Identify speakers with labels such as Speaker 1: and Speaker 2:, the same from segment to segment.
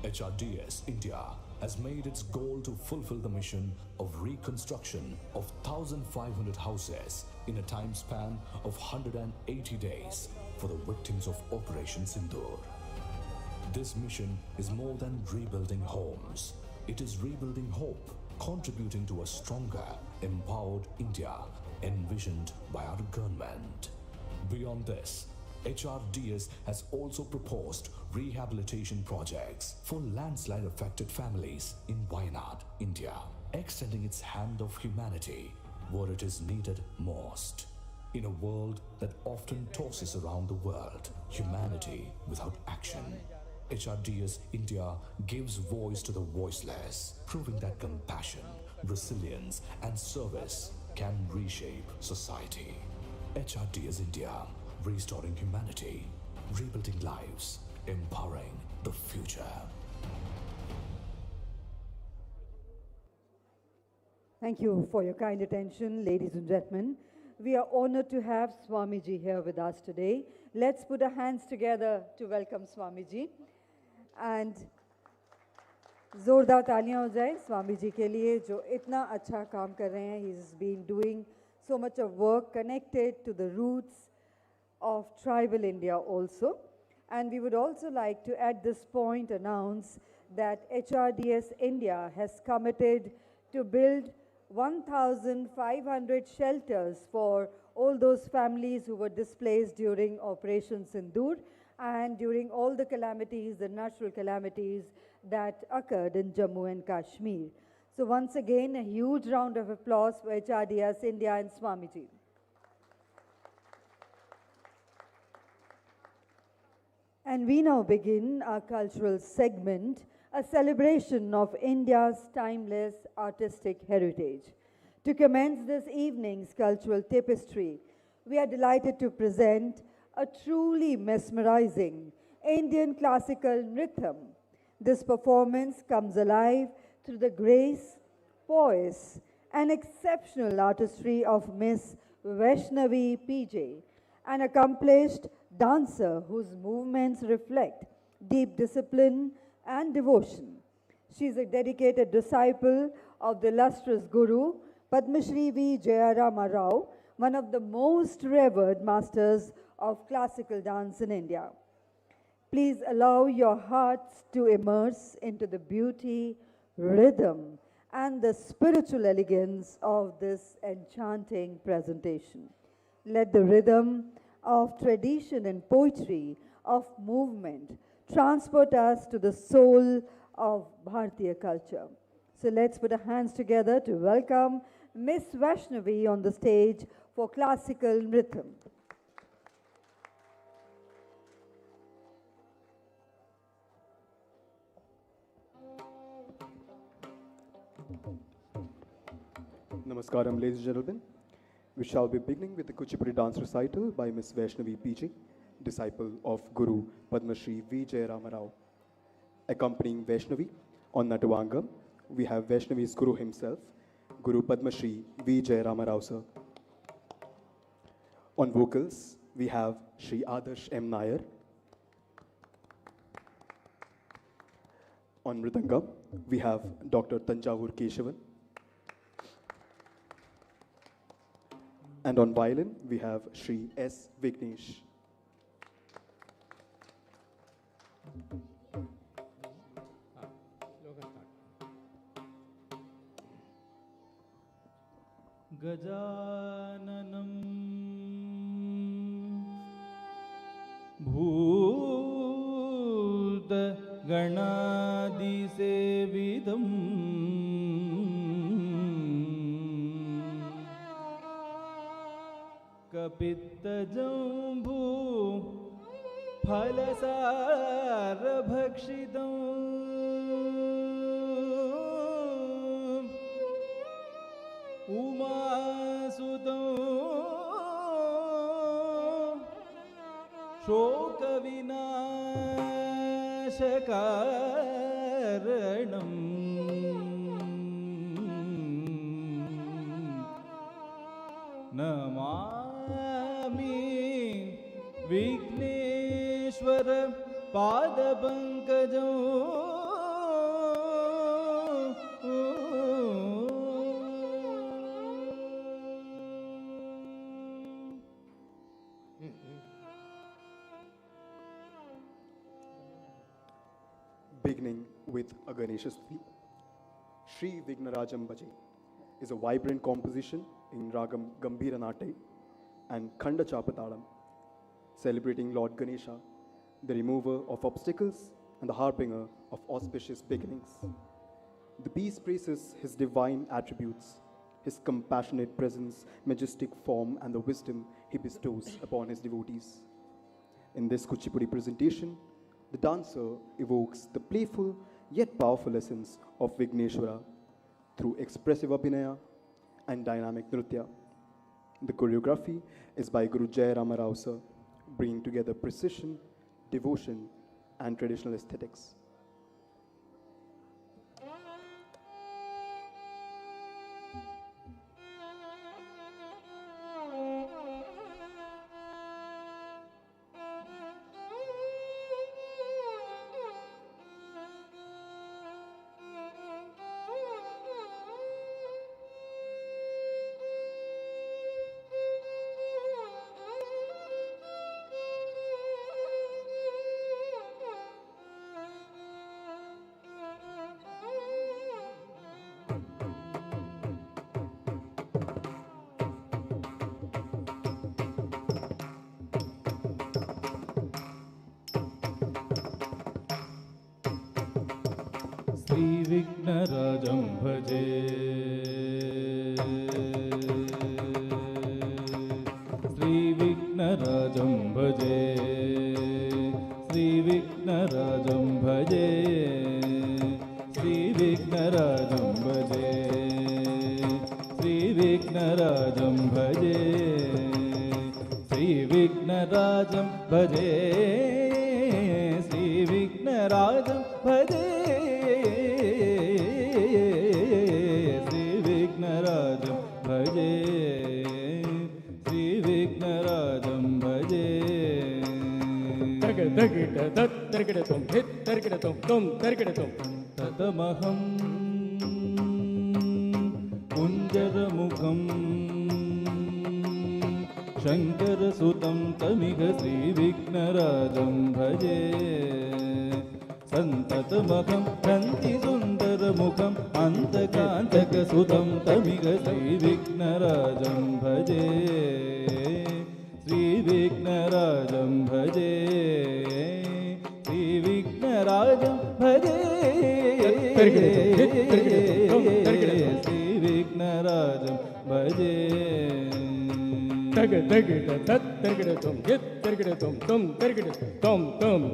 Speaker 1: HRDS India has made its goal to fulfill the mission of reconstruction of 1,500 houses in a time span of 180 days for the victims of Operation Sindoor. This mission is more than rebuilding homes. It is rebuilding hope, contributing to a stronger, empowered India envisioned by our government. Beyond this, HRDS has also proposed rehabilitation projects for landslide affected families in Wayanad, India, extending its hand of humanity where it is needed most. In a world that often tosses around the world, humanity without action, HRDS India gives voice to the voiceless, proving that compassion, resilience, and service can reshape society. HRDS India, restoring humanity, rebuilding lives, empowering the future.
Speaker 2: Thank you for your kind attention, ladies and gentlemen. We are honored to have Swamiji here with us today. Let's put our hands together to welcome Swamiji. And जोरदार तालियां हो जाए स्वामी जी के लिए जो इतना अच्छा काम कर रहे हैं. He's been doing so much of work connected to the roots of tribal India also. And we would also like to at this point announce that HRDS India has committed to build 1,500 shelters for all those families who were displaced during Operation Sindoor and during all the calamities, the natural calamities that occurred in Jammu and Kashmir. So once again, a huge round of applause for HRDS India and Swamiji. And we now begin our cultural segment, a celebration of India's timeless artistic heritage. To commence this evening's cultural tapestry, we are delighted to present a truly mesmerizing Indian classical nritham. This performance comes alive through the grace, poise, and exceptional artistry of Miss Vaishnavi PJ, an accomplished dancer whose movements reflect deep discipline and devotion. She is a dedicated disciple of the illustrious Guru Padma Shri V. Jayarama Rao, one of the most revered masters of classical dance in India. Please allow your hearts to immerse into the beauty, rhythm, and the spiritual elegance of this enchanting presentation. Let the rhythm of tradition and poetry, of movement, transport us to the soul of Bharatiya culture. So let's put our hands together to welcome Miss Vaishnavi on the stage for classical nritham.
Speaker 3: Namaskaram, ladies and gentlemen. We shall be beginning with the Kuchipudi dance recital by Miss Vaishnavi PJ, disciple of Guru Padma Shri V. Jayarama Rao. Accompanying Vaishnavi on Natavangam, we have Vaishnavi's Guru himself, Guru Padma Shri V. Jayarama Rao sir. On vocals, we have Shri Adarsh M. Nair. On Mridangam, we have Dr. Tanjavur Keshavan. And on violin, we have Shri S. Vignesh.
Speaker 4: Gajananam Bhuta Ganadi Sevidam Kapitta Jambu Phalasar Bhakshidam Umasudam Shokavinaashakaranam Namami Vigneshwara Padapankajam
Speaker 3: beginning with a Ganesha Stuti. Shri Vignarajam Bhaje is a vibrant composition in Ragam Gambhira Nate and Khanda Chapatalam, celebrating Lord Ganesha, the remover of obstacles and the harbinger of auspicious beginnings. The piece praises his divine attributes, his compassionate presence, majestic form, and the wisdom he bestows upon his devotees. In this Kuchipudi presentation, the dancer evokes the playful yet powerful essence of Vigneshwara through expressive abhinaya and dynamic nritya. The choreography is by Guru Jayarama Rao sir, bringing together precision, devotion, and traditional aesthetics.
Speaker 4: Sri Vignarajam Bhaje, Sri Vignarajam Bhaje, Sri Vignarajam Bhaje, Sri Vignarajam Bhaje, Sri Vignarajam Bhaje, Sri Vignarajam Bhaje, Sri Vignarajam Bhaje. ततमहं कुञ्जरमुखं शङ्करसुतं तमिह श्रीविघ्नराजं भजे सन्ततमहं कान्तिसुन्दरमुखम् अन्तकान्तकसुतं तमिह श्रीविघ्नराजं भजे श्रीविघ्नराजं भजे श्रीविघ्नराजं भजे श्रीविघ्नराजं भजे तग तगिट तत् तगिट तुम गित तगिट तुम तगिट तुम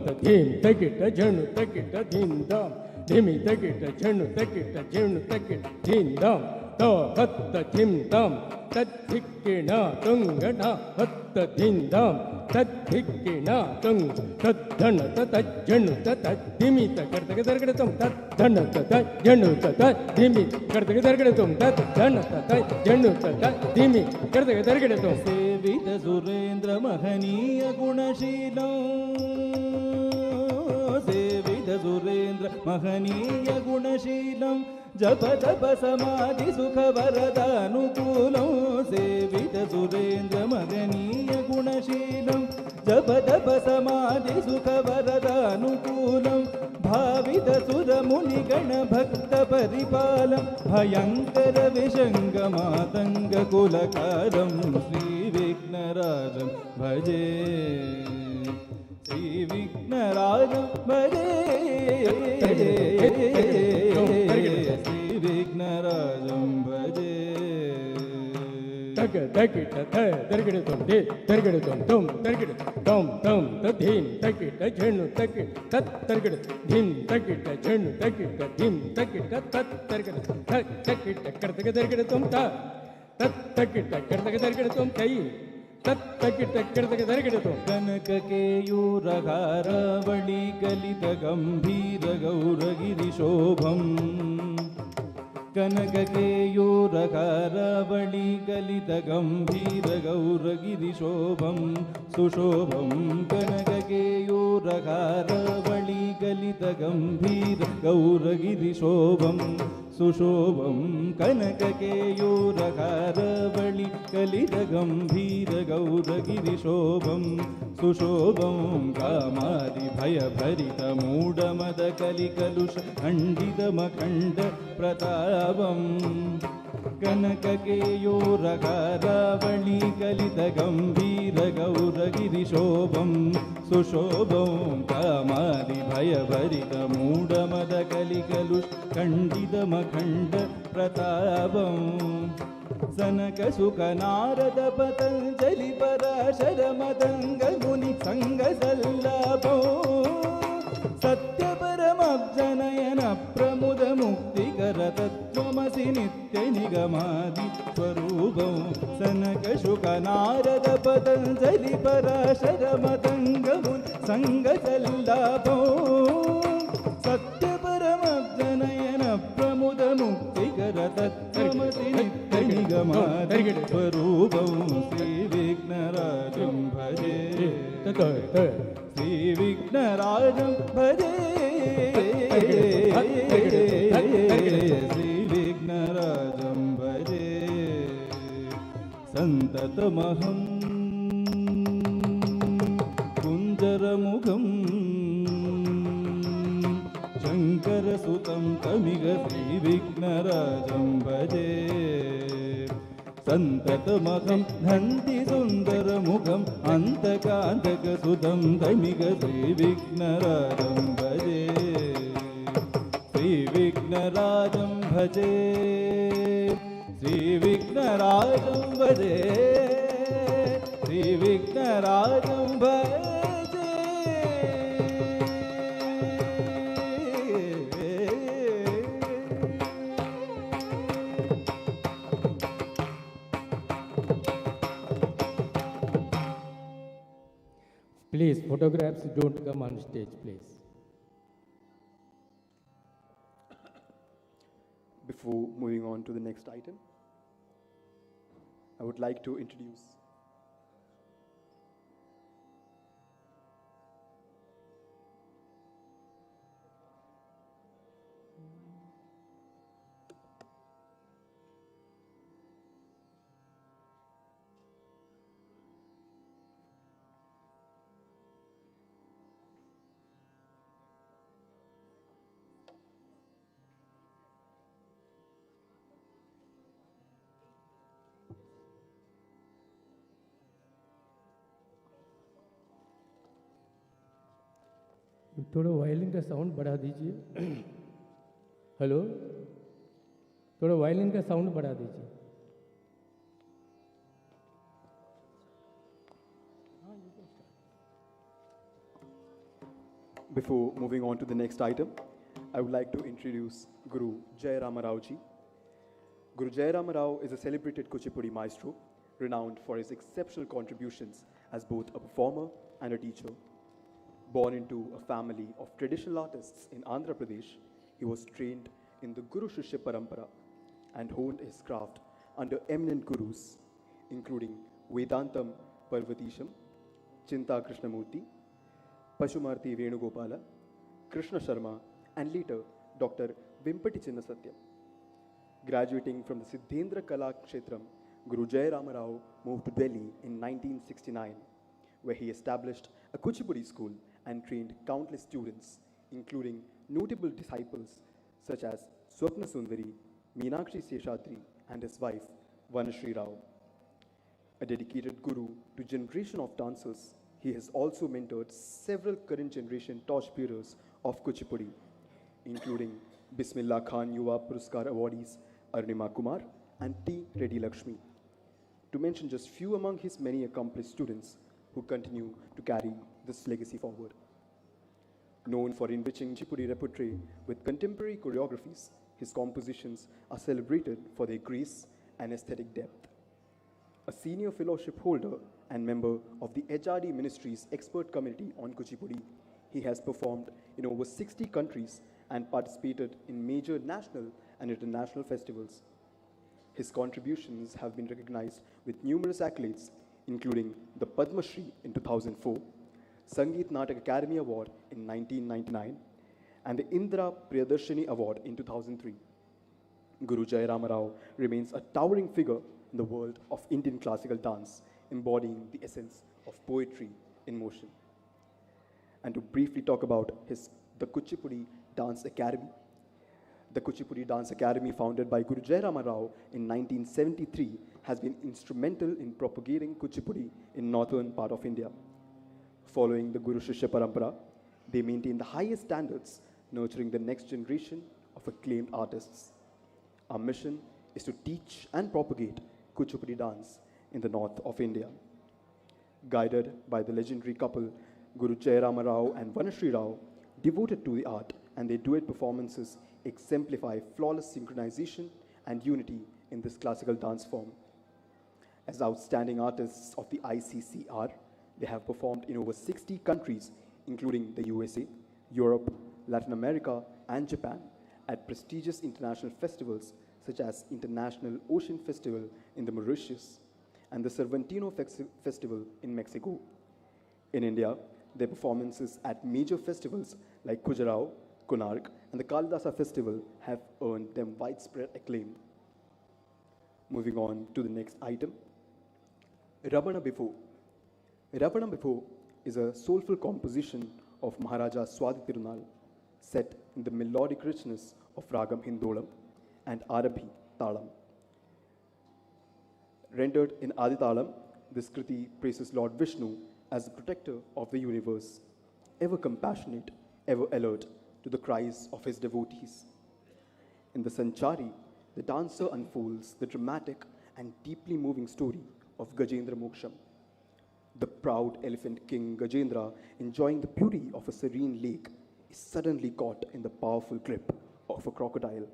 Speaker 4: तधीम तगिट झणु तगिट धीम दाम धीमी तगिट झणु तगिट झणु तगिट धीम दाम तो हत्त धीम दाम तद्धिक्किणा तुंगणा हत्त धीम दाम तद्धिक्किणा तुंग तद्धन तज्जणु तद्धिमी तगड़ तगड़ तुम तद्धन तज्जणु तद्धिमी कर तगड़ तुम तद्धन तज्जणु तद्धिमी कर तगड़ तुम सेवित सुरेंद्र महनीय गुणशीलो सेवित सुरेंद्र महनीय गुणशीलं जप तप समाधि सुख वरदानुकूलं सेवित सुरेंद्र महनीय गुणशीलं जप तप समाधि सुख वरदानुकूलं भावित सुर मुनि गण भक्त परिपालं भयंकर विशंग मातंग कुलकारं श्री विघ्नराजं भजे श्री विघ्नराजं भजे श्री विघ्नराजं भजे तग तगिट तर्गिड़ तुम दे तर्गिड़ तुम तर्गिड़ तुम तधीम तगिट झणु तगिट तत् तर्गिड़ धीम तगिट झणु तगिट धीम तगिट तत् तर्गिड़ तगिट कर तर्गिड़ तुम तत् तगिट कर तर्गिड़ तुम कई तत्तगिट तर्गिड़ तुम कनक केयूरहारावळि कलित गंभीर गौरगिरि शोभम
Speaker 5: कनककेयूरकारावळि गलितगम्भीरगौरगिरिशोभं सुशोभं कनककेयूरकारावळि गलितगम्भीरगौरगिरिशोभं सुशोभं कनककेयूरकारावळि गलितगम्भीरगौरगिरिशोभं सुशोभं कामादिभयभरितमूढमदकलिकलुष खण्डितमखण्ड प्रतापं कनककेयूरकारावळि गलितगम्भीरगौरगिरिशोभं सुशोभं कामादिभयभरितमूढमदकलिकलुष खण्डितमखण्ड प्रतापं सनकसुखनारद पतञ्जलि पराशरमदङ्गमुनि सङ्गसल्लाभो सत्यपरमब्जनयन प्रमुदमुक्तिकर तत्त्वमसि नित्यनिगमादि स्वरूपं सनकसुखनारद पतञ्जलि पराशरमदङ्गमुनि सङ्गसल्लाभो सत्यपरमब्जनयन प्रमुदमुक्तिकर तत्त्वमसि नित्यनिगमादि स्वरूपं श्रीविघ्नराजं भजे श्रीविघ्नराजं भजे श्रीविघ्नराजं भजे सन्ततमहं कुञ्जरमुखं शङ्करसुतं तमिग श्रीविघ्नराजं भजे सन्ततमहं नन्ति सुन्दरमुखम् अन्तकान्तकसुतं तमिग श्रीविघ्नराजं भजे श्रीविघ्नराजं भजे श्रीविघ्नराजं भजे श्रीविघ्नराजं भजे
Speaker 4: Please, photographs don't come on stage, please.
Speaker 3: Before moving on to the next item, I would like to introduce
Speaker 4: थोड़ा वायलिन का साउंड बढ़ा दीजिए। हेलो, थोड़ा वायलिन का साउंड बढ़ा दीजिए।
Speaker 3: Before moving on to the next item, I would like to introduce Guru Jai Rama Rao ji. Guru Jai Rama Rao is a celebrated Kuchipudi maestro, renowned for his exceptional contributions as both a performer and a teacher. Born into a family of traditional artists in Andhra Pradesh, he was trained in the Guru Shishya Parampara and honed his craft under eminent gurus, including Vedantam Parvatisham, Chinta Krishnamurti, Pashumarthi Venugopala, Krishna Sharma, and later Dr. Vimpati Chinnasatyam. Graduating from the Siddhendra Kala Kshetram, Guru Jai Rama Rao moved to Delhi in 1969, where he established a Kuchipudi school and trained countless students, including notable disciples such as Swapna Sundari, Meenakshi Seshadri, and his wife, Vanashri Rao. A dedicated guru to generation of dancers, he has also mentored several current generation torchbearers of Kuchipudi, including Bismillah Khan Yuva Puruskar awardees Arunima Kumar and T. Reddy Lakshmi, to mention just few among his many accomplished students who continue to carry this legacy forward. Known for enriching Kuchipudi repertoire with contemporary choreographies, his compositions are celebrated for their grace and aesthetic depth. A senior fellowship holder and member of the HRD Ministry's expert committee on Kuchipudi, he has performed in over 60 countries and participated in major national and international festivals. His contributions have been recognized with numerous accolades, including the Padma Shri in 2004, Sangeet Natak Academy Award in 1999, and the Indra Priyadarshini Award in 2003. Guru Jai Rama Rao remains a towering figure in the world of Indian classical dance, embodying the essence of poetry in motion. And to briefly talk about the Kuchipudi Dance Academy. The Kuchipudi Dance Academy, founded by Guru Jai Rama Rao in 1973, has been instrumental in propagating Kuchipudi in northern part of India. Following the Guru Shishya Parampara, they maintain the highest standards, nurturing the next generation of acclaimed artists. Our mission is to teach and propagate Kuchipudi dance in the north of India. Guided by the legendary couple Guru Jai Rama Rao and Vanashri Rao, devoted to the art, and their duet performances exemplify flawless synchronization and unity in this classical dance form. As outstanding artists of the ICCR, they have performed in over 60 countries, including the USA, Europe, Latin America, and Japan, at prestigious international festivals such as International Ocean Festival in the Mauritius and the Cervantino Festival in Mexico. In India, their performances at major festivals like Khajuraho, Konark, and the Kalidasa Festival have earned them widespread acclaim. Moving on to the next item, Ravana Bipho. Ravana Bipho is a soulful composition of Maharaja Swati Tirunal, set in the melodic richness of Ragam Hindolam and Arabhi Talam. Rendered in Adi Talam, this Kriti praises Lord Vishnu as the protector of the universe, ever compassionate, ever alert to the cries of his devotees. In the Sanchari, the dancer unfolds the dramatic and deeply moving story of Gajendra Moksham. The proud elephant king Gajendra, enjoying the beauty of a serene lake, is suddenly caught in the powerful grip of a crocodile.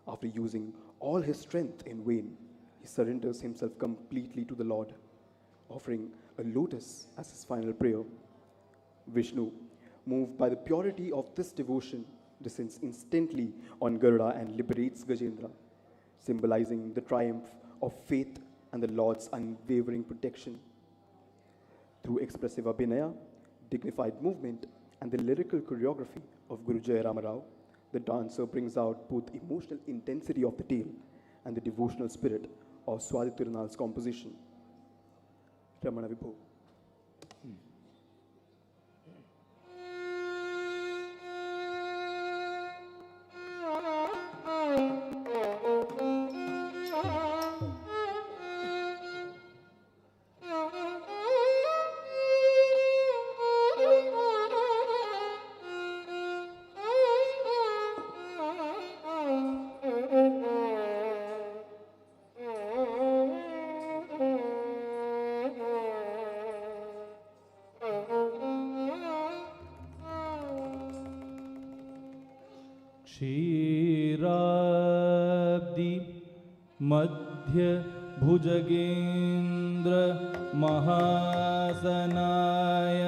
Speaker 3: After using all his strength in vain, he surrenders himself completely to the Lord, offering a lotus as his final prayer. Vishnu, moved by the purity of this devotion, descends instantly on Garuda and liberates Gajendra, symbolizing the triumph of faith and the Lord's unwavering protection. Through expressive abhinaya, dignified movement, and the lyrical choreography of Guru Jai Rama Rao, the dancer brings out both emotional intensity of the tale and the devotional spirit of Swati Tirunal's composition. Ramana Vibho.
Speaker 5: क्षीराब्दि मध्य भुजगेन्द्र महासनाय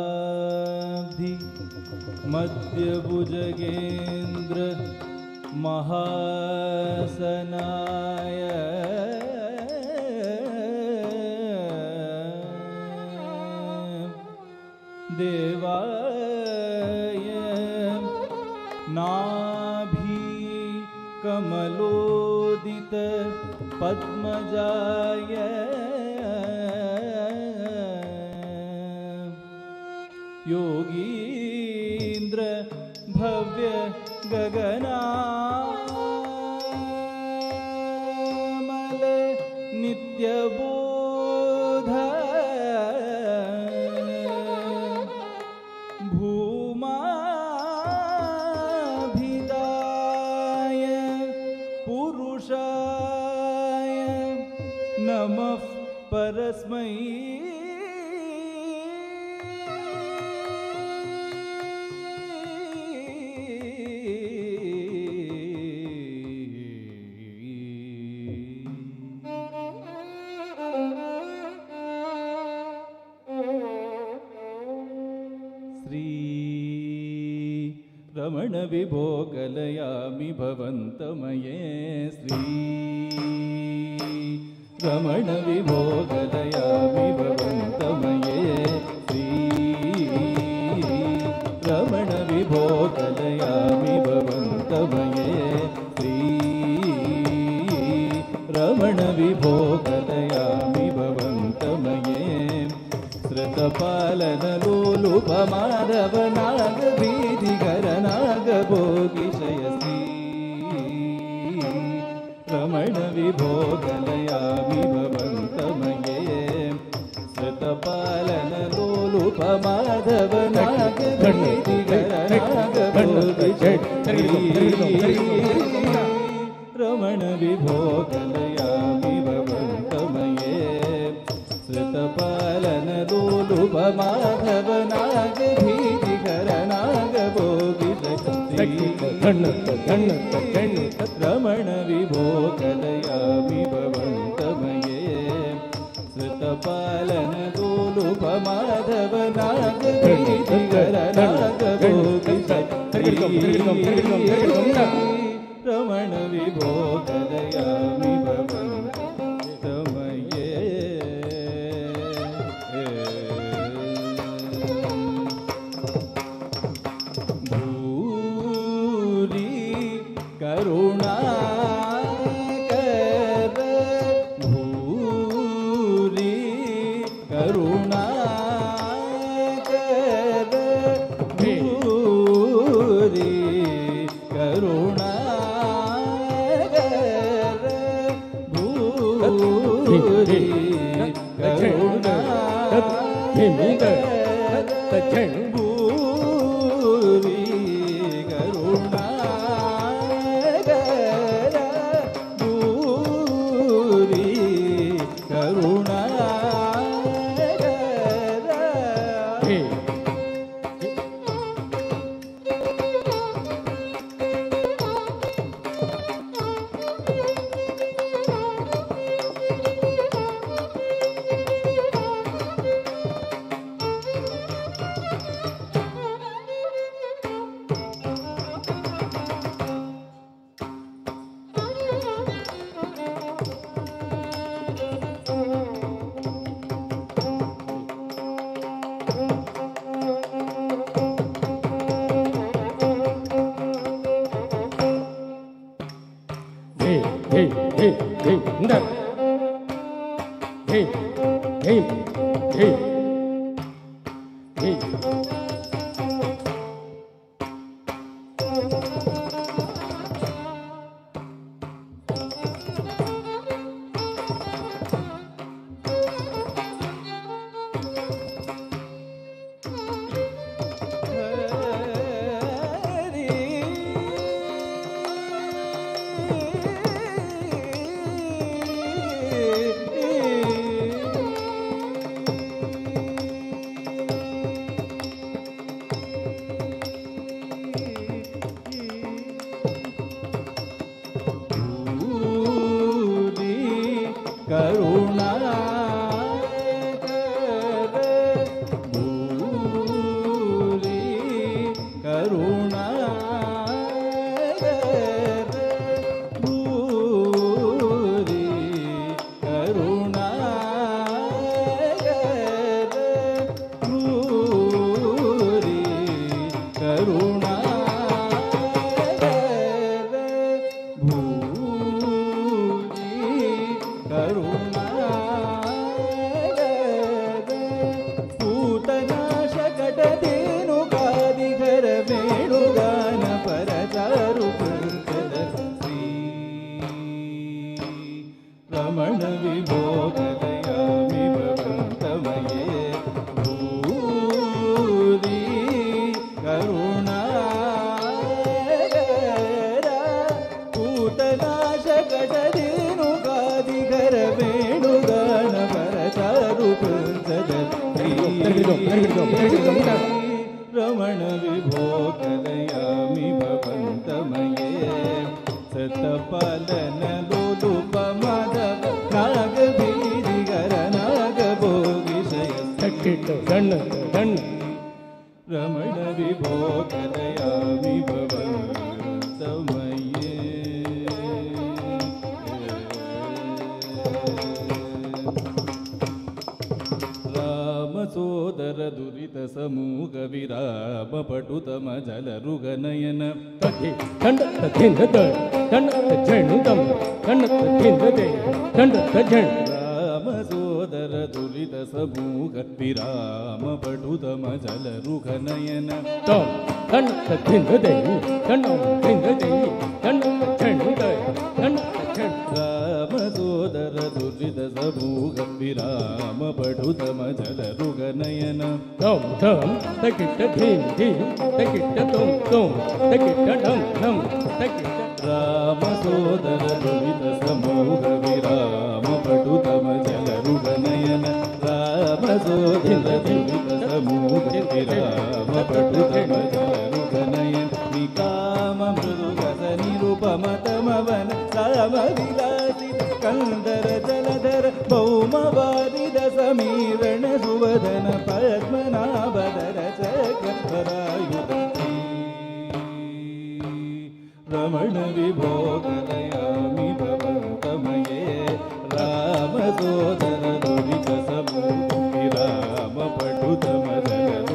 Speaker 5: क्षीराब्दि मध्य भुजगेन्द्र महासनाय देवाय नाभि कमलोदित पद्मजाय योगीन्द्र भव्य गगनामल नित्यबोध भूमाभिदाय पुरुषाय नमः परस्मै रमण विभो कलयामि भवन्तमये श्री रमण विभो कलयामि भवन्तमये श्री रमण विभो कलयामि भवन्तमये श्री रमण विभो कलयामि भवन्तमये श्रुतपालनलोलुपमाधवनागभीतिकरनागभोगिशयश्री रमण विभो कलयामि भवन्तमये श्रुतपालनलोलुपमाधवनागभीतिकरनागभोगिशयश्री रमण विभो कलयामि भवन्तमये रमण विभो कलयामि भवन्तमये रमण विभो कलयामि भवन्तमये भूरि करुणाकर भूरि करुणाकर भूरि करुणाकर भूरि रमण विभो कलयामि भवन्तमये सतपालन लोलुपमाधव नागभीतिकर नागभोगिशय रमण विभो कलयामि भवन्तमये സമൂഹ വിരാമ പടുതമ ജലരുഗനയന
Speaker 4: തധി തണ്ട തധിന്ദ തണ്ട ജണുദം തണ്ട തധിന്ദ തണ്ട തജൺ
Speaker 5: രാമസോദര ദുരിത സമൂഹ വിരാമ പടുതമ ജലരുഗനയന
Speaker 4: തം തണ്ട തധിന്ദ തണ്ട തധിന്ദ തണ്ട ജണുദ തണ്ട തജൺ
Speaker 5: രാമസോദര ദുരിത സമൂഹ വിരാമ പടുതമ ജലരുഗനയന
Speaker 4: തം തം തകിട്ട ധീം ധീം തകിട്ട തും തും തകിട്ട ഡം ഡം തകിട്ട
Speaker 5: രാമസോദര ദുരിത സമൂഹ വിരാമ പടുതമ ജലരുഗനയന രാമസോദര ദുരിത സമൂഹ വിരാമ പടുതമ ജലരുഗനയന നികാമ മൃദുഗത നിരുപമതമവന രാമവിലാസി ಕಂದರ ಜಲಧರ ಭೌಮವಾರಿದ ಸಮೀರಣ ಸುವದನ ಪದ್ಮನಾಭದರ ಚಕ್ರರಾಯುಧ ರಮಣ ವಿಭೋಗದಯಾಮಿ ಭವಂತಮಯೇ ರಾಮ ಸೋದರ ದುರಿತ ಸಮೂಹಿ ರಾಮ ಪಟುತ ಮದನಯನ್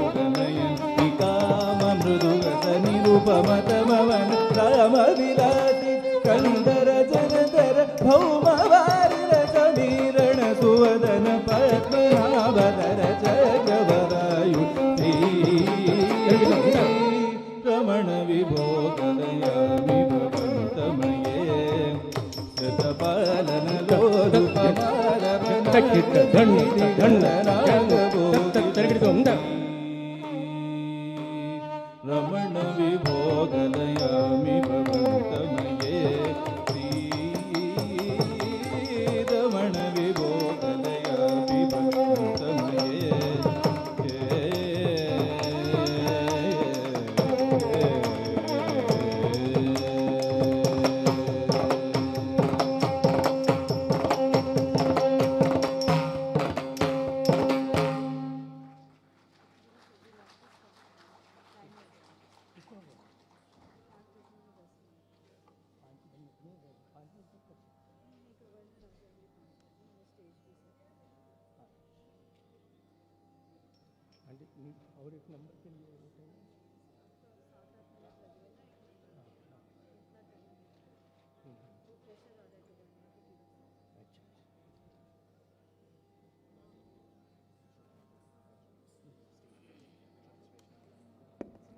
Speaker 5: ನಿಕಾಮ ಮೃದುಗತ ನಿರುಪಮತಮವನ ರಾಮ ವಿಲಾಸಿ ಕಂದರ ಜಲಧರ ಭೌಮವಾರಿದ ಸಮೀರಣ ಸುವದನ ಪದ್ಮನಾಭದರ ಚಕ್ರವರಾಯು ರಮಣ ವಿಭೋಗದಯಾಮಿ ಭವಂತಮಯೇ ಶತಪಾಲನ ಲೋಲುಪಮಾರವನ
Speaker 4: ತಕಿಟ ದಂಡ ದಂಡ ತರಗಿಡೊಂದ
Speaker 5: Ramana ವಿಭೋಗದಯಾಮಿ ಭವಂತಮಯೇ Ramana ವಿಭೋಗದಯಾಮಿ ಭವಂತಮಯೇ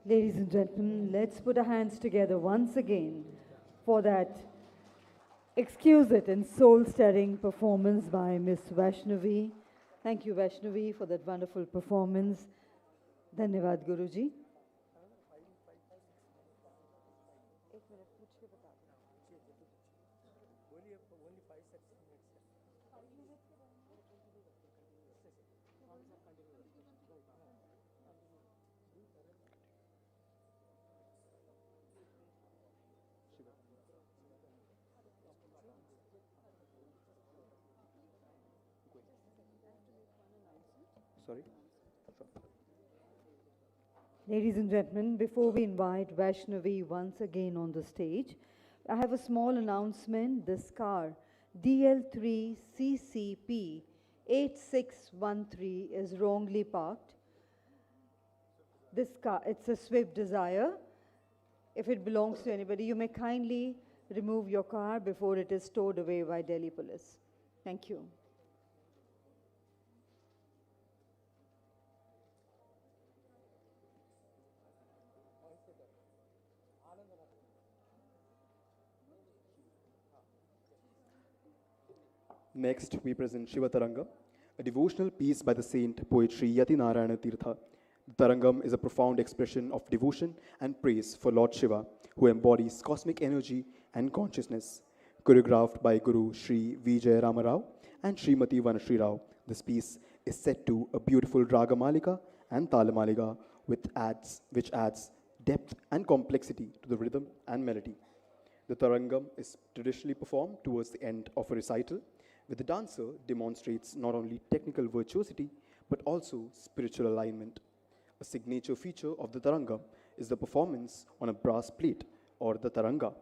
Speaker 2: Ladies and gentlemen, let's put our hands together once again for that exquisite and soul-stirring performance by Miss Vaishnavi. Thank you, Vaishnavi, for that wonderful performance. Dhanyavad, Guruji.
Speaker 3: Sorry?
Speaker 2: Ladies and gentlemen, before we invite Vaishnavi once again on the stage, I have a small announcement. This car, DL3CCP 8613, is wrongly parked. This car, it's a Swift Desire. If it belongs to anybody, you may kindly remove your car before it is stowed away by Delhi police. Thank you.
Speaker 3: Next, we present Shiva Taranga, a devotional piece by the saint poet Sri Yati Narayana Tirtha. The Tarangam is a profound expression of devotion and praise for Lord Shiva, who embodies cosmic energy and consciousness. Choreographed by Guru Sri Vijay Ramarao and Srimati Vanashri Rao, this piece is set to a beautiful Raga Malika and Tala Malika, which adds depth and complexity to the rhythm and melody. The Tarangam is traditionally performed towards the end of a recital, where the dancer demonstrates not only technical virtuosity, but also spiritual alignment. A signature feature of the Tarangam is the performance on a brass plate, or the Taranga,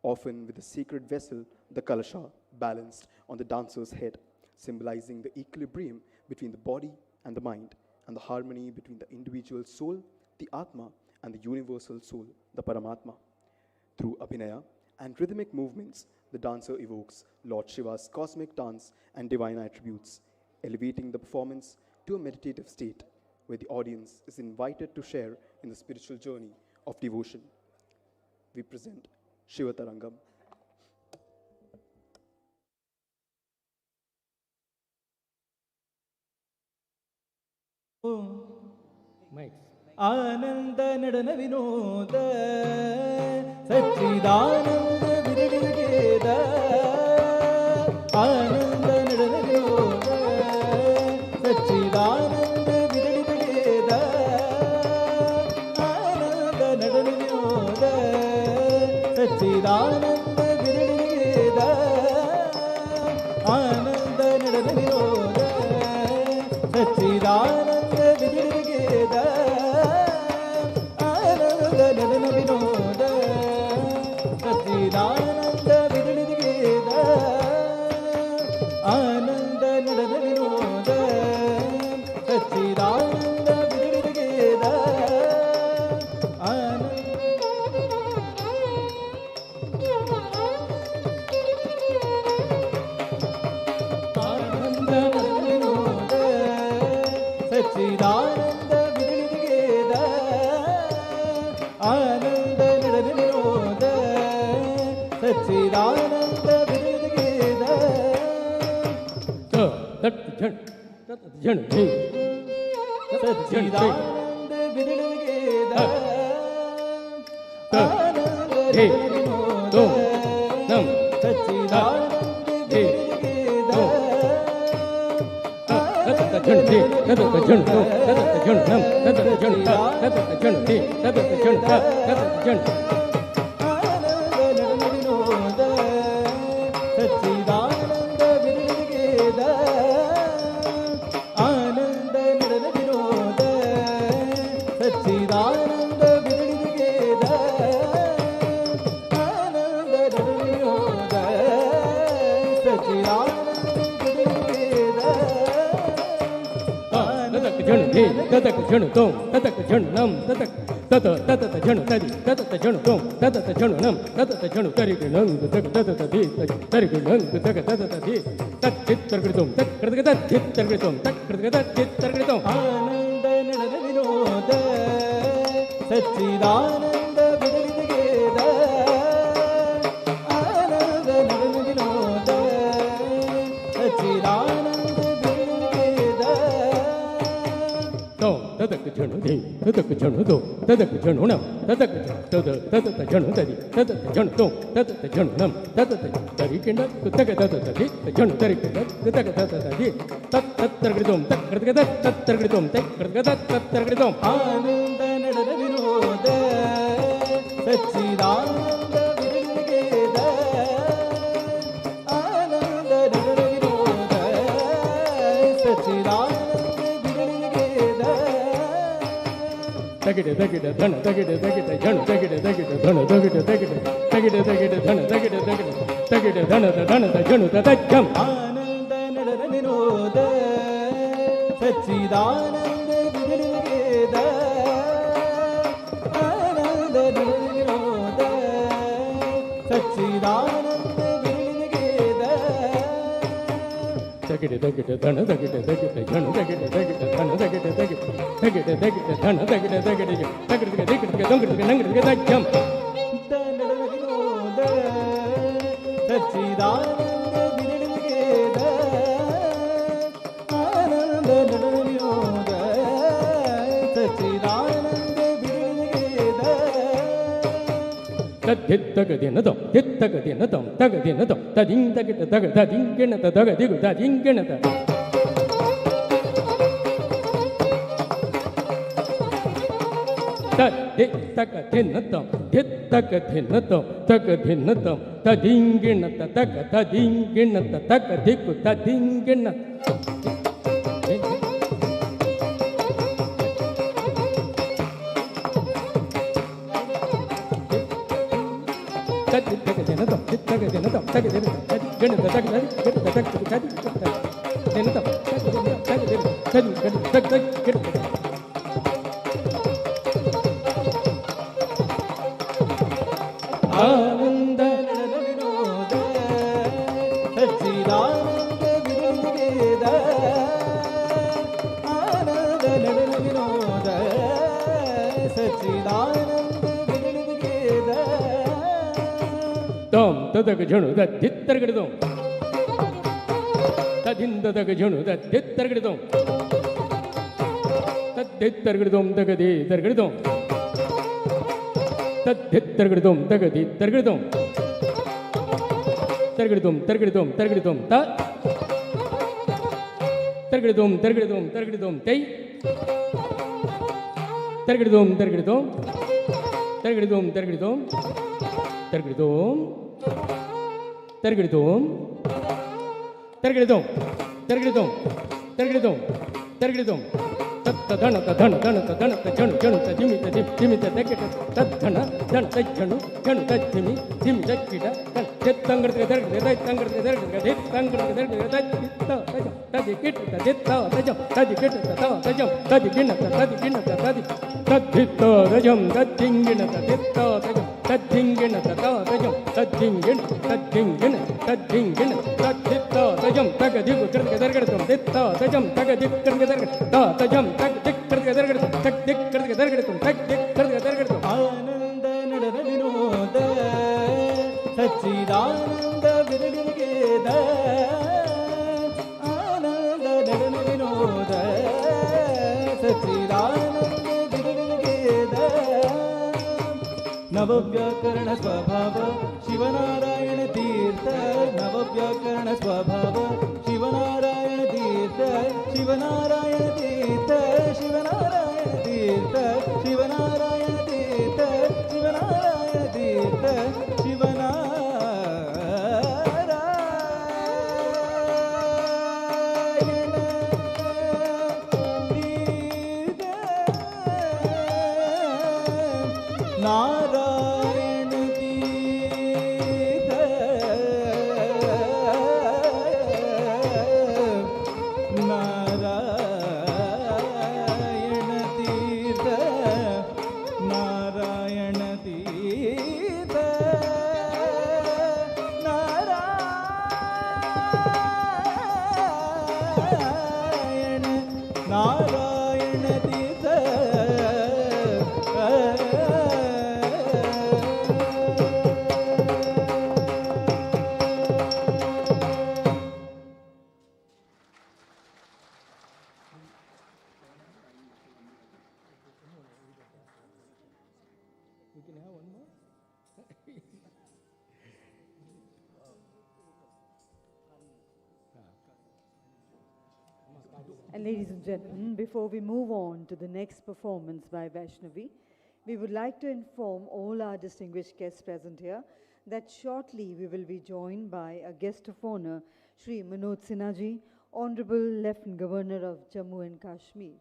Speaker 3: often with a sacred vessel, the Kalasha, balanced on the dancer's head, symbolizing the equilibrium between the body and the mind, and the harmony between the individual soul, the Atma, and the universal soul, the Paramatma. Through Abhinaya and rhythmic movements, the dancer evokes Lord Shiva's cosmic dance and divine attributes, elevating the performance to a meditative state where the audience is invited to share in the spiritual journey of devotion. We present Shiva Tarangam.
Speaker 4: Mics.
Speaker 5: ಆನಂದ ನಡನ ವಿನೋದ ಸಚ್ಚಿದಾನಂದ ವಿರಳಿಗೇದ ಆನಂದ ನಡನ ವಿನೋದ ಸಚ್ಚಿದಾನಂದ ವಿರಳಿಗೇದ ಆನಂದ ನಡನ ವಿನೋದ ಸಚ್ಚಿದಾನಂದ ವಿರಳಿಗೇದ ಆನಂದ ನಡನ ವಿನೋದ ಸಚ್ಚಿದಾನಂದ
Speaker 4: ತದಗ ಜಣು ದಿತ್ತರಗಿಡದಂ ತದಿಂದದಗ ಜಣು ದಿತ್ತರಗಿಡದಂ ತದ್ದಿತ್ತರಗಿಡದಂ ದಗದಿ ದರಗಿಡದಂ ತದ್ದಿತ್ತರಗಿಡದಂ ದಗದಿ ದರಗಿಡದಂ ತರಗಿಡದಂ ತರಗಿಡದಂ ತರಗಿಡದಂ ತ ತರಗಿಡದಂ ತರಗಿಡದಂ ತರಗಿಡದಂ ತೈ ತರಗಿಡದಂ ತರಗಿಡದಂ ತರಗಿಡದಂ ತರಗಿಡದಂ ತರಗಿಡದಂ ತರಗಿಡದಂ ತರಗಿಡದಂ ತರಗಿಡದಂ ತರಗಿಡದಂ ತರಗಿಡದಂ ತತ್ತಧಣ ತಧಣ ಧಣ ತಧಣ ತಜಣು ಜಣು ತಜಿಮಿತ ಜಿಮಿತ ದಕ್ಕಿಟ ತದ್ಧಣ ಧಣ ತಜ್ಜಣು ಜಣು ತಜ್ಜಿಮಿ ಜಿಮಿ ದಕ್ಕಿಟ ಚಿತ್ತಂಗಡದ ದರ್ಗದ ದೈತಂಗಡದ ದರ್ಗದ ದಿತ್ತಂಗಡದ ದರ್ಗದ ದೈತ್ತ ತಜ ತದಿ ಕಿಟ ತದಿತ್ತ ತಜ ತದಿ ಕಿಟ ತವ ತಜಂ ತದಿ ಗಿಣ ತದಿ ಗಿಣ ತದಿ ತದ್ದಿತ್ತ ತಜಂ ತದ್ದಿಂಗಿಣ ತದಿತ್ತ ತಜಂ ತದ್ದಿಂಗಿಣ ತವ ತಜಂ ತದ್ದಿಂಗಿಣ ತದ್ದಿಂಗಿಣ ತದ್ದಿಂಗಿಣ ತದ್ದಿತ್ತ ತಜಂ ತಗದಿಗು ಕರ್ಗ ದರ್ಗಡದಂ ದಿತ್ತ ತಜಂ ತಗದಿ ಕರ್ಗ ದರ್ಗದ ತಜಂ ತಗ್ ದಿಕ್ ಕರ್ಗ ದರ್ಗಡದಂ ತಗ್ ದಿಕ್ ಕರ್ಗ ದರ್ಗಡದಂ ತಗ್ ದಿಕ್ ಕರ್ಗ ದರ್ಗಡದಂ
Speaker 5: ಆನಂದ ನಡೆದ ವಿನೋದ ಸಚ್ಚಿದಾನಂದ ಬಿರುಗಿರಿಗೆದ ಆನಂದ ನಡೆದ ವಿನೋದ ಸಚ್ಚಿದಾನಂದ ಬಿರುಗಿರಿಗೆದ ನವವ್ಯಾಕರಣ ಸ್ವಭಾವ ಶಿವನಾರಾಯಣ ತೀರ್ಥ ನವವ್ಯಾಕರಣ ಸ್ವಭಾವ ಶಿವನಾರಾಯಣ ತೀರ್ಥ ಶಿವನಾರಾಯಣ ತೀರ್ಥ ಶಿವನಾರಾಯಣ ತೀರ್ಥ ಶಿವನಾರಾಯಣ ತೀರ್ಥ ಶಿವನಾರಾಯಣ ತೀರ್ಥ ನಾರಾಯಣ ತೀರ್ಥ ನಾರಾಯಣ ತೀರ್ಥ ನಾರಾಯಣ ತೀರ್ಥ ನಾರಾಯಣ ತೀರ್ಥ
Speaker 2: And ladies and gentlemen, before we move on to the next performance by Vaishnavi, we would like to inform all our distinguished guests present here that shortly we will be joined by a guest of honor, Shri Manoj Sinha, Honorable Lieutenant Governor of Jammu and Kashmir.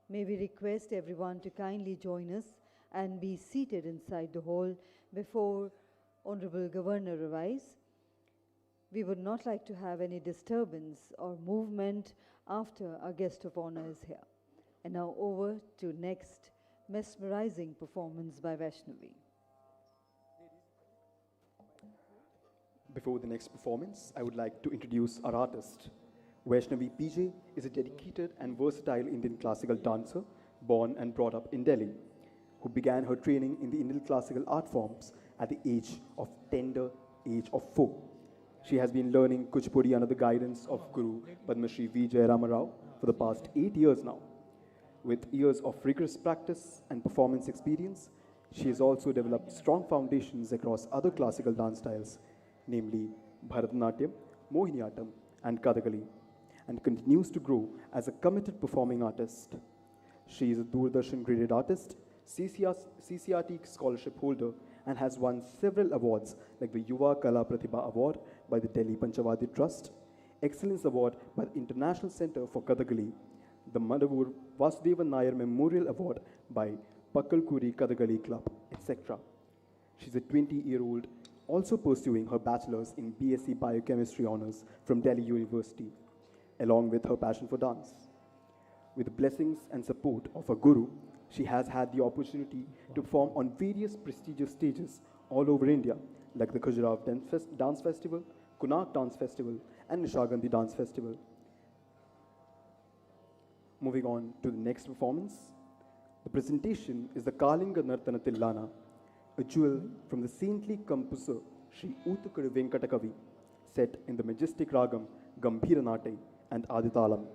Speaker 2: May we request everyone to kindly join us and be seated inside the hall before Honorable Governor arrives. We would not like to have any disturbance or movement after our guest of honor is here. And now over to next mesmerizing performance by Vaishnavi.
Speaker 3: Before the next performance, I would like to introduce our artist. Vaishnavi PJ is a dedicated and versatile Indian classical dancer born and brought up in Delhi, who began her training in the Indian classical art forms at the tender age of 4. She has been learning Kuchipudi under the guidance of Guru Padma Shri V. Jayarama Rao for the past 8 years now. With years of rigorous practice and performance experience, she has also developed strong foundations across other classical dance styles, namely Bharatanatyam, Mohiniyattam, and Kathakali, and continues to grow as a committed performing artist. She is a Doordarshan graded artist, CCRT scholarship holder, and has won several awards like the Yuva Kala Pratibha Award by the Delhi Panchavati Trust, Excellence Award by the International Center for Kathakali, the Madavur Vasudevan Nair Memorial Award by Pakkalkuri Kathakali Club, etc. She's a 20-year-old also pursuing her bachelor's in BSc Biochemistry honors from Delhi University, along with her passion for dance. With the blessings and support of her guru, she has had the opportunity to perform on various prestigious stages all over India, like the Khajuraho Dance Festival, Kunak Dance Festival, and Nishagandhi Dance Festival. Moving on to the next performance, the presentation is the Kalinga Nartana Tillana, a jewel from the saintly composer Sri Uttukadu Venkatakavi, set in the majestic ragam Gambhiranate and Aditalam.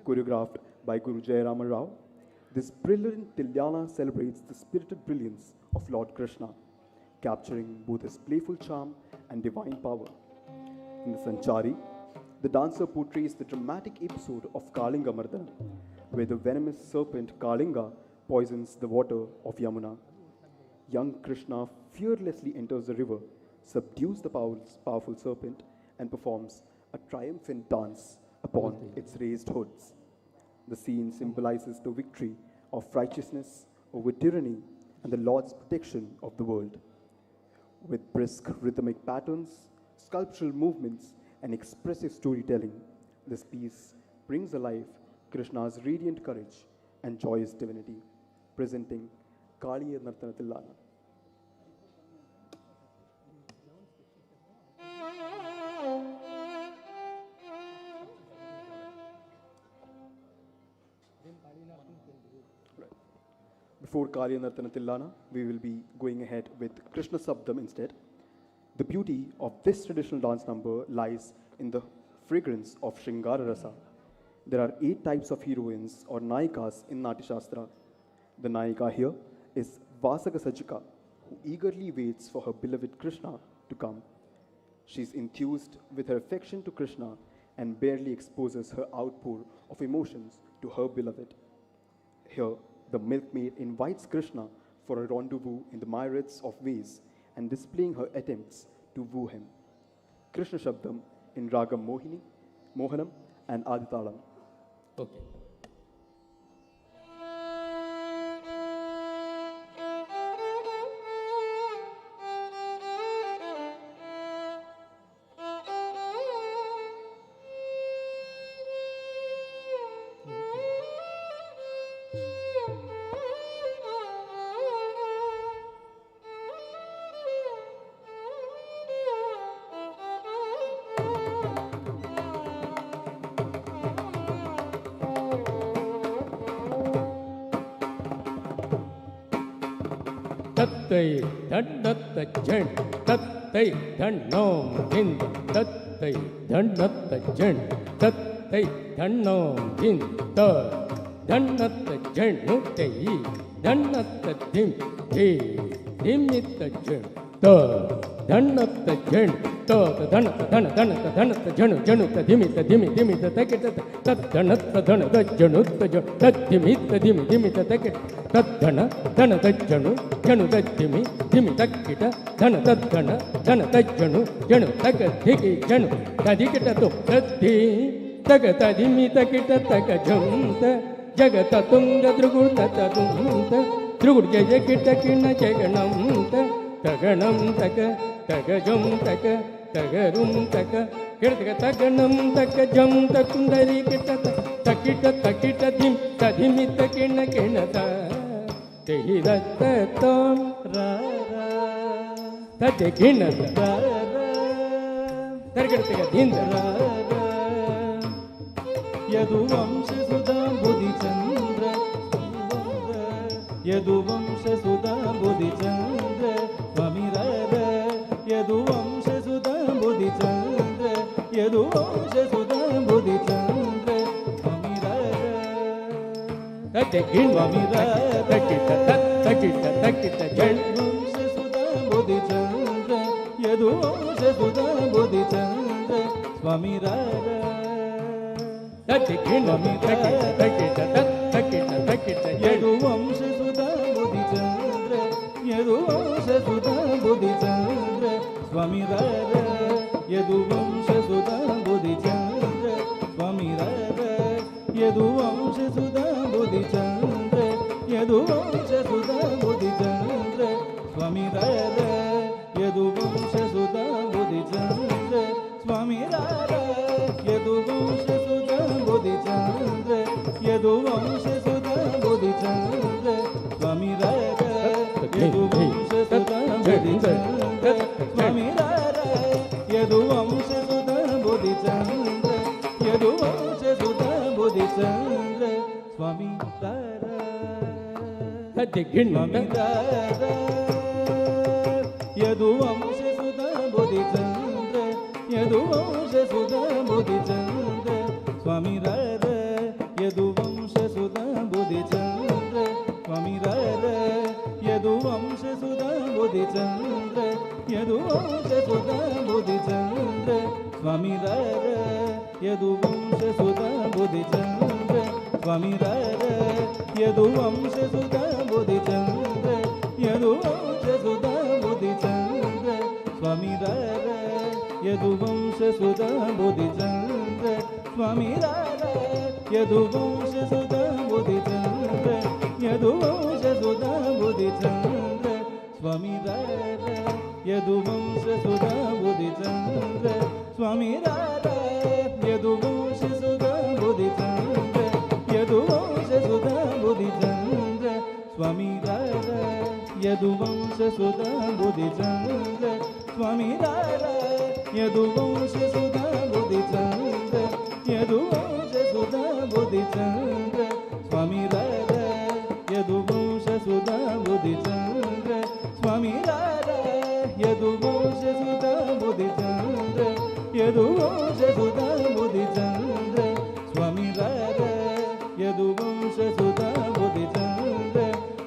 Speaker 3: Choreographed by Guru Jayarama Rao, this brilliant Tilyana celebrates the spirited brilliance of Lord Krishna, capturing both his playful charm and divine power. In the Sanchari, the dancer portrays the dramatic episode of Kalinga Mardana, where the venomous serpent Kalinga poisons the water of Yamuna. Young Krishna fearlessly enters the river, subdues the powerful serpent, and performs a triumphant dance upon its raised hoods. The scene symbolizes the victory of righteousness over tyranny and the Lord's protection of the world. With brisk rhythmic patterns, sculptural movements, and expressive storytelling, this piece brings alive Krishna's radiant courage and joyous divinity, presenting Kaliya Nartanatillana. Before Kaliya Nartanatillana, we will be going ahead with Krishna Sabdam instead. The beauty of this traditional dance number lies in the fragrance of Shringara Rasa. There are 8 types of heroines or Nayikas in Natya Shastra. The Nayika here is Vasaka Sajika, who eagerly waits for her beloved Krishna to come. She is enthused with her affection to Krishna and barely exposes her outpour of emotions to her beloved. Here, the milkmaid invites Krishna for a rendezvous in the myriads of ways and displaying her attempts to woo him. Krishna Shabdam in Ragam Mohanam and Aditalam.
Speaker 4: Okay. Tattai Dandatta Jen, Tattai Dannom Hin, Tattai Dandatta Jen, Tattai Dannom Hin, Dandatta Jen, Nuttei, Dandatta Dim, Dimitta Jen, Dandatta Jen, Danata Januta Dimita Taketa, Danata Januta Dimita Taket, Danata Januta Dimitakita, Danata Janu Takatiki Janu, Tadikata to Tati, Takata Dimitakita Takajunta, Jagatatunga Drugurta Tunta, Drugurjakita Jaganamta, Taganam Taka, Tagajum Taka, Tagarum Taka, Kirtaka Taganam Takajum Takundari Takita Dim, Tadimita Kinata, Tehidatatom Rara, Tadekinata, Targata Dinda,
Speaker 5: Yaduvamsha Sudam Bodhichandra, Yaduvamsha Sudam Bodhichandra, Swamirada, Yaduvamsha Sudam Bodhichandra, Yaduvamsha Sudam Bodhichandra, Swamirada,
Speaker 4: Tadekinata, Takita,
Speaker 5: Yaduvamsha Sudam Bodhichandra, Yaduvamsha Sudam Bodhichandra, Swamirada.
Speaker 4: Tadekinata,
Speaker 5: Yaduvamsha Sudam Bodhichandra, Yaduvamsha Sudam Bodhichandra, Swamirada, Yaduvamsha Sudam Bodhichandra, Swamirada, Yaduvamsha Sudam Bodhichandra, Yaduvamsha Sudam Bodhichandra, Swamirada, Yaduvamsha Sudam Bodhichandra, Swamirada, Yaduvamsha Sudam Bodhichandra, Yaduvamsha Sudam Bodhichandra, Swamirada, Yaduvamsha Sudam Bodhichandra, Swamirada, Yaduvamsha Sudam Bodhichandra, Yaduvamsha Sudam Bodhichandra, Swamirada,
Speaker 4: Tadekinata,
Speaker 5: Swamirada, Yaduvamsha Sudam ಬುಧಿ ಚಂದ್ರ ಯದುವಂಶ ಸುಧಾ ಬುಧಿ ಚಂದ್ರ ಸ್ವಾಮಿ ರಾರ ಯದುವಂಶ ಸುಧಾ ಬುಧಿ ಚಂದ್ರ ಸ್ವಾಮಿ ರಾರ ಯದುವಂಶ ಸುಧಾ ಬುಧಿ ಚಂದ್ರ ಯದುವಂಶ ಸುಧಾ ಬುಧಿ ಚಂದ್ರ ಸ್ವಾಮಿ ರಾರ ಯದುವಂಶ ಸುಧಾ ಬುಧಿ ಚಂದ್ರ ಸ್ವಾಮಿ ರಾರ ಯದುವಂಶ ಸುಧಾ ಬುಧಿ ಚಂದ್ರ ಯದುವಂಶ ಸುಧಾ ಬುಧಿ ಚಂದ್ರ ಸ್ವಾಮಿ ರಾರ ಯದುವಂಶ ಸುಧಾ ಬುಧಿ ಚಂದ್ರ ಸ್ವಾಮಿ ರಾರ ಯದುವಂಶ ಸುಧಾ ಬುಧಿ ಚಂದ್ರ ಯದುವಂಶ ಸುಧಾ ಬುಧಿ ಚಂದ್ರ ಸ್ವಾಮಿ ರಾರ ಯದುವಂಶ ಸುಧಾ ಬುಧಿ ಚಂದ್ರ ಸ್ವಾಮಿ ರಾರ ಯದುವಂಶ ಸುಧಾ ಬುಧಿ ಚಂದ್ರ ಯದುವಂಶ ಸುಧಾ ಬುಧಿ ಚಂದ್ರ ಸ್ವಾಮಿ ರಾರ ಯದುವಂಶ ಸುಧಾ ಬುಧಿ ಚಂದ್ರ ಸ್ವಾಮಿ ರಾರ ಯದುವಂಶ ಸುಧಾ ಬುಧಿ ಚಂದ್ರ ಯದುವಂಶ ಸುಧಾ ಬುಧಿ ಚಂದ್ರ ಸ್ವಾಮಿ ರಾರ ಯದುವಂಶ ಸುಧಾ ಬುಧಿ ಚಂದ್ರ ಸ್ವಾಮಿ ರಾರ ಯದುವಂಶ ಸುಧಾ ಬುಧಿ ಚಂದ್ರ ಯದುವಂಶ ಸುಧಾ ಬುಧಿ ಚಂದ್ರ ಸ್ವಾಮಿ ರಾರ ಯದುವಂಶ ಸುಧಾ ಬುಧಿ ಚಂದ್ರ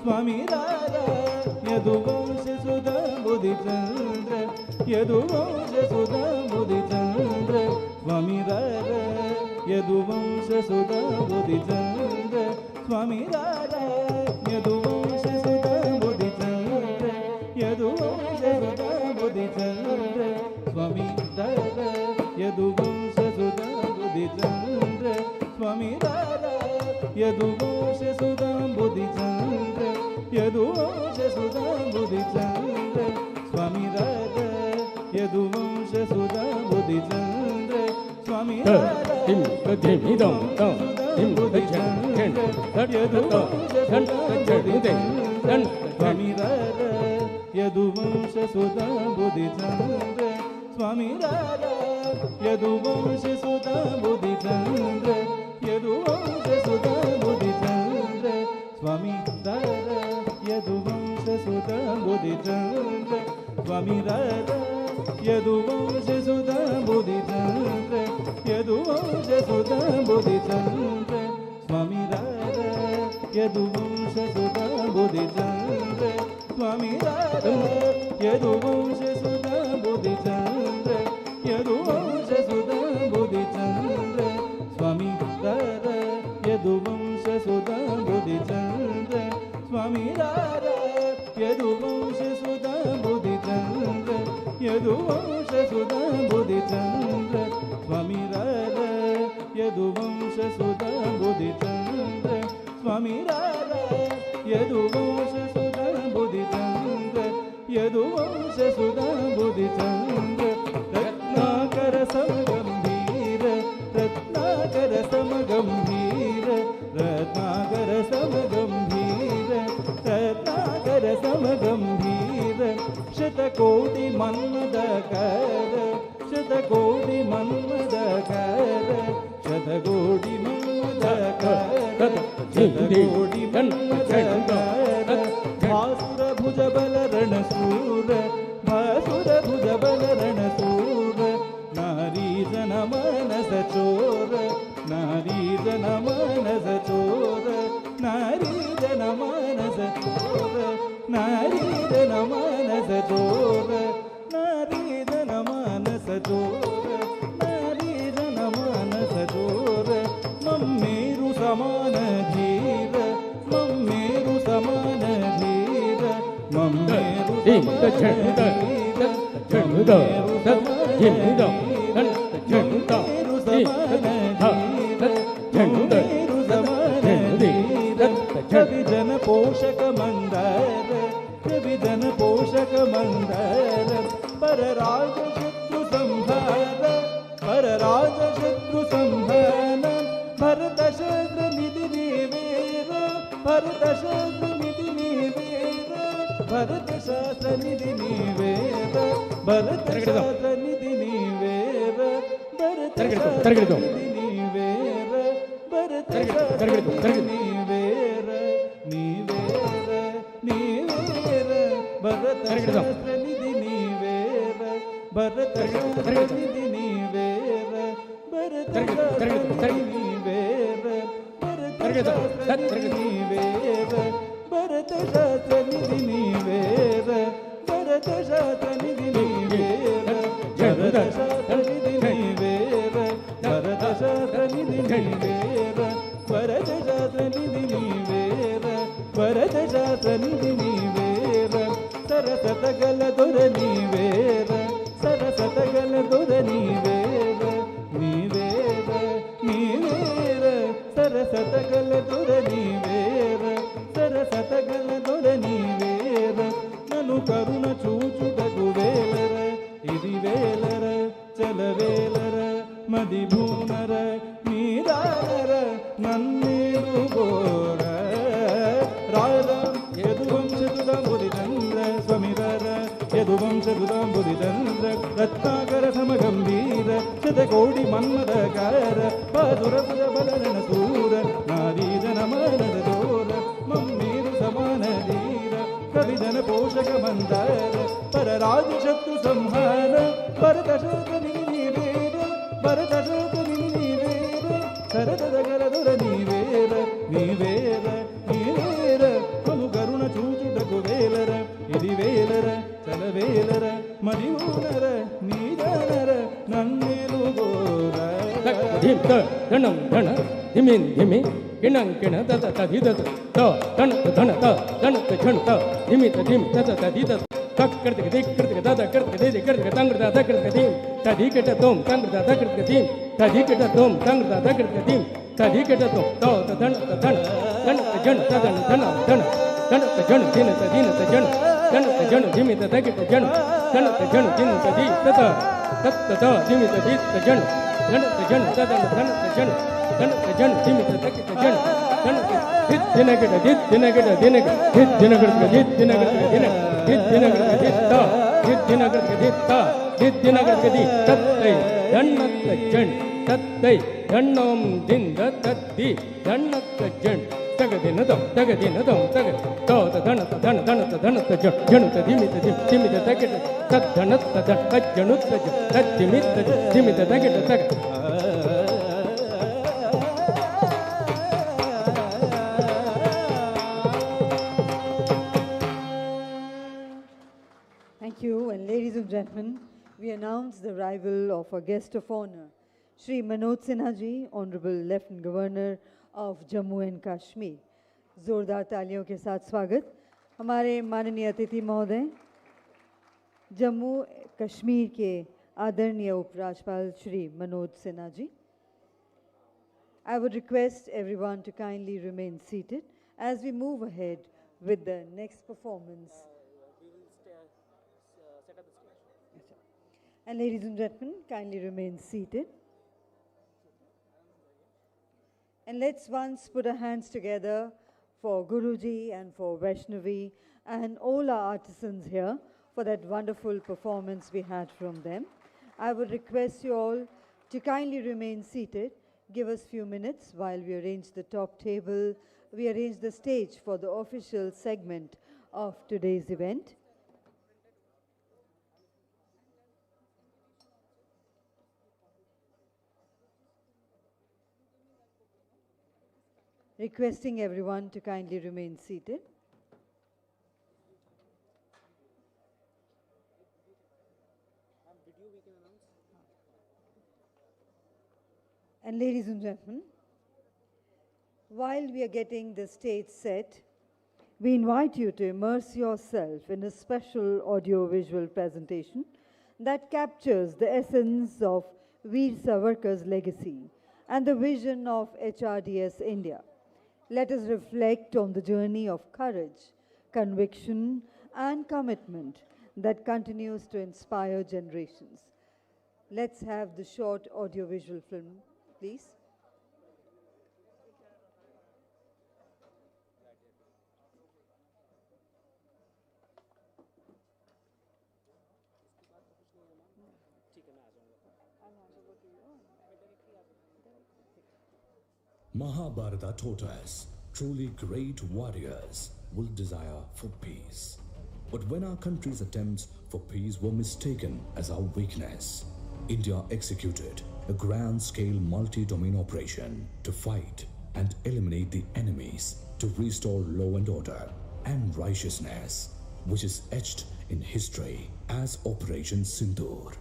Speaker 5: ಸ್ವಾಮಿ ರಾರ ಯದುವಂಶ ಸುಧಾ ಬುಧಿ ಚಂದ್ರ ಯದುವಂಶ ಸುಧಾ ಬುಧಿ ಚಂದ್ರ ಸ್ವಾಮಿ ರಾರ ಯದುವಂಶ ಸುಧಾ ಬುಧಿ ಚಂದ್ರ ಸ್ವಾಮಿ ರಾರ ಯದುವಂಶ ಸುಧಾ ಬುಧಿ ಚಂದ್ರ ಯದುವಂಶ ಸುಧಾ ಬುಧಿ ಚಂದ್ರ ಸ್ವಾಮಿ ರಾರ ಯದುವಂಶ ಸುಧಾ ಬುಧಿ ಚಂದ್ರ ಸ್ವಾಮಿ ರಾರ ಯದುವಂಶ ಸುಧಾ ಬುಧಿ ಚಂದ್ರ ಯದುವಂಶ ಸುಧಾ ಬುಧಿ ಚಂದ್ರ ಸ್ವಾಮಿ ರಾರ ಯದುವಂಶ ಸುಧಾ ಬುಧಿ ಚಂದ್ರ ಸ್ವಾಮಿ ರಾರ ಬುಧಿ ಚಂದ್ರ ಯದುವಂಶ ಸುಧಾ ಬುಧಿ ಚಂದ್ರ ಸ್ವಾಮಿ ರಾರ ಯದುವಂಶ ಸುಧಾ ಬುಧಿ ಚಂದ್ರ ಸ್ವಾಮಿ ರಾರ ಯದುವಂಶ ಸುಧಾ ಬುಧಿ ಚಂದ್ರ ಯದುವಂಶ ಸುಧಾ ಬುಧಿ ಚಂದ್ರ ಸ್ವಾಮಿ ರಾರ ಯದುವಂಶ ಸುಧಾ ಬುಧಿ ಚಂದ್ರ ಸ್ವಾಮಿ ರಾರ ಯದುವಂಶ ಸುಧಾ ಬುಧಿ ಚಂದ್ರ ಯದುವಂಶ ಸುಧಾ ಬುಧಿ ಚಂದ್ರ ಸ್ವಾಮಿ ರಾರ ಯದುವಂಶ ಸುಧಾ ಬುಧಿ ಚಂದ್ರ ಸ್ವಾಮಿ ರಾರ ಯದುವಂಶ ಸುಧಾ ಬುಧಿ ಚಂದ್ರ ಯದುವಂಶ ಸುಧಾ ಬುಧಿ ಚಂದ್ರ ಸ್ವಾಮಿ ರಾರ ಯದುವಂಶ ಸುಧಾ ಬುಧಿ ಚಂದ್ರ ಸ್ವಾಮಿ ರಾರ ಯದುವಂಶ ಸುಧಾ ಬುಧಿ ಚಂದ್ರ ಯದುವಂಶ ಸುಧಾ ಬುಧಿ ಚಂದ್ರ ಸ್ವಾಮಿ ರಾರ ಯದುವಂಶ ಸುಧಾ ಬುಧಿ ಚಂದ್ರ ಸ್ವಾಮಿ ರಾರ ಯದುವಂಶ ಸುಧಾ ಬುಧಿ ಚಂದ್ರ ಯದುವಂಶ ಸುಧಾ ಬುಧಿ ಚಂದ್ರ ರತ್ನಾಕರ ಸಮಗಂಭೀರ ರತ್ನಾಕರ ಸಮಗಂಭೀರ ರತ್ನಾಕರ ಸಮಗಂಭೀರ ರತ್ನಾಕರ ಸಮಗಂಭೀರ ಶತಕೋಟಿ ಮನ್ಮದಕರ ಶತಕೋಟಿ ಮನ್ಮದಕರ ಶತಕೋಟಿ ಮನ್ಮದಕರ ಶತಕೋಟಿ ಮನ್ಮದಕರ ಭಾಸುರ ಭುಜ ಬಲ ರಣಸೂರ ಭಾಸುರ ಭುಜ ಬಲ ರಣಸೂರ ನಾರೀ ಜನ ಮಾನಸ ಚೋರ ನಾರೀ ಜನ ಮಾನಸ ಚೋರ ನಾರೀ ಜನ ಮಾನಸ ಚೋರ ನಾರೀ ಜನ ಮಾನಸ ಚೋರ ನಾರೀ ಜನ ಮಾನಸ ಚೋರ ನಾರೀ ಜನ ಮಾನಸ ಚೋರ ಮಮ್ಮೇರು ಸಮಾನ ಧೀರ ಮಮ್ಮೇರು ಸಮಾನ ಧೀರ ಮಮ್ಮೇರು ಸಮಾನ ಧೀರ ಮಮ್ಮೇರು ಸಮಾನ ಧೀರ ಕವಿ ಜನ ಪೋಷಕ ಮಂದಾರ ಕವಿ ಜನ ಪೋಷಕ ಮಂದಾರ ಪರರಾಜ ಶತ್ರು ಸಂಹಾರ ಪರರಾಜ ಶತ್ರು ಸಂಹಾರ ಭರತ ಶಸ್ತ್ರ ನಿಧಿ ನೀವೇರ ಭರತ ಶಸ್ತ್ರ ನಿಧಿ ನೀವೇರ ಭರತ ಶಾಸ್ತ್ರ ನಿಧಿ ನೀವೇರ ಭರತ ಶಾಸ್ತ್ರ ನಿಧಿ ನೀವೇರ ಭರತ ಶಾಸ್ತ್ರ ನಿಧಿ ನೀವೇರ ಭರತ ಶಾಸ್ತ್ರ ನೀವೇರ ನೀವೇರ ನೀವೇರ ಭರತ ಶಾಸ್ತ್ರ ನಿಧಿ ನೀವೇರ ಭರತ ಶಾಸ್ತ್ರನಿಧಿ ನೀವೇರ ಭರತ ಶಾಸ್ತ್ರನಿಧಿ ನೀವೇರ ಭರತ ಶಾಸ್ತ್ರನಿಧಿ ನೀವೇರ ಭರತ ಶಾಸ್ತ್ರನಿಧಿ ನೀವೇರ ಭರತ ಶಾಸ್ತ್ರನಿಧಿ ನೀವೇರ ಭರತ ಶಾಸ್ತ್ರನಿಧಿ ನೀವೇರ ಭರತ ಶಾಸ್ತ್ರನಿಧಿ ನೀವೇರ ಭರತ ಶಾಸ್ತ್ರನಿಧಿ ನೀವೇರ ಭರತ ಶಾಸ್ತ್ರನಿಧಿ ನೀವೇರ ಸರಸತಗಲ ದೊರ ನೀವೇರ ಸರಸತಗಲ ದೊರ ನೀವೇರ ನೀವೇರ ನೀವೇರ ಸರಸತಗಲ ದೊರ ನೀವೇರ ಸರಸತಗಲ ದೊರ ನೀವೇರ ನನು ಕರುಣ చూచుటకు వేలర ఇది వేలర చలవేలర మదిభూనర నీరార నన్నేరు గోర రాజం యదువంశదుదాంబుదిచంద్ర స్వమిరర యదువంశదుదాంబుదిచంద్ర రత్నాకర సమగంభీర శతకోటి మన్మదకార పాదురపుర బలరణ సూర నారీజ నమనద దోర మమ్మీరు సమాన ధీర కవిజన పోషక మందార పరరాజ శత్రు సంహార భరత శోకని నీవేర భరత శోకని నీవేర శరదగల దొర నీవేర నీవేర నీవేర మను కరుణ చూచుటకు వేలర ఇది వేలర చలవేలర మదిఊనర నీజనర నన్నేలు గోర
Speaker 4: ధనం ధన ధిమిన్ ధిమి కిణం కిణ తత తదిదత త ధన ధన త ధన ఝణ త ధిమి త ధిమి తత తదిదత తక్కర్తిక దిక్కర్తిక దద కర్తిక దిది కర్తిక తంగ్రద దకర్తిక ధిం తదికట తోం తంగ్రద దకర్తిక ధిం తదికట తోం తంగ్రద దకర్తిక ధిం తదికట తోం త ధన త ధన ధన త ఝణ త ధన ధన ధన ధన త ఝణ ధిన త ధిన త ఝణ ధన త ఝణ ధిమి త దకిట ఝణ ధన త ఝణ ధిన త ధి తత తత్త త ధిమి త ధి త ఝణ ధన త ఝణ త ధన ధన త ఝణ ధన త ఝణ ధిమి త దకిట ఝణ ధన త ధిత్ దినగట ధిత్ దినగట దినగ ధిత్ దినగట ధిత్ దినగట దిన ధిత్ దినగట ధిత్ త ధిత్ దినగట ధిత్ త ಧಿತ್ ದಿನಗದಿ ತತ್ತೈ ಧಣ್ಣತ್ತ ಜಣ್ ತತ್ತೈ ಧಣ್ಣೋಂ ದಿಂದ ತದ್ದಿ ಧಣ್ಣತ್ತ ಜಣ್ ತಗದಿನದಂ ತಗದಿನದಂ ತಗ ತೋತ ಧಣತ ಧಣ ಧಣತ ಧಣತ ಜಣ್ ಜಣುತ ಧಿಮಿತ ಧಿಮಿತ ತಗಟ ತದ್ದಣತ್ತ ತಜ್ಜಣುತ್ತ ತದ್ದಿಮಿತ್ತ ಧಿಮಿತ ತಗಟ ತಗ
Speaker 2: Thank you, and ladies and gentlemen, we announce the arrival of our guest of honor, Shri Manoj Sinha ji, Honorable Lieutenant Governor of Jammu and Kashmir. जोरदार तालियों के साथ स्वागत हमारे माननीय अतिथि महोदय जम्मू कश्मीर के आदरणीय उपराज्यपाल Shri Manoj Sinha ji. I would request everyone to kindly remain seated as we move ahead with the next performance. And ladies and gentlemen, kindly remain seated. And let's once put our hands together for Guruji and for Vaishnavi and all our artisans here for that wonderful performance we had from them. I would request you all to kindly remain seated. Give us few minutes while we arrange the top table. We arrange the stage for the official segment of today's event. Requesting everyone to kindly remain seated. And ladies and gentlemen, while we are getting the stage set, we invite you to immerse yourself in a special audio-visual presentation that captures the essence of Veer Savarkar's legacy and the vision of HRDS India. Let us reflect on the journey of courage, conviction, and commitment that continues to inspire generations. Let's have the short audiovisual film, please.
Speaker 1: Mahabharata taught us truly great warriors will desire for peace. But when our country's attempts for peace were mistaken as our weakness. India executed a grand-scale multi-domain operation to fight and eliminate the enemies, to restore law and order and righteousness, which is etched in history as Operation Sindoor,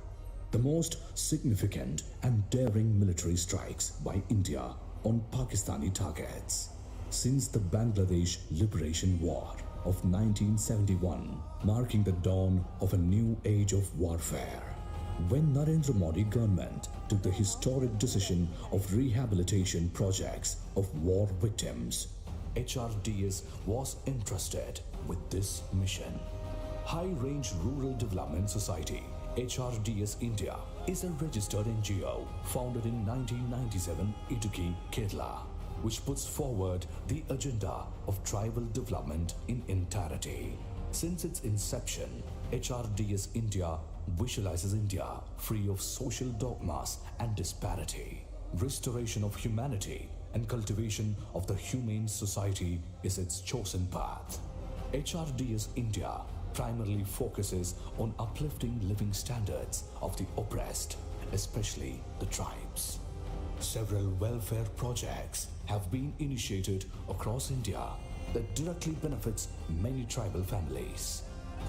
Speaker 1: the most significant and daring military strikes by India on Pakistani targets since the Bangladesh Liberation War of 1971, marking the dawn of a new age of warfare. When Narendra Modi government took the historic decision of rehabilitation projects of war victims, HRDS was entrusted with this mission. High Range Rural Development Society, HRDS India, is a registered NGO founded in 1997 Idukki, Kerala, which puts forward the agenda of tribal development in entirety. Since its inception, HRDS India visualizes India free of social dogmas and disparity. Restoration of humanity and cultivation of the humane society is its chosen path. HRDS India primarily focuses on uplifting living standards of the oppressed, especially the tribes. Several welfare projects have been initiated across India that directly benefits many tribal families.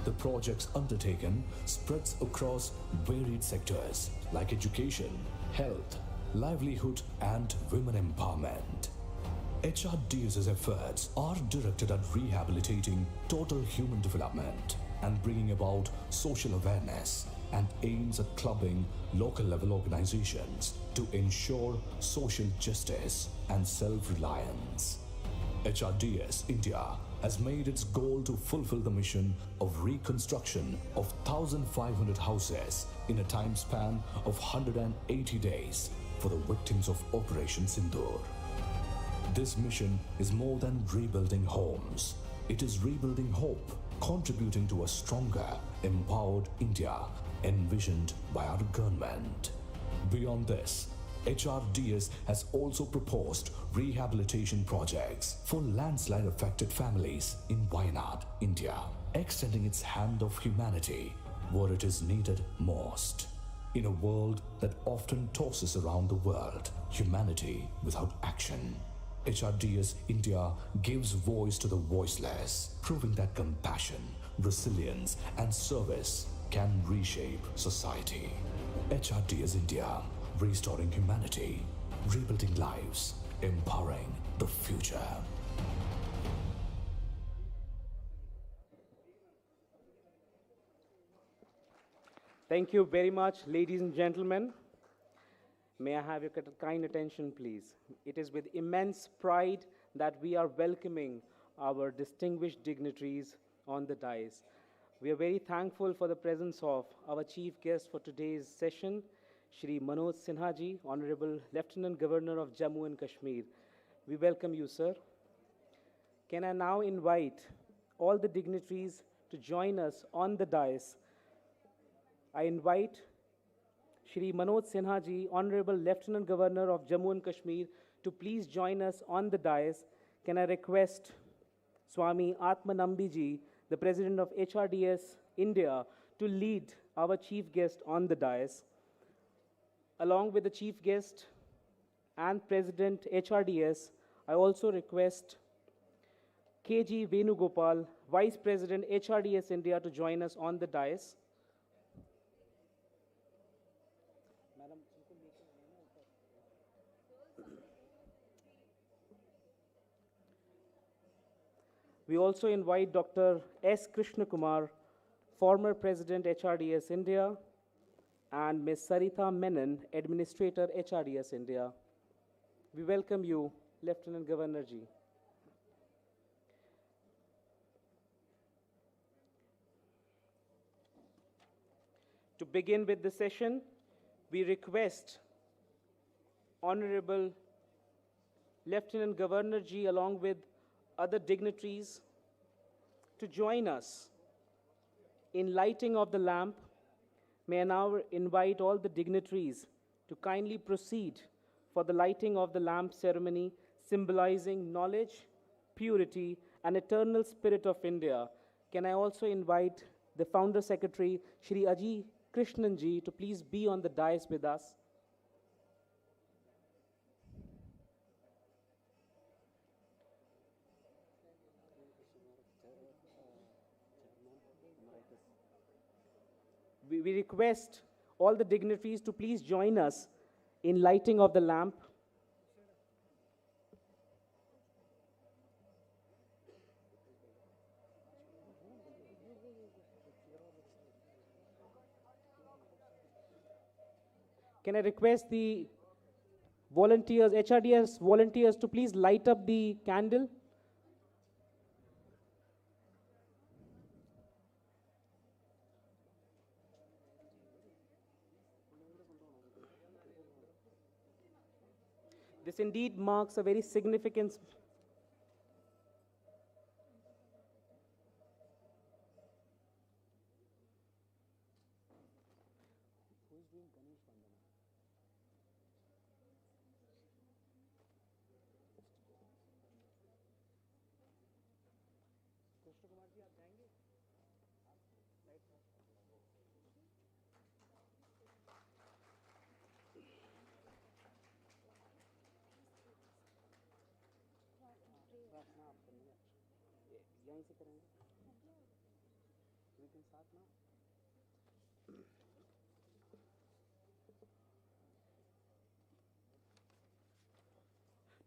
Speaker 1: The projects undertaken spreads across varied sectors like education, health, livelihood and women empowerment. HRDS's efforts are directed at rehabilitating total human development and bringing about social awareness, and aims at clubbing local level organizations to ensure social justice and self-reliance. HRDS India has made its goal to fulfill the mission of reconstruction of 1,500 houses in a time span of 180 days for the victims of Operation Sindoor. This mission is more than rebuilding homes. It is rebuilding hope, contributing to a stronger, empowered India envisioned by our government. Beyond this, HRDS has also proposed rehabilitation projects for landslide affected families in Wayanad, India, extending its hand of humanity where it is needed most. In a world that often tosses around the world, humanity without action, HRDS India gives voice to the voiceless, proving that compassion, resilience, and service can reshape society. HRDS India, restoring humanity, rebuilding lives, empowering the future.
Speaker 6: Thank you very much, ladies and gentlemen. May I have your kind attention, please? It is with immense pride that we are welcoming our distinguished dignitaries on the dais. We are very thankful for the presence of our chief guest for today's session, Shri Manoj Sinha ji, Honorable Lieutenant Governor of Jammu and Kashmir. We welcome you, sir. Can I now invite all the dignitaries to join us on the dais? I invite Shri Manoj Sinha ji, Honorable Lieutenant Governor of Jammu and Kashmir, to please join us on the dais. Can I request Swami Atmanambi ji, the President of HRDS India, to lead our chief guest on the dais. Along with the chief guest and President HRDS, I also request KG Venugopal, Vice President HRDS India, to join us on the dais. We also invite Dr. S. Krishna Kumar, former President HRDS India, and Ms. Sarita Menon, Administrator HRDS India. We welcome you, Lieutenant Governor ji. To begin with the session, we request Honorable Lieutenant Governor ji along with other dignitaries to join us in lighting of the lamp. May I now invite all the dignitaries to kindly proceed for the lighting of the lamp ceremony, symbolizing knowledge, purity, and eternal spirit of India. Can I also invite the founder secretary, Shri Aji Krishnan ji, to please be on the dais with us. We request all the dignitaries to please join us in lighting of the lamp. Can I request the volunteers, HRDS volunteers, to please light up the candle? This indeed marks a very significant.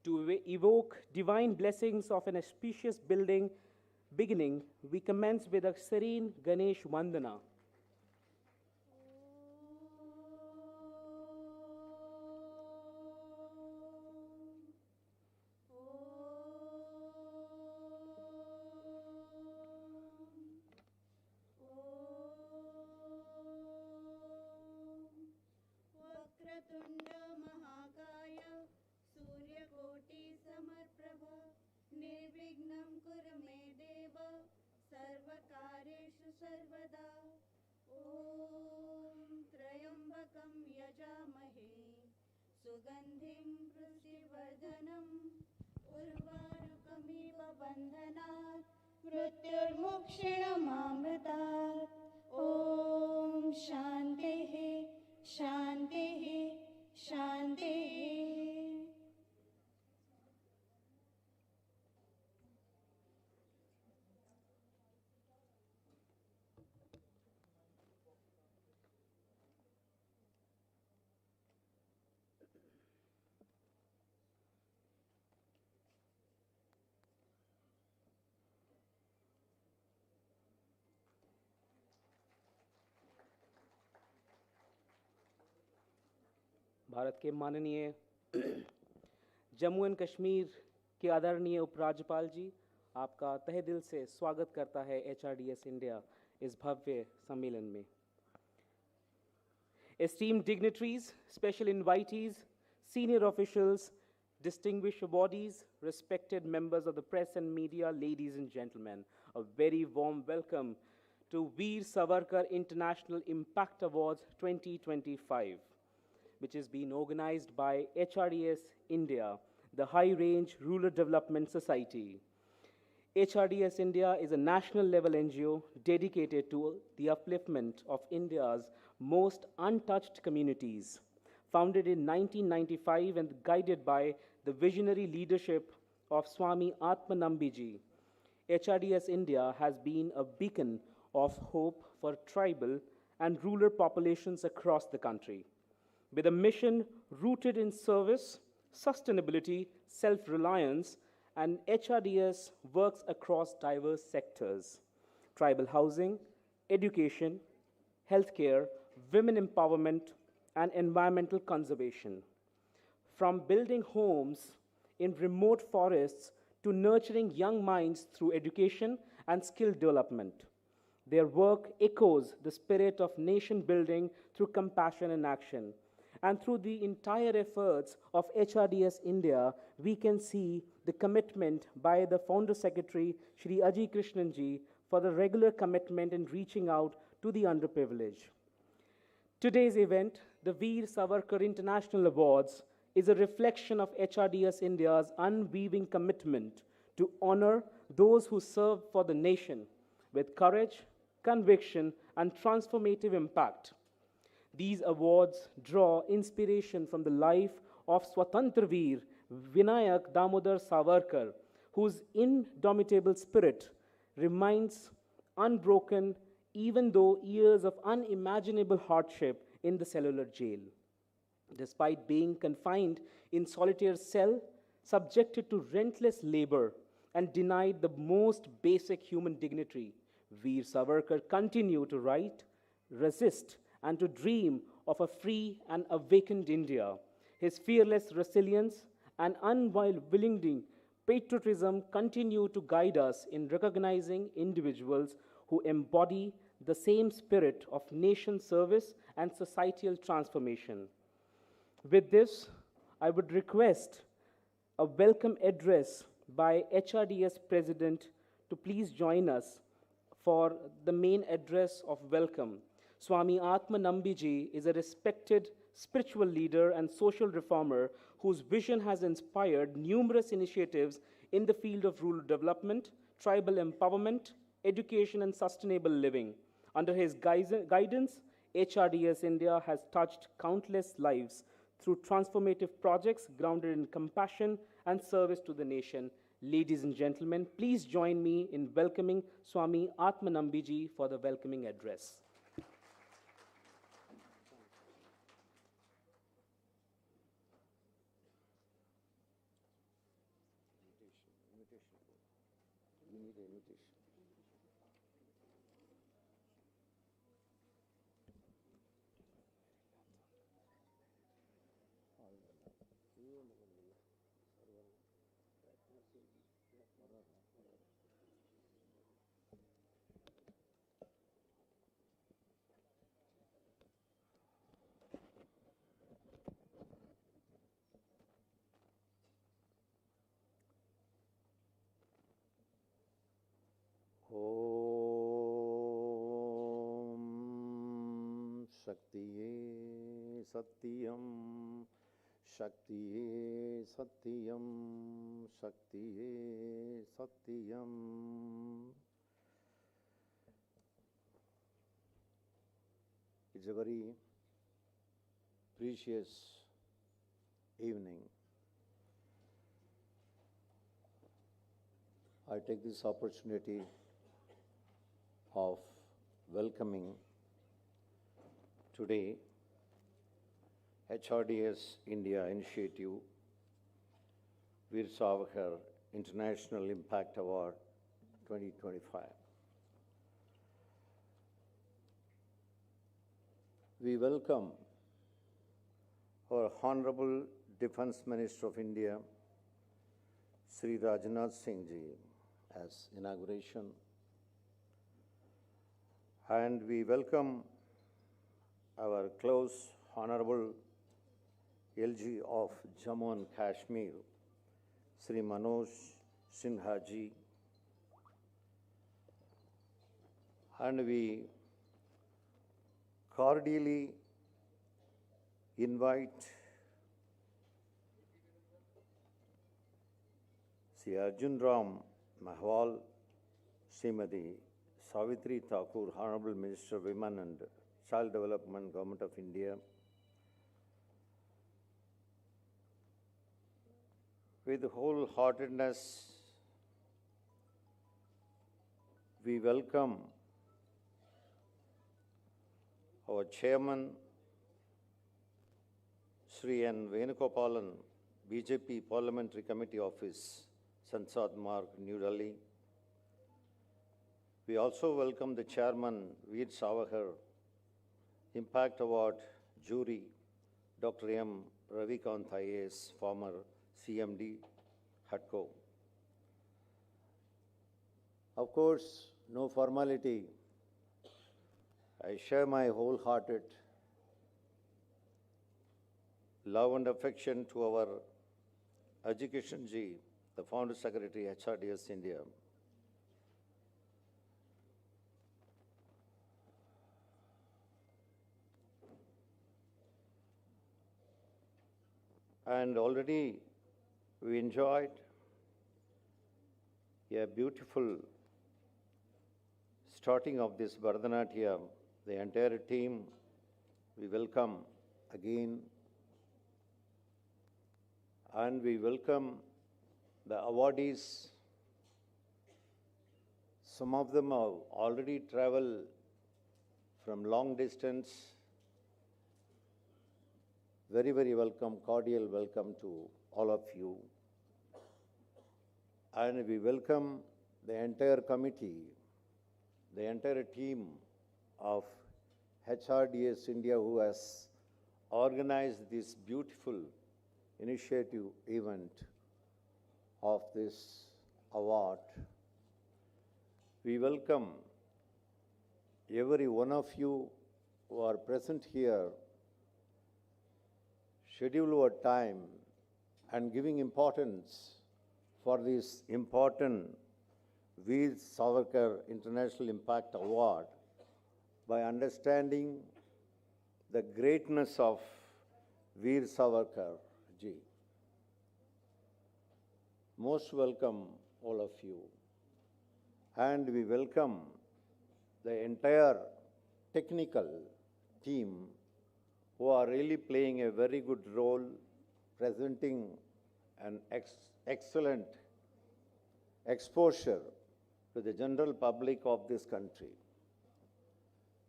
Speaker 6: To evoke divine blessings of an auspicious beginning, we commence with a serene Ganesh Vandana.
Speaker 7: वक्रतुण्ड महाकाय सूर्यकोटि समप्रभ निर्विघ्नं कुरु मे देव सर्वकार्येषु सर्वदा ॐ त्र्यम्बकं यजामहे सुगन्धिं पुष्टिवर्धनम् उर्वारुकमिव बन्धनात् मृत्युर्मुक्षिणमामृतात् ॐ शान्तिः शान्तिः शान्तिः.
Speaker 6: भारत के माननीय जम्मू एंड कश्मीर के आदरणीय उपराज्यपाल जी, आपका तहे दिल से स्वागत करता है HRDS इंडिया इस भव्य सम्मेलन में. Esteemed dignitaries, special invitees, senior officials, distinguished awardees, respected members of the press and media, ladies and gentlemen, a very warm welcome to Veer Savarkar International Impact Awards 2025. Which is being organized by HRDS India, the High Range Rural Development Society. HRDS India is a national level NGO dedicated to the upliftment of India's most untouched communities. Founded in 1995 and guided by the visionary leadership of Swami Atmanambiji, HRDS India has been a beacon of hope for tribal and rural populations across the country. With a mission rooted in service, sustainability, self-reliance, and HRDS works across diverse sectors: tribal housing, education, healthcare, women empowerment, and environmental conservation. From building homes in remote forests to nurturing young minds through education and skill development, their work echoes the spirit of nation building through compassion and action. And through the entire efforts of HRDS India, we can see the commitment by the founder secretary, Shri Aji Krishnan ji, for the regular commitment in reaching out to the underprivileged. Today's event, the Veer Savarkar International Awards, is a reflection of HRDS India's unweaving commitment to honor those who serve for the nation with courage, conviction, and transformative impact. These awards draw inspiration from the life of Swatantra Veer Vinayak Damodar Savarkar, whose indomitable spirit remains unbroken even though years of unimaginable hardship in the cellular jail. Despite being confined in solitary cell, subjected to relentless labor, and denied the most basic human dignity, Veer Savarkar continued to write, resist, and to dream of a free and awakened India. His fearless resilience and unwavering patriotism continue to guide us in recognizing individuals who embody the same spirit of nation service and societal transformation. With this, I would request a welcome address by HRDS President to please join us for the main address of welcome. Swami Atma Nambiji is a respected spiritual leader and social reformer whose vision has inspired numerous initiatives in the field of rural development, tribal empowerment, education, and sustainable living. Under his guidance, HRDS India has touched countless lives through transformative projects grounded in compassion and service to the nation. Ladies and gentlemen, please join me in welcoming Swami Atma Nambiji for the welcoming address.
Speaker 8: Om Shaktiye Satyam Shaktiye Satyam Shaktiye Satyam. It's a very precious evening. I take this opportunity of welcoming today HRDS India Initiative Veer Savarkar International Impact Award 2025. We welcome our Honorable Defence Minister of India, Sri Rajnath Singh Ji, as inauguration. And we welcome our close Honorable LG of Jammu and Kashmir, Sri Manoj Sinha Ji. And we cordially invite Sri Arjun Ram Mahwal, Srimati Savitri Thakur, Honorable Minister of Women and Child Development, Government of India. With wholeheartedness, we welcome our Chairman, Sri N. Venugopalan, BJP Parliamentary Committee Office, Sansad Marg, New Delhi. We also welcome the Chairman, Veer Savarkar, Impact Award Jury, Dr. M. Ravikant IAS, former CMD, HUDCO. Of course, no formality. I share my wholehearted love and affection to our Education Ji, the Founder Secretary, HRDS India. And already we enjoyed a beautiful starting of this Bharatanatyam, the entire team, we welcome again, and we welcome the awardees. Some of them have already traveled from long distance. Very, very welcome, cordial welcome to all of you. And we welcome the entire committee, the entire team of HRDS India who has organized this beautiful initiative event of this award. We welcome every one of you who are present here, schedule your time and giving importance for this important Veer Savarkar International Impact Award by understanding the greatness of Veer Savarkar ji. Most welcome all of you. And we welcome the entire technical team who are really playing a very good role, presenting an excellent exposure to the general public of this country.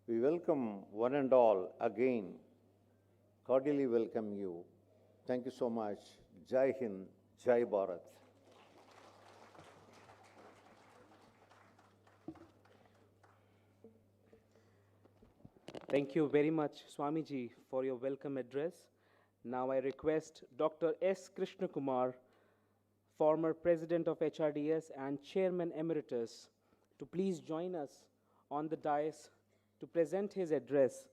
Speaker 8: We welcome one and all again, cordially welcome you. Thank you so much. Jai Hind, Jai Bharat.
Speaker 6: Thank you very much, Swamiji, for your welcome address. Now I request Dr. S. Krishna Kumar, former President of HRDS and Chairman Emeritus, to please join us on the dais to present his address.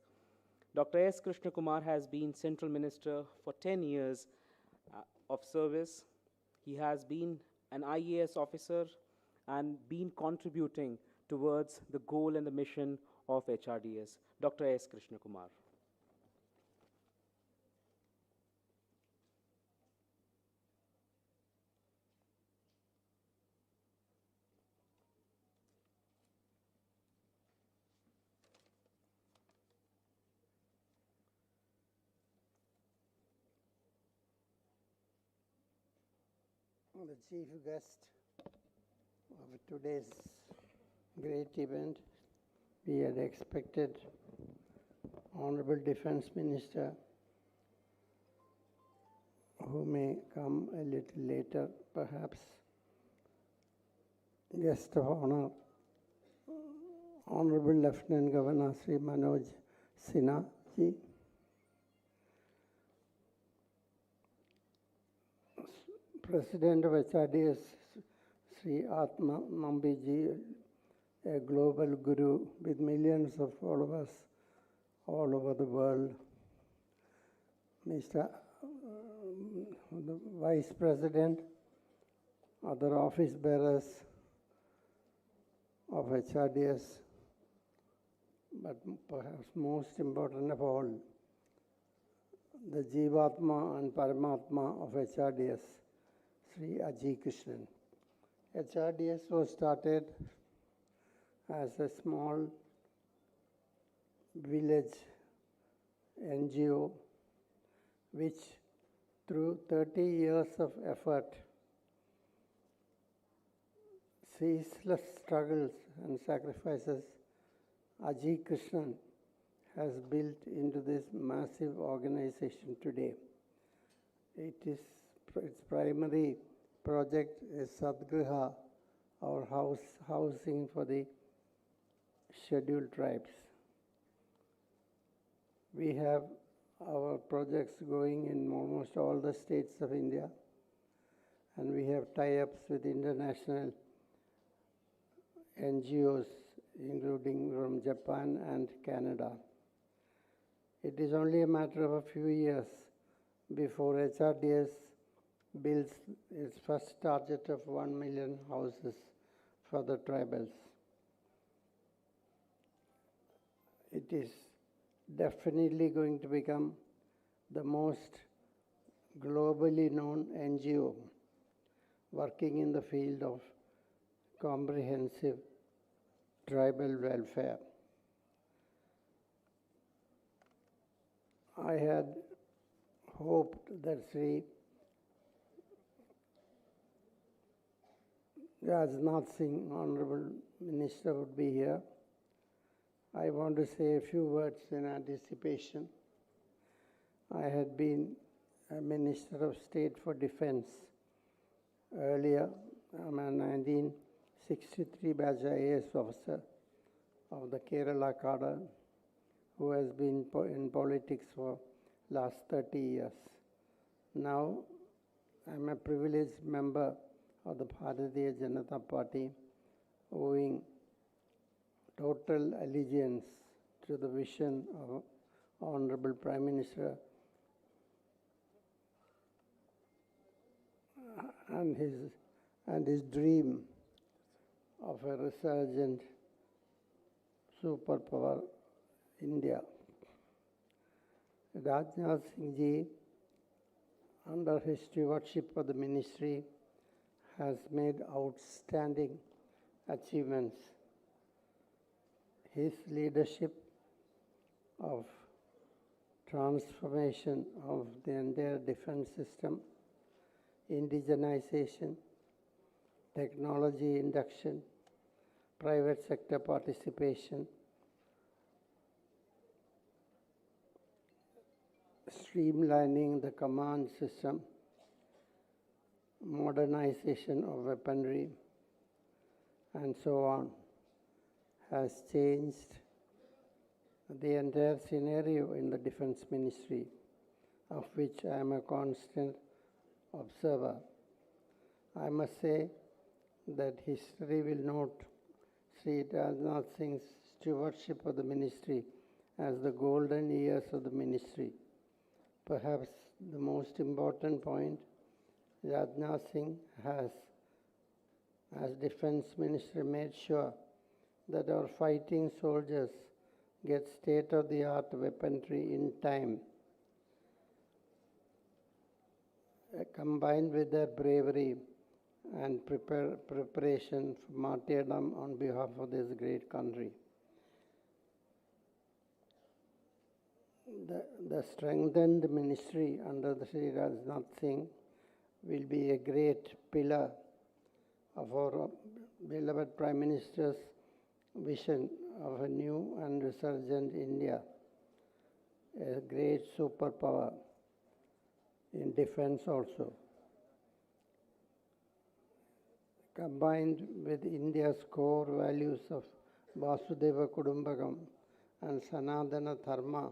Speaker 6: Dr. S. Krishna Kumar has been Central Minister for 10 years of service. He has been an IAS officer and been contributing towards the goal and the mission of HRDS. Dr. S. Krishna Kumar.
Speaker 9: The chief guest of today's great event, we had expected Honorable Defense Minister, who may come a little later, perhaps. Guest of honor, Honorable Lieutenant Governor Sri Manoj Sinha ji, President of HRDS Sri Atma Nambi ji, a global guru with millions of followers all over the world. Mr. The Vice President, other office bearers of HRDS, but perhaps most important of all, the Jivatma and Paramatma of HRDS, Sri Aji Krishnan. HRDS was started as a small village NGO which through 30 years of effort, ceaseless struggles and sacrifices, Aji Krishnan has built into this massive organization today. Its primary project is Sadgriha, or housing for the scheduled tribes. We have our projects going in almost all the states of India, and we have tie-ups with international NGOs, including from Japan and Canada. It is only a matter of a few years before HRDS builds its first target of 1 million houses for the tribals. It is definitely going to become the most globally known NGO working in the field of comprehensive tribal welfare. I had hoped that Sri Rajnath Singh, Honorable Minister, would be here. I want to say a few words in anticipation. I had been a Minister of State for Defense earlier. I'm a 1963 batch IAS officer of the Kerala cadre who has been in politics for last 30 years. Now I'm a privileged member of the Bharatiya Janata Party, owing total allegiance to the vision of Honorable Prime Minister and his dream of a resurgent superpower India. Rajnath Singh ji, under his stewardship of the ministry, has made outstanding achievements. His leadership of transformation of the entire defense system, indigenization, technology induction, private sector participation, streamlining the command system, modernization of weaponry, and so on, has changed the entire scenario in the Defense Ministry, of which I am a constant observer. I must say that history will note Sri Rajnath Singh's stewardship of the ministry as the golden years of the ministry. Perhaps the most important point, Rajnath Singh has, as Defense Minister, made sure that our fighting soldiers get state-of-the-art weaponry in time. Combined with their bravery and preparation for martyrdom on behalf of this great country. The strengthened ministry under the Sri Rajnath Singh will be a great pillar of our beloved Prime Minister's vision of a new and resurgent India, a great superpower in defense also. Combined with India's core values of Vasudeva Kudumbakam and Sanatana Dharma,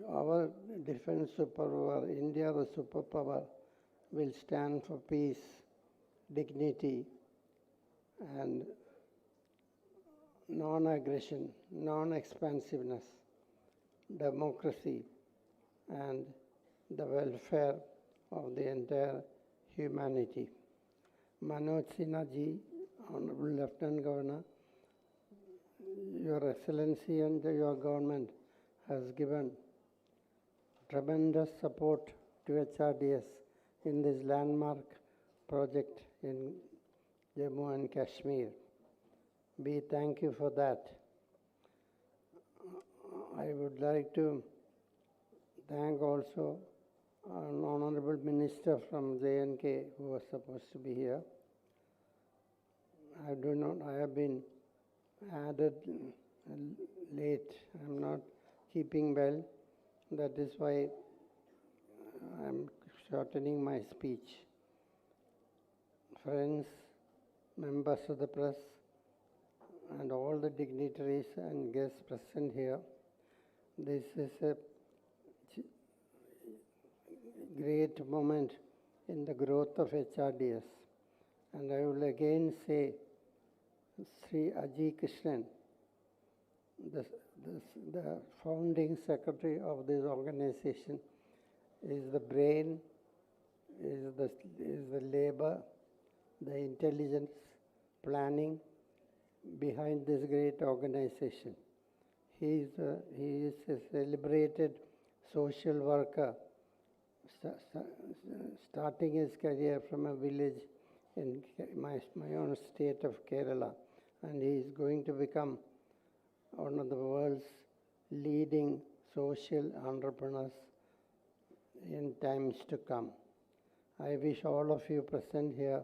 Speaker 9: our defense superpower, India the superpower, will stand for peace, dignity, and non-aggression, non-expansiveness, democracy, and the welfare of the entire humanity. Manoj Sinha ji, Honorable Lieutenant Governor, Your Excellency and your government has given tremendous support to HRDS in this landmark project in Jammu and Kashmir. We thank you for that. I would like to thank also an Honorable Minister from J&K who was supposed to be here. I have been added late. I'm not keeping well. That is why I'm shortening my speech. Friends, members of the press, and all the dignitaries and guests present here, this is a great moment in the growth of HRDS. And I will again say, Sri Aji Krishnan, the founding secretary of this organization, is the brain, is the labor, the intelligence, planning behind this great organization. He is a celebrated social worker, starting his career from a village in my own state of Kerala, and he is going to become one of the world's leading social entrepreneurs in times to come. I wish all of you present here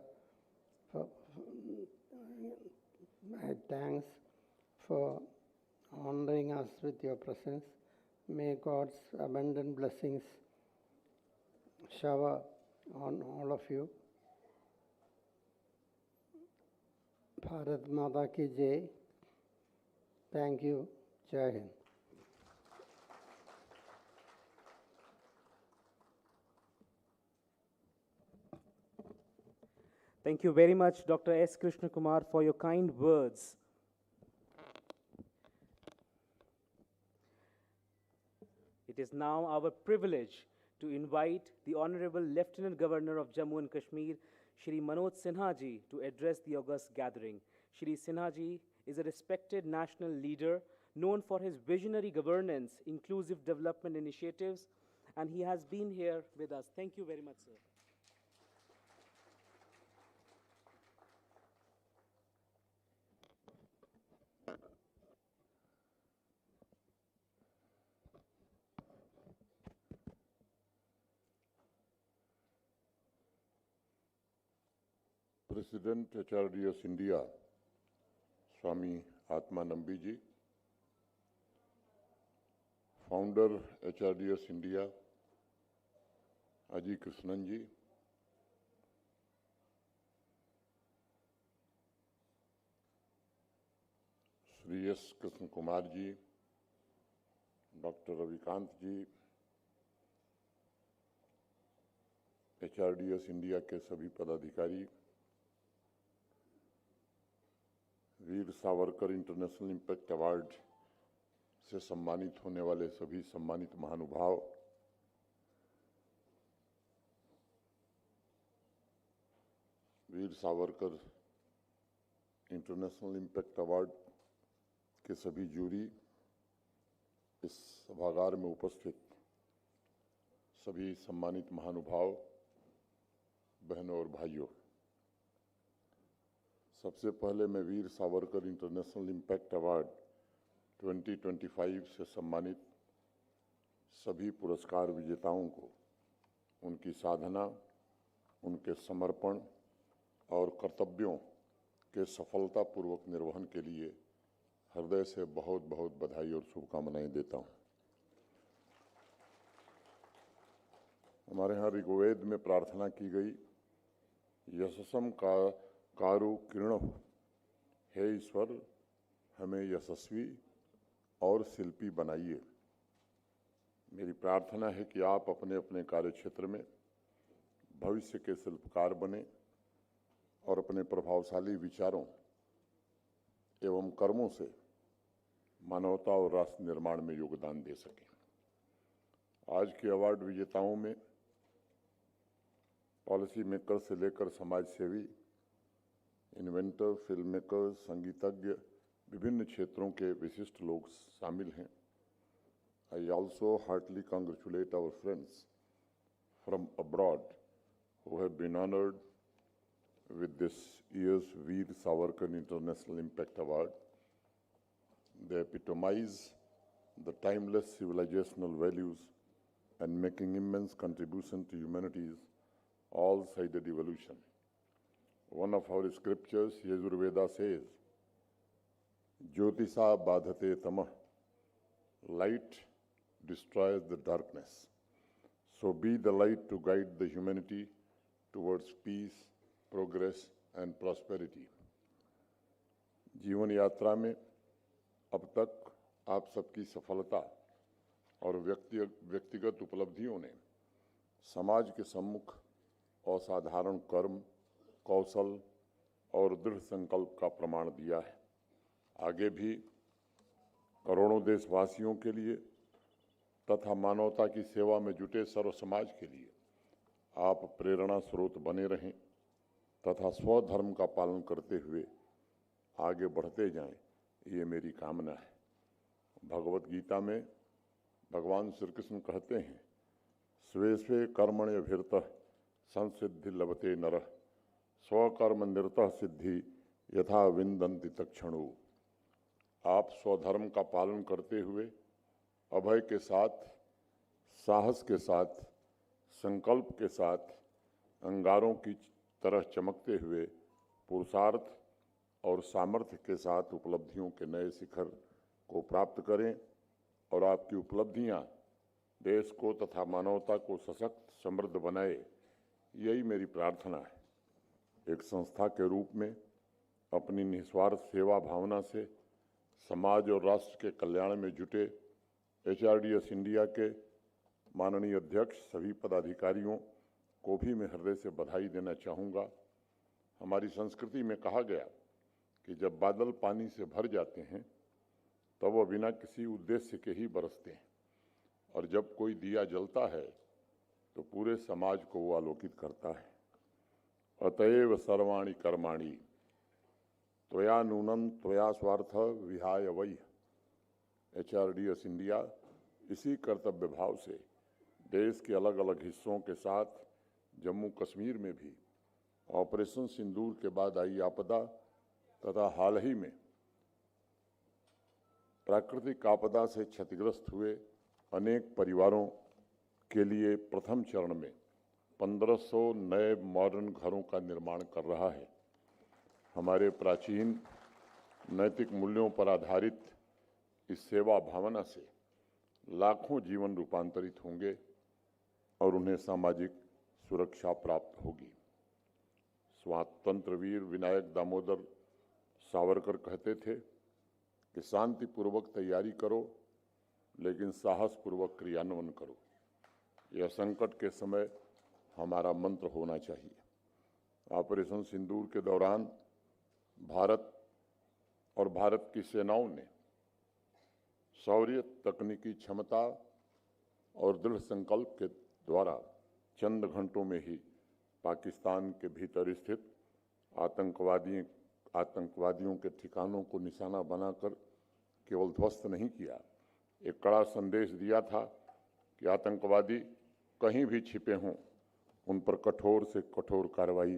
Speaker 9: my thanks for honoring us with your presence. May God's abundant blessings shower on all of you. Bharat Mata ki Jai. Thank you. Jai Hind.
Speaker 6: Thank you very much, Dr. S. Krishna Kumar, for your kind words. It is now our privilege to invite the Honorable Lieutenant Governor of Jammu and Kashmir, Shri Manoj Sinha ji, to address the august gathering. Shri Sinha ji is a respected national leader known for his visionary governance, inclusive development initiatives, and he has been here with us. Thank you very much, sir.
Speaker 10: President HRDS India, Swami Atmanambi ji, Founder HRDS India, Aji Krishnan ji, Shri S. Krishna Kumar ji, Dr. Ravikant ji, HRDS India के सभी पदाधिकारी, Veer Savarkar international impact award से सम्मानित होने वाले सभी सम्मानित महानुभाव, Veer Savarkar international impact award के सभी जूरी, इस सभागार में उपस्थित सभी सम्मानित महानुभाव, बहनों और भाइयों, सबसे पहले मैं Veer Savarkar international impact award 2025 से सम्मानित सभी पुरस्कार विजेताओं को उनकी साधना, उनके समर्पण और कर्तव्यों के सफलतापूर्वक निर्वहन के लिए हृदय से बहुत बहुत बधाई और शुभकामनाएं देता हूं। हमारे यहाँ ऋग्वेद में प्रार्थना की गई, यशस्म का कारू किरण, हे ईश्वर हमें यशस्वी और शिल्पी बनाइए। मेरी प्रार्थना है कि आप अपने अपने कार्यक्षेत्र में भविष्य के शिल्पकार बने और अपने प्रभावशाली विचारों एवं कर्मों से मानवता और राष्ट्र निर्माण में योगदान दे सकें। आज के अवार्ड विजेताओं में पॉलिसी मेकर से लेकर समाज सेवी, इन्वेंटर, फिल्म मेकर, संगीतज्ञ, विभिन्न क्षेत्रों के विशिष्ट लोग शामिल हैं। I also heartily congratulate our friends from abroad who have been honored with this year's Veer Savarkar International Impact Award. They epitomize the timeless civilizational values and making immense contribution to humanity's all-sided evolution. One of our scriptures, Yajurveda, says, Jyotisa badhate tamah, light destroys the darkness. So be the light to guide the humanity towards peace, progress and prosperity. जीवन यात्रा में अब तक आप सबकी सफलता और व्यक्तिगत उपलब्धियों ने समाज के सम्मुख असाधारण कर्म, कौशल और दृढ़ संकल्प का प्रमाण दिया है। आगे भी करोड़ों देशवासियों के लिए तथा मानवता की सेवा में जुटे सर्व समाज के लिए आप प्रेरणा स्रोत बने रहें तथा स्वधर्म का पालन करते हुए आगे बढ़ते जाएं, ये मेरी कामना है। भगवत गीता में भगवान श्री कृष्ण कहते हैं, स्वे स्वे कर्मण्यभिरतः संसिद्धि लभते नरः स्वकर्म निरतः सिद्धि यथा विंदन्ति तक्षणु। आप स्वधर्म का पालन करते हुए अभय के साथ, साहस के साथ, संकल्प के साथ, अंगारों की तरह चमकते हुए पुरुषार्थ और सामर्थ्य के साथ उपलब्धियों के नए शिखर को प्राप्त करें और आपकी उपलब्धियां देश को तथा मानवता को सशक्त समृद्ध बनाए, यही मेरी प्रार्थना है। एक संस्था के रूप में अपनी निस्वार्थ सेवा भावना से समाज और राष्ट्र के कल्याण में जुटे HRDS इंडिया के माननीय अध्यक्ष, सभी पदाधिकारियों को भी मैं हृदय से बधाई देना चाहूँगा। हमारी संस्कृति में कहा गया कि जब बादल पानी से भर जाते हैं तब वह बिना किसी उद्देश्य के ही बरसते हैं, और जब कोई दिया जलता है तो पूरे समाज को वो आलोकित करता है। अतएव सर्वाणि कर्माणि त्वया नूनं त्वया स्वार्थ विहाय वै। HRDS इंडिया इसी कर्तव्य भाव से देश के अलग अलग हिस्सों के साथ जम्मू कश्मीर में भी ऑपरेशन सिंदूर के बाद आई आपदा तथा हाल ही में प्राकृतिक आपदा से क्षतिग्रस्त हुए अनेक परिवारों के लिए प्रथम चरण में 1500 नए मॉडर्न घरों का निर्माण कर रहा है। हमारे प्राचीन नैतिक मूल्यों पर आधारित इस सेवा भावना से लाखों जीवन रूपांतरित होंगे और उन्हें सामाजिक सुरक्षा प्राप्त होगी। स्वातंत्र वीर विनायक दामोदर सावरकर कहते थे कि शांतिपूर्वक तैयारी करो लेकिन साहसपूर्वक क्रियान्वयन करो। यह संकट के समय हमारा मंत्र होना चाहिए। ऑपरेशन सिंदूर के दौरान भारत और भारत की सेनाओं ने शौर्य, तकनीकी क्षमता और दृढ़ संकल्प के द्वारा चंद घंटों में ही पाकिस्तान के भीतर स्थित आतंकवादियों के ठिकानों को निशाना बनाकर केवल ध्वस्त नहीं किया, एक कड़ा संदेश दिया था कि आतंकवादी कहीं भी छिपे हों, उन पर कठोर से कठोर कार्रवाई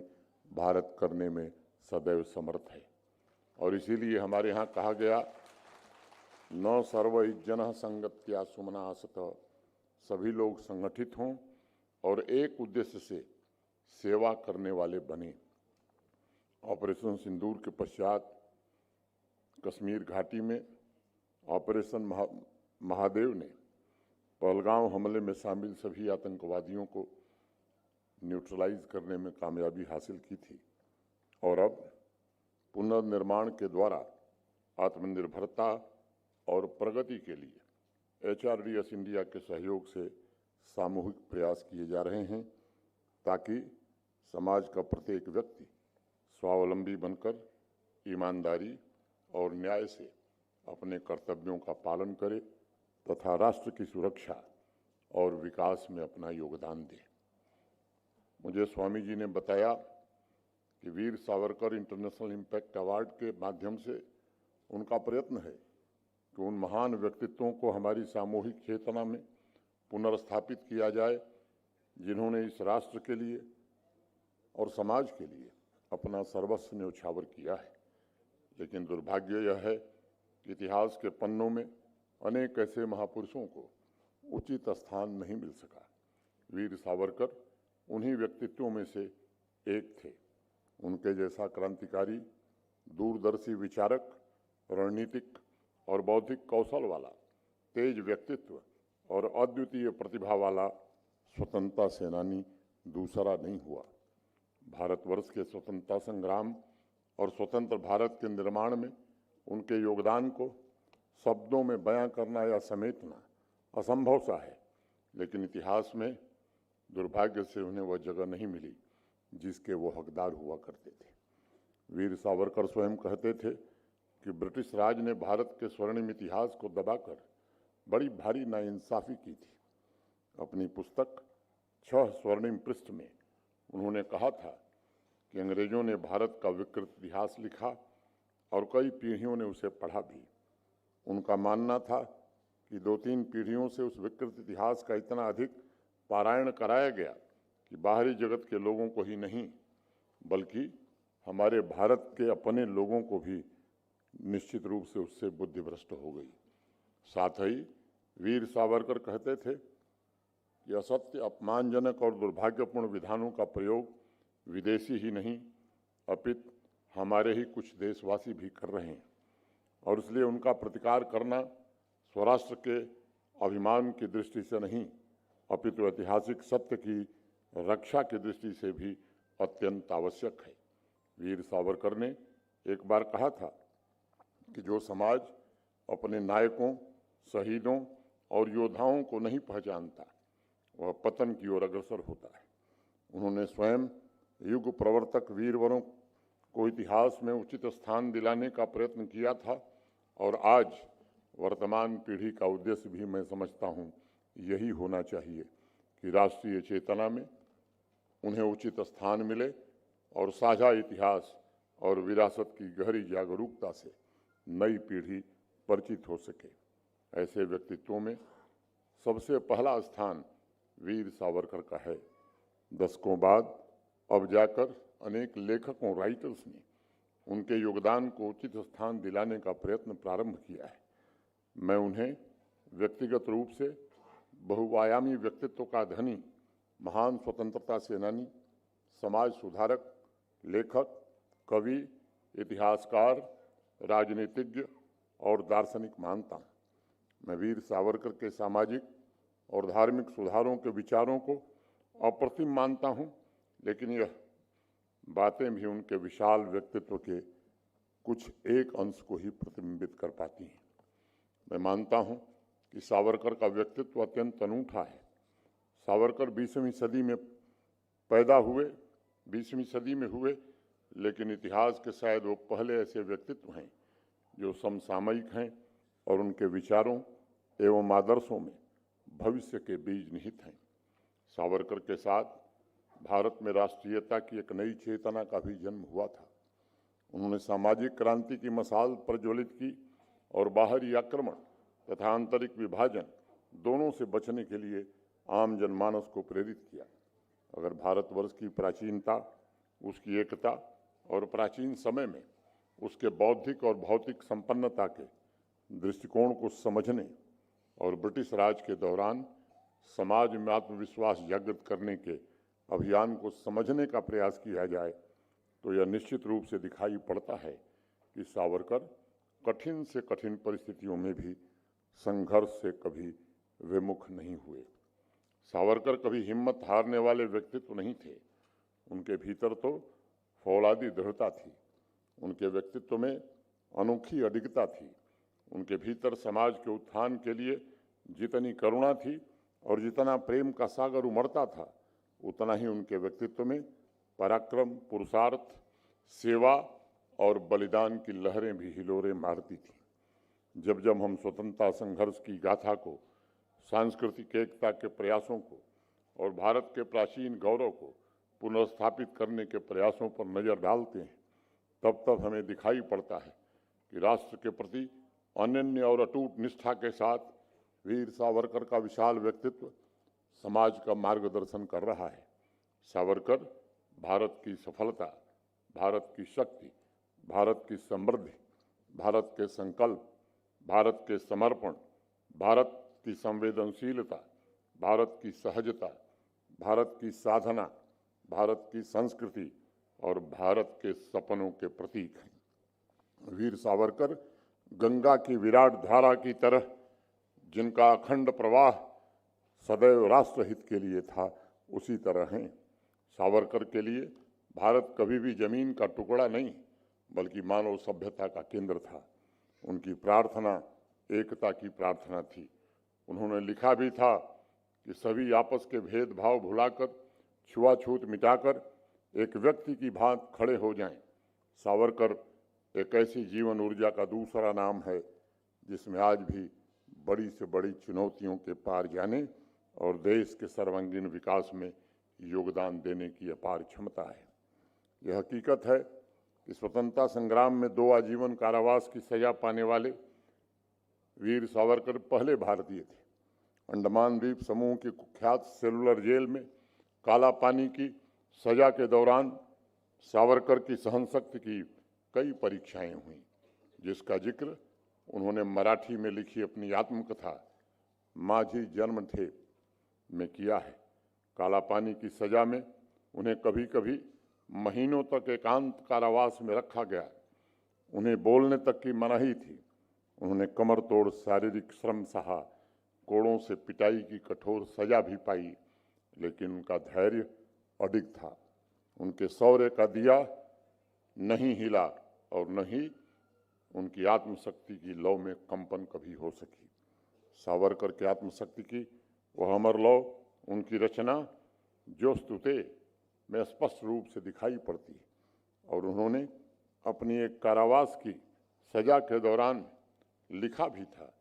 Speaker 10: भारत करने में सदैव समर्थ है। और इसीलिए हमारे यहाँ कहा गया, न सर्व जनः संगत्या सुमना असत, सभी लोग संगठित हों और एक उद्देश्य से सेवा करने वाले बने। ऑपरेशन सिंदूर के पश्चात कश्मीर घाटी में ऑपरेशन महादेव ने पहलगांव हमले में शामिल सभी आतंकवादियों को न्यूट्रलाइज करने में कामयाबी हासिल की थी और अब पुनर्निर्माण के द्वारा आत्मनिर्भरता और प्रगति के लिए HRDS इंडिया के सहयोग से सामूहिक प्रयास किए जा रहे हैं ताकि समाज का प्रत्येक व्यक्ति स्वावलंबी बनकर ईमानदारी और न्याय से अपने कर्तव्यों का पालन करे तथा राष्ट्र की सुरक्षा और विकास में अपना योगदान दे। मुझे स्वामी जी ने बताया कि Veer Savarkar international impact award के माध्यम से उनका प्रयत्न है कि उन महान व्यक्तित्वों को हमारी सामूहिक चेतना में पुनर्स्थापित किया जाए जिन्होंने इस राष्ट्र के लिए और समाज के लिए अपना सर्वस्व न्यौछावर किया है। लेकिन दुर्भाग्य यह है कि इतिहास के पन्नों में अनेक ऐसे महापुरुषों को उचित स्थान नहीं मिल सका। वीर सावरकर उन्हीं व्यक्तित्वों में से एक थे। उनके जैसा क्रांतिकारी, दूरदर्शी विचारक, रणनीतिक और बौद्धिक कौशल वाला, तेज व्यक्तित्व और अद्वितीय प्रतिभा वाला स्वतंत्रता सेनानी दूसरा नहीं हुआ। भारतवर्ष के स्वतंत्रता संग्राम और स्वतंत्र भारत के निर्माण में उनके योगदान को शब्दों में बयां करना या समेटना असंभव सा है, लेकिन इतिहास में दुर्भाग्य से उन्हें वह जगह नहीं मिली जिसके वो हकदार हुआ करते थे। वीर सावरकर स्वयं कहते थे कि ब्रिटिश राज ने भारत के स्वर्णिम इतिहास को दबाकर बड़ी भारी नाइंसाफ़ी की थी। अपनी पुस्तक 6 स्वर्णिम पृष्ठ में उन्होंने कहा था कि अंग्रेजों ने भारत का विकृत इतिहास लिखा और कई पीढ़ियों ने उसे पढ़ा भी। उनका मानना था कि 2-3 पीढ़ियों से उस विकृत इतिहास का इतना अधिक पारायण कराया गया कि बाहरी जगत के लोगों को ही नहीं बल्कि हमारे भारत के अपने लोगों को भी निश्चित रूप से उससे बुद्धिभ्रष्ट हो गई। साथ ही वीर सावरकर कहते थे कि असत्य, अपमानजनक और दुर्भाग्यपूर्ण विधानों का प्रयोग विदेशी ही नहीं अपितु हमारे ही कुछ देशवासी भी कर रहे हैं और इसलिए उनका प्रतिकार करना स्वराष्ट्र के अभिमान की दृष्टि से नहीं अपितु ऐतिहासिक सत्य की रक्षा की दृष्टि से भी अत्यंत आवश्यक है। वीर सावरकर ने एक बार कहा था कि जो समाज अपने नायकों, शहीदों और योद्धाओं को नहीं पहचानता वह पतन की ओर अग्रसर होता है। उन्होंने स्वयं युग प्रवर्तक वीरवरों को इतिहास में उचित स्थान दिलाने का प्रयत्न किया था और आज वर्तमान पीढ़ी का उद्देश्य भी मैं समझता हूँ यही होना चाहिए कि राष्ट्रीय चेतना में उन्हें उचित स्थान मिले और साझा इतिहास और विरासत की गहरी जागरूकता से नई पीढ़ी परिचित हो सके। ऐसे व्यक्तित्वों में सबसे पहला स्थान वीर सावरकर का है। दशकों बाद अब जाकर अनेक लेखकों, राइटर्स ने उनके योगदान को उचित स्थान दिलाने का प्रयत्न प्रारंभ किया है। मैं उन्हें व्यक्तिगत रूप से बहुआयामी व्यक्तित्व का धनी, महान स्वतंत्रता सेनानी, समाज सुधारक, लेखक, कवि, इतिहासकार, राजनीतिज्ञ और दार्शनिक मानता हूँ। मैं वीर सावरकर के सामाजिक और धार्मिक सुधारों के विचारों को अप्रतिम मानता हूँ, लेकिन यह बातें भी उनके विशाल व्यक्तित्व के कुछ एक अंश को ही प्रतिबिंबित कर पाती हैं। मैं मानता हूँ कि सावरकर का व्यक्तित्व अत्यंत अनूठा है। सावरकर 20वीं सदी में पैदा हुए, 20वीं सदी में हुए, लेकिन इतिहास के शायद वो पहले ऐसे व्यक्तित्व हैं जो समसामयिक हैं और उनके विचारों एवं आदर्शों में भविष्य के बीज निहित हैं। सावरकर के साथ भारत में राष्ट्रीयता की एक नई चेतना का भी जन्म हुआ था। उन्होंने सामाजिक क्रांति की मशाल प्रज्वलित की और बाहरी आक्रमण तथा आंतरिक विभाजन दोनों से बचने के लिए आम जनमानस को प्रेरित किया। अगर भारतवर्ष की प्राचीनता, उसकी एकता और प्राचीन समय में उसके बौद्धिक और भौतिक संपन्नता के दृष्टिकोण को समझने और ब्रिटिश राज के दौरान समाज में आत्मविश्वास जागृत करने के अभियान को समझने का प्रयास किया जाए तो यह निश्चित रूप से दिखाई पड़ता है कि सावरकर कठिन से कठिन परिस्थितियों में भी संघर्ष से कभी विमुख नहीं हुए। सावरकर कभी हिम्मत हारने वाले व्यक्तित्व नहीं थे। उनके भीतर तो फौलादी दृढ़ता थी, उनके व्यक्तित्व में अनोखी अडिगता थी, उनके भीतर समाज के उत्थान के लिए जितनी करुणा थी और जितना प्रेम का सागर उमड़ता था, उतना ही उनके व्यक्तित्व में पराक्रम, पुरुषार्थ, सेवा और बलिदान की लहरें भी हिलोरे मारती थीं। जब जब हम स्वतंत्रता संघर्ष की गाथा को, सांस्कृतिक एकता के प्रयासों को और भारत के प्राचीन गौरव को पुनर्स्थापित करने के प्रयासों पर नज़र डालते हैं, तब तब हमें दिखाई पड़ता है कि राष्ट्र के प्रति अनन्य और अटूट निष्ठा के साथ वीर सावरकर का विशाल व्यक्तित्व समाज का मार्गदर्शन कर रहा है। सावरकर भारत की सफलता, भारत की शक्ति, भारत की समृद्धि, भारत के संकल्प, भारत के समर्पण, भारत की संवेदनशीलता, भारत की सहजता, भारत की साधना, भारत की संस्कृति और भारत के सपनों के प्रतीक हैं। वीर सावरकर गंगा की विराट धारा की तरह, जिनका अखंड प्रवाह सदैव राष्ट्रहित के लिए था, उसी तरह हैं। सावरकर के लिए भारत कभी भी जमीन का टुकड़ा नहीं बल्कि मानव सभ्यता का केंद्र था। उनकी प्रार्थना एकता की प्रार्थना थी। उन्होंने लिखा भी था कि सभी आपस के भेदभाव भुलाकर, छुआछूत मिटाकर एक व्यक्ति की भांति खड़े हो जाएं। सावरकर एक ऐसी जीवन ऊर्जा का दूसरा नाम है जिसमें आज भी बड़ी से बड़ी चुनौतियों के पार जाने और देश के सर्वांगीण विकास में योगदान देने की अपार क्षमता है। यह हकीकत है कि स्वतंत्रता संग्राम में 2 आजीवन कारावास की सजा पाने वाले वीर सावरकर पहले भारतीय थे। अंडमान द्वीप समूह की कुख्यात सेलुलर जेल में काला पानी की सजा के दौरान सावरकर की सहनशक्ति की कई परीक्षाएं हुई, जिसका जिक्र उन्होंने मराठी में लिखी अपनी आत्मकथा माझी जन्म थे में किया है। काला पानी की सजा में उन्हें कभी कभी महीनों तक एकांत कारावास में रखा गया। उन्हें बोलने तक की मनाही थी। उन्होंने कमर तोड़ शारीरिक श्रम सहा, कोड़ों से पिटाई की कठोर सजा भी पाई, लेकिन उनका धैर्य अडिग था। उनके शौर्य का दिया नहीं हिला और न ही उनकी आत्मशक्ति की लौ में कंपन कभी हो सकी। सावरकर की आत्मशक्ति की वह अमर लौ उनकी रचना जो स्तुते में स्पष्ट रूप से दिखाई पड़ती, और उन्होंने अपनी एक कारावास की सजा के दौरान लिखा भी था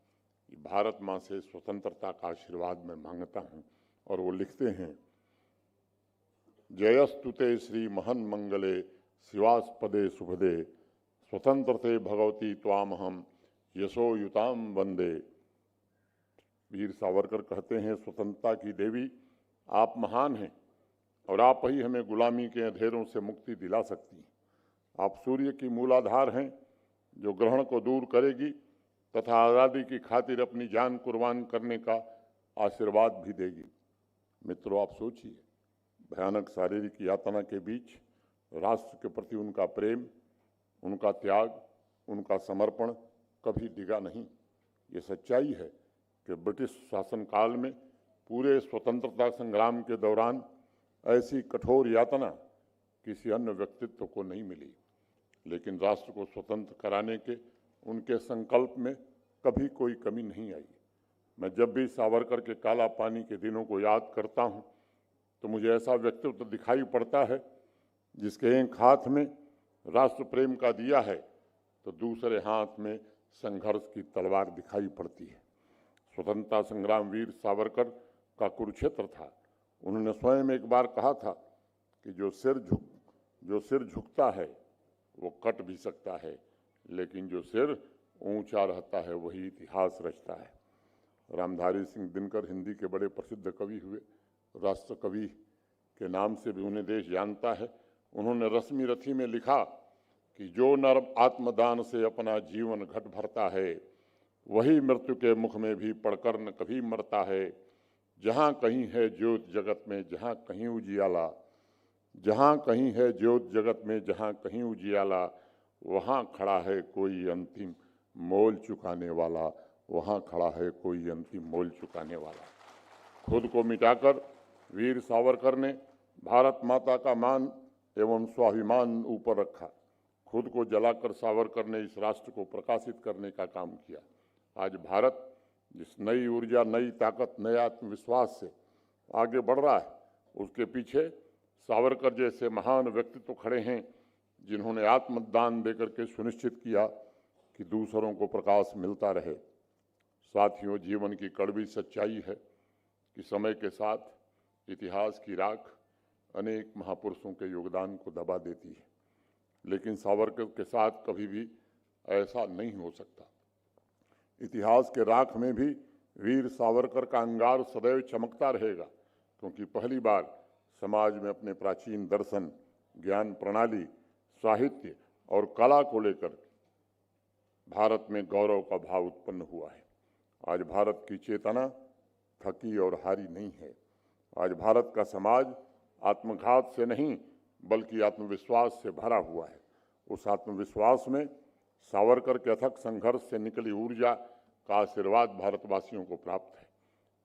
Speaker 10: कि भारत माँ से स्वतंत्रता का आशीर्वाद मैं मांगता हूँ। और वो लिखते हैं, जयस्तुते श्री महन मंगले शिवास्पदे शुभदे स्वतंत्रते भगवती त्वामहम यशो युताम वंदे। वीर सावरकर कहते हैं, स्वतंत्रता की देवी आप महान हैं और आप ही हमें गुलामी के अंधेरों से मुक्ति दिला सकती हैं। आप सूर्य की मूलाधार हैं जो ग्रहण को दूर करेगी तथा आज़ादी की खातिर अपनी जान कुर्बान करने का आशीर्वाद भी देगी। मित्रों, आप सोचिए, भयानक शारीरिक यातना के बीच राष्ट्र के प्रति उनका प्रेम, उनका त्याग, उनका समर्पण कभी डिगा नहीं। ये सच्चाई है कि ब्रिटिश शासनकाल में पूरे स्वतंत्रता संग्राम के दौरान ऐसी कठोर यातना किसी अन्य व्यक्तित्व को नहीं मिली, लेकिन राष्ट्र को स्वतंत्र कराने के उनके संकल्प में कभी कोई कमी नहीं आई। मैं जब भी सावरकर के काला पानी के दिनों को याद करता हूँ तो मुझे ऐसा व्यक्तित्व दिखाई पड़ता है जिसके एक हाथ में राष्ट्र प्रेम का दिया है तो दूसरे हाथ में संघर्ष की तलवार दिखाई पड़ती है। स्वतंत्रता संग्राम वीर सावरकर का कुरुक्षेत्र था। उन्होंने स्वयं एक बार कहा था कि जो सिर झुकता है वो कट भी सकता है, लेकिन जो सिर ऊंचा रहता है वही इतिहास रचता है। रामधारी सिंह दिनकर हिंदी के बड़े प्रसिद्ध कवि हुए। राष्ट्र कवि के नाम से भी उन्हें देश जानता है। उन्होंने रश्मि रथी में लिखा कि जो नर आत्मदान से अपना जीवन घट भरता है वही मृत्यु के मुख में भी पड़कर न कभी मरता है। जहाँ कहीं है ज्योत जगत में जहाँ कहीं उजियाला, जहाँ कहीं है ज्योत जगत में जहाँ कहीं उजियाला, वहाँ खड़ा है कोई अंतिम मोल चुकाने वाला, वहाँ खड़ा है कोई अंतिम मोल चुकाने वाला। खुद को मिटाकर वीर सावरकर ने भारत माता का मान एवं स्वाभिमान ऊपर रखा। खुद को जलाकर सावरकर ने इस राष्ट्र को प्रकाशित करने का काम किया। आज भारत जिस नई ऊर्जा, नई ताकत, नए आत्मविश्वास से आगे बढ़ रहा है, उसके पीछे सावरकर जैसे महान व्यक्तित्व खड़े हैं जिन्होंने आत्मदान देकर के सुनिश्चित किया कि दूसरों को प्रकाश मिलता रहे। साथियों, जीवन की कड़वी सच्चाई है कि समय के साथ इतिहास की राख अनेक महापुरुषों के योगदान को दबा देती है, लेकिन सावरकर के साथ कभी भी ऐसा नहीं हो सकता। इतिहास के राख में भी वीर सावरकर का अंगार सदैव चमकता रहेगा, क्योंकि पहली बार समाज में अपने प्राचीन दर्शन, ज्ञान प्रणाली, साहित्य और कला को लेकर भारत में गौरव का भाव उत्पन्न हुआ है। आज भारत की चेतना थकी और हारी नहीं है। आज भारत का समाज आत्मघात से नहीं बल्कि आत्मविश्वास से भरा हुआ है। उस आत्मविश्वास में सावरकर के अथक संघर्ष से निकली ऊर्जा का आशीर्वाद भारतवासियों को प्राप्त है।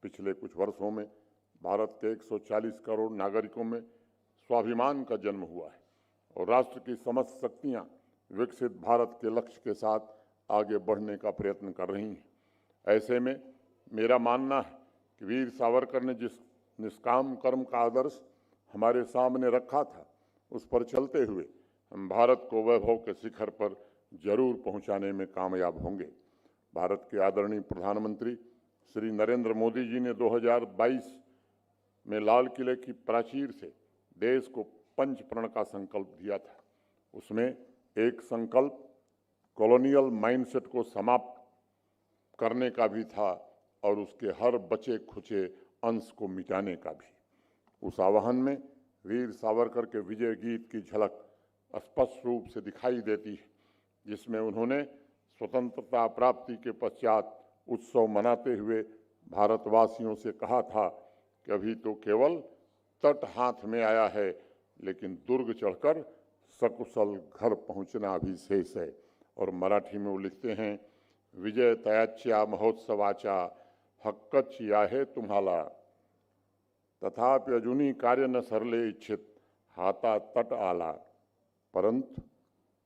Speaker 10: पिछले कुछ वर्षों में भारत के 140 करोड़ नागरिकों में स्वाभिमान का जन्म हुआ है और राष्ट्र की समस्त शक्तियाँ विकसित भारत के लक्ष्य के साथ आगे बढ़ने का प्रयत्न कर रही हैं। ऐसे में मेरा मानना है कि वीर सावरकर ने जिस निष्काम कर्म का आदर्श हमारे सामने रखा था, उस पर चलते हुए हम भारत को वैभव के शिखर पर जरूर पहुंचाने में कामयाब होंगे। भारत के आदरणीय प्रधानमंत्री श्री नरेंद्र मोदी जी ने 2022 में लाल किले की प्राचीर से देश को पंच प्रण का संकल्प दिया था। उसमें एक संकल्प कॉलोनियल माइंडसेट को समाप्त करने का भी था और उसके हर बचे खुचे अंश को मिटाने का भी। उस आह्वान में वीर सावरकर के विजय गीत की झलक स्पष्ट रूप से दिखाई देती है, जिसमें उन्होंने स्वतंत्रता प्राप्ति के पश्चात उत्सव मनाते हुए भारतवासियों से कहा था कि अभी तो केवल तट हाथ में आया है, लेकिन दुर्ग चढ़कर सकुशल घर पहुंचना अभी शेष है। और मराठी में वो लिखते हैं, विजय तयाच्या महोत्सवाचा हक्कच आहे तुम्हाला, तथापि अजूनही कार्य न सरले इच्छित हाता तट आला, परंतु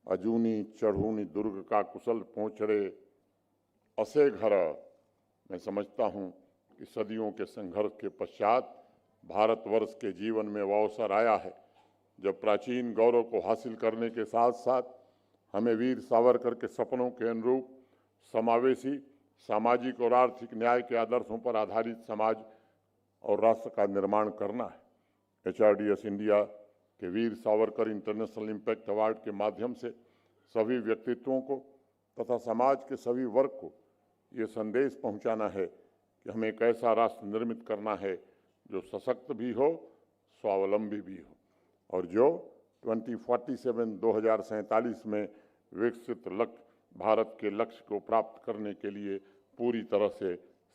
Speaker 10: अजूनी चढ़ूनी दुर्ग का कुशल पहुँचड़े असे घर। मैं समझता हूँ कि सदियों के संघर्ष के पश्चात भारतवर्ष के जीवन में वो अवसर आया है जब प्राचीन गौरव को हासिल करने के साथ साथ हमें वीर सावरकर के सपनों के अनुरूप समावेशी सामाजिक और आर्थिक न्याय के आदर्शों पर आधारित समाज और राष्ट्र का निर्माण करना है। HRDS इंडिया के Veer Savarkar international impact award के माध्यम से सभी व्यक्तित्वों को तथा समाज के सभी वर्ग को ये संदेश पहुंचाना है कि हमें एक ऐसा राष्ट्र निर्मित करना है जो सशक्त भी हो, स्वावलंबी भी हो, और जो 2047 में विकसित भारत के लक्ष्य को प्राप्त करने के लिए पूरी तरह से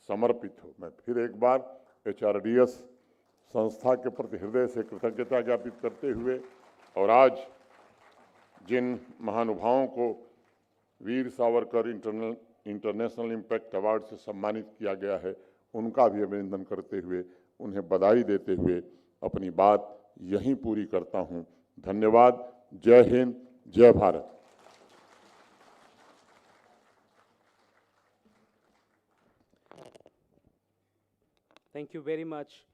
Speaker 10: समर्पित हो। मैं फिर एक बार HRDS संस्था के प्रति हृदय से कृतज्ञता ज्ञापित करते हुए और आज जिन महानुभावों को Veer Savarkar international impact award से सम्मानित किया गया है, उनका भी अभिनंदन करते हुए उन्हें बधाई देते हुए अपनी बात यहीं पूरी करता हूं। धन्यवाद। जय हिंद, जय Bharat.
Speaker 6: Thank you very much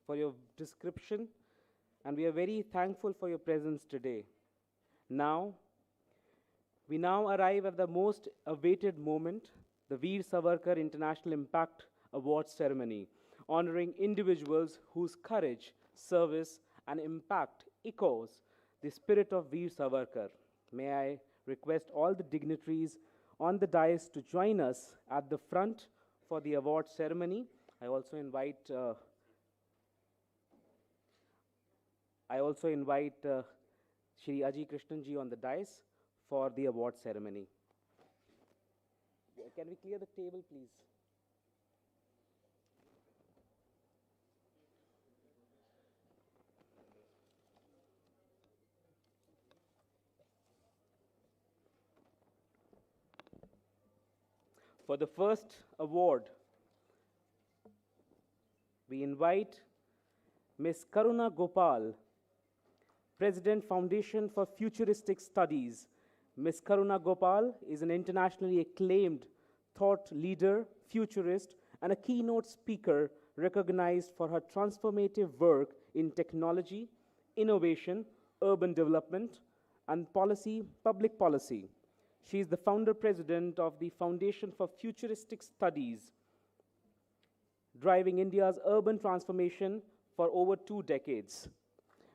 Speaker 6: for your description, and we are very thankful for your presence today. We now arrive at the most awaited moment, the Veer Savarkar International Impact Awards ceremony, honoring individuals whose courage, service, and impact echoes the spirit of Veer Savarkar. May I request all the dignitaries on the dais to join us at the front for the award ceremony. I also invite Shri Aji Krishnan ji on the dais for the award ceremony. Can we clear the table, please? For the first award, we invite Ms. Karuna Gopal, President, Foundation for Futuristic Studies. Ms. Karuna Gopal is an internationally acclaimed thought leader, futurist, and a keynote speaker recognized for her transformative work in technology, innovation, urban development, and public policy. She is the founder president of the Foundation for Futuristic Studies, driving India's urban transformation for over 2 decades.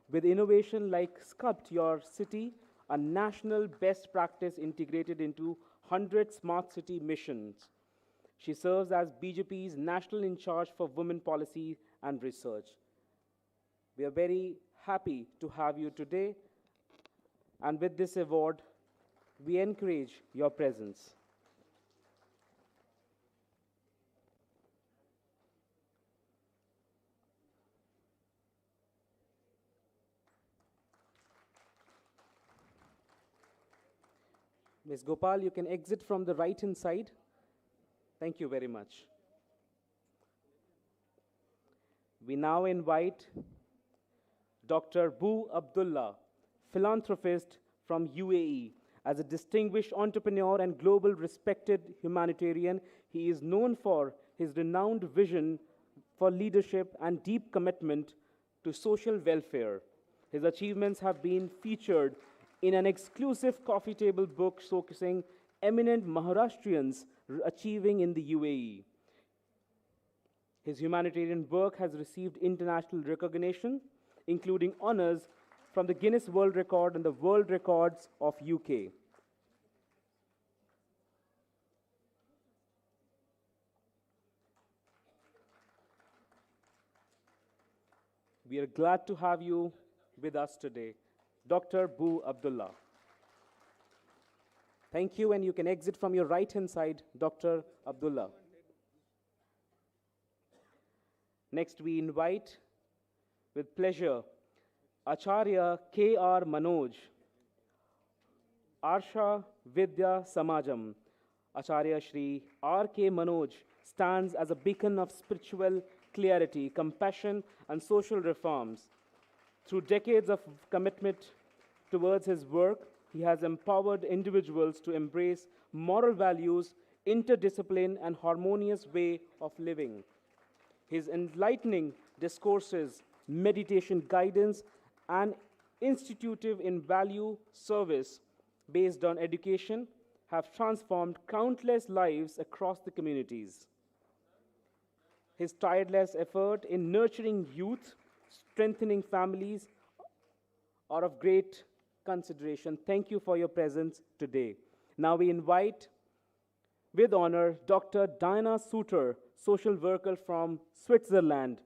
Speaker 6: With innovation like Sculpt Your City, a national best practice integrated into 100 smart city missions. She serves as BJP's national in charge for women policy and research. We are very happy to have you today, and with this award, we encourage your presence. Ms. Gopal, you can exit from the right-hand side. Thank you very much. We now invite Dr. Bu Abdullah, philanthropist from UAE. As a distinguished entrepreneur and global respected humanitarian, he is known for his renowned vision for leadership and deep commitment to social welfare. His achievements have been featured in an exclusive coffee table book showcasing eminent Maharashtrians achieving in the UAE. His humanitarian work has received international recognition, including honors from the Guinness World Record and the World Records of UK. We are glad to have you with us today, Dr. Bu Abdullah. Thank you, and you can exit from your right-hand side, Dr. Abdullah. Next, we invite, with pleasure, Acharya K.R. Manoj, Arsha Vidya Samajam. Acharya Shri R.K. Manoj stands as a beacon of spiritual clarity, compassion, and social reforms. Through decades of commitment towards his work, he has empowered individuals to embrace moral values, interdiscipline, and harmonious way of living. His enlightening discourses, meditation guidance, and institutive in value service based on education have transformed countless lives across the communities. His tireless effort in nurturing youth, strengthening families are of great consideration. Thank you for your presence today. Now we invite, with honor, Dr. Diana Suter, social worker from Switzerland.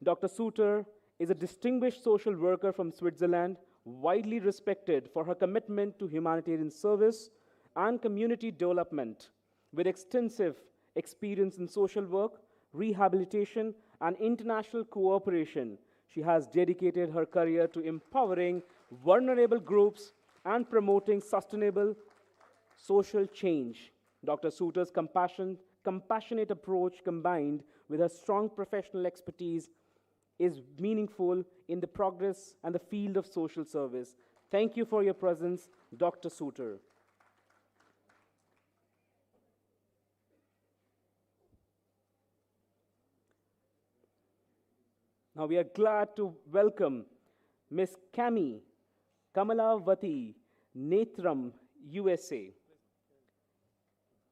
Speaker 6: Dr. Suter is a distinguished social worker from Switzerland, widely respected for her commitment to humanitarian service and community development. With extensive experience in social work, rehabilitation, and international cooperation, she has dedicated her career to empowering vulnerable groups and promoting sustainable social change. Dr. Suter's compassionate approach combined with her strong professional expertise is meaningful in the progress and the field of social service. Thank you for your presence, Dr. Suter. Now we are glad to welcome Ms. Kamalavati Netram, USA.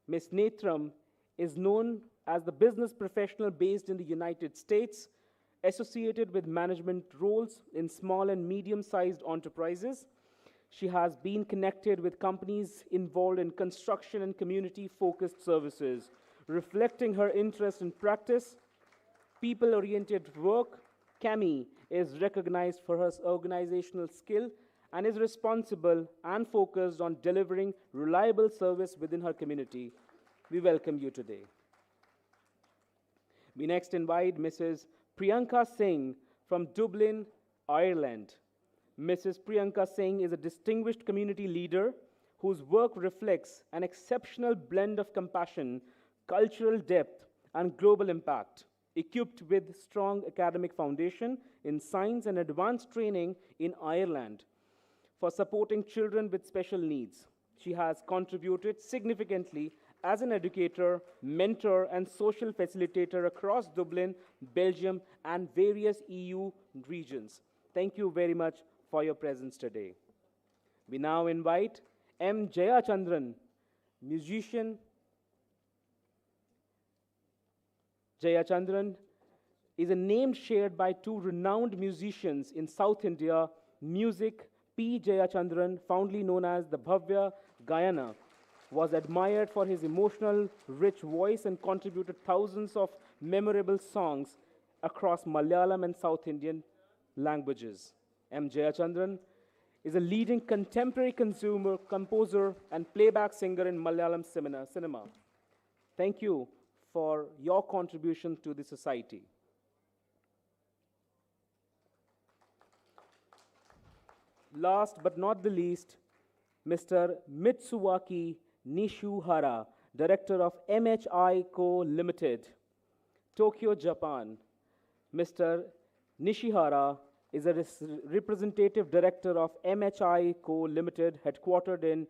Speaker 6: Ms. Netram is known as the business professional based in the United States, associated with management roles in small and medium-sized enterprises. She has been connected with companies involved in construction and community-focused services, reflecting her interest in practice, people-oriented work. Cami is recognized for her organizational skill and is responsible and focused on delivering reliable service within her community. We welcome you today. We next invite Mrs. Priyanka Singh from Dublin, Ireland. Mrs. Priyanka Singh is a distinguished community leader whose work reflects an exceptional blend of compassion, cultural depth, and global impact. Equipped with strong academic foundation in science and advanced training in Ireland for supporting children with special needs, she has contributed significantly as an educator, mentor, and social facilitator across Dublin, Belgium, and various EU regions. Thank you very much for your presence today. We now invite M. Jayachandran, musician. Jayachandran is a name shared by two renowned musicians in South India music. P. Jayachandran, fondly known as the Bhavya Gayana, was admired for his emotional, rich voice and contributed thousands of memorable songs across Malayalam and South Indian languages. M. Jayachandran is a leading contemporary composer and playback singer in Malayalam cinema. Thank you for your contribution to the society. Last but not the least, Mr. Mitsuaki Nishuhara, Director of MHI Co. Limited, Tokyo, Japan. Mr. Nishihara is a representative director of MHI Co. Limited, headquartered in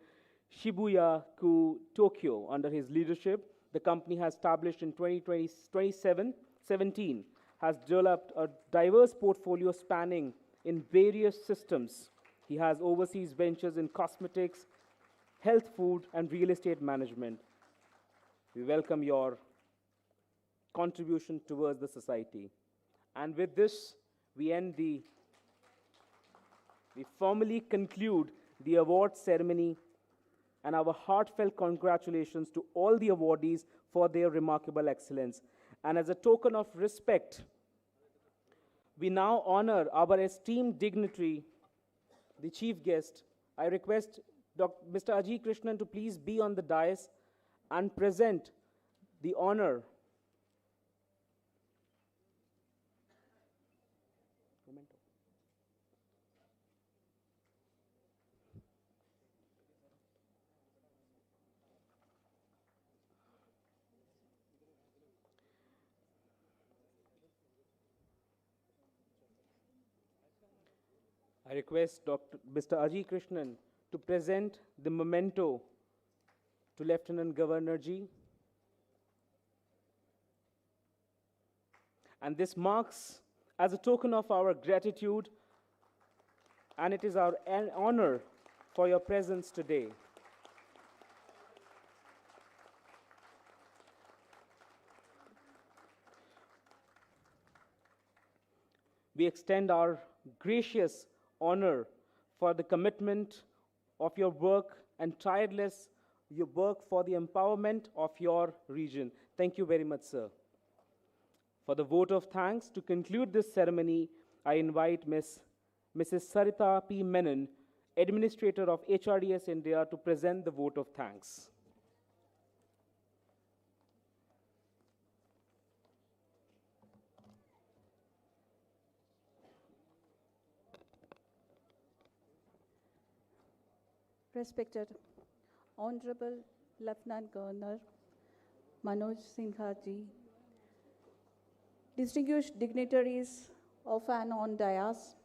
Speaker 6: Shibuya-ku, Tokyo. Under his leadership, the company has established in 2017, has developed a diverse portfolio spanning in various systems. He has overseas ventures in cosmetics, health food, and real estate management. We welcome your contribution towards the society. And with this, we formally conclude the award ceremony, and our heartfelt congratulations to all the awardees for their remarkable excellence. And as a token of respect, we now honor our esteemed dignitary, the chief guest. I request Mr. Ajay Krishnan to please be on the dais and present the honor. I request Mr. Ajay Krishnan to present the memento to Lieutenant Governor Ji. And this marks as a token of our gratitude, and it is our honor for your presence today. We extend our gracious honor for the commitment of your work and tireless your work for the empowerment of your region. Thank you very much, sir. For the vote of thanks, to conclude this ceremony, I invite Mrs. Sarita P. Menon, Administrator of HRDS India, to present the vote of thanks.
Speaker 11: Respected Honorable Lieutenant Governor Manoj Sinha Ji, distinguished dignitaries of and on dais,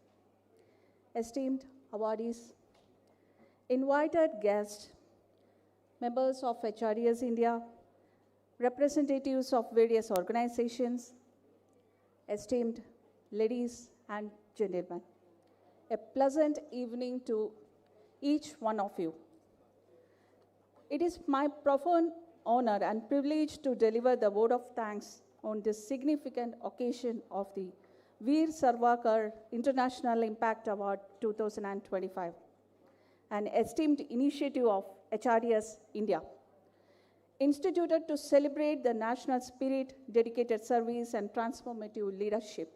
Speaker 11: esteemed awardees, invited guests, members of HRDS India, representatives of various organizations, esteemed ladies and gentlemen. A pleasant evening to each one of you. It is my profound honor and privilege to deliver the vote of thanks on this significant occasion of the Veer Savarkar International Impact Award 2025, an esteemed initiative of HRDS India, instituted to celebrate the national spirit, dedicated service, and transformative leadership.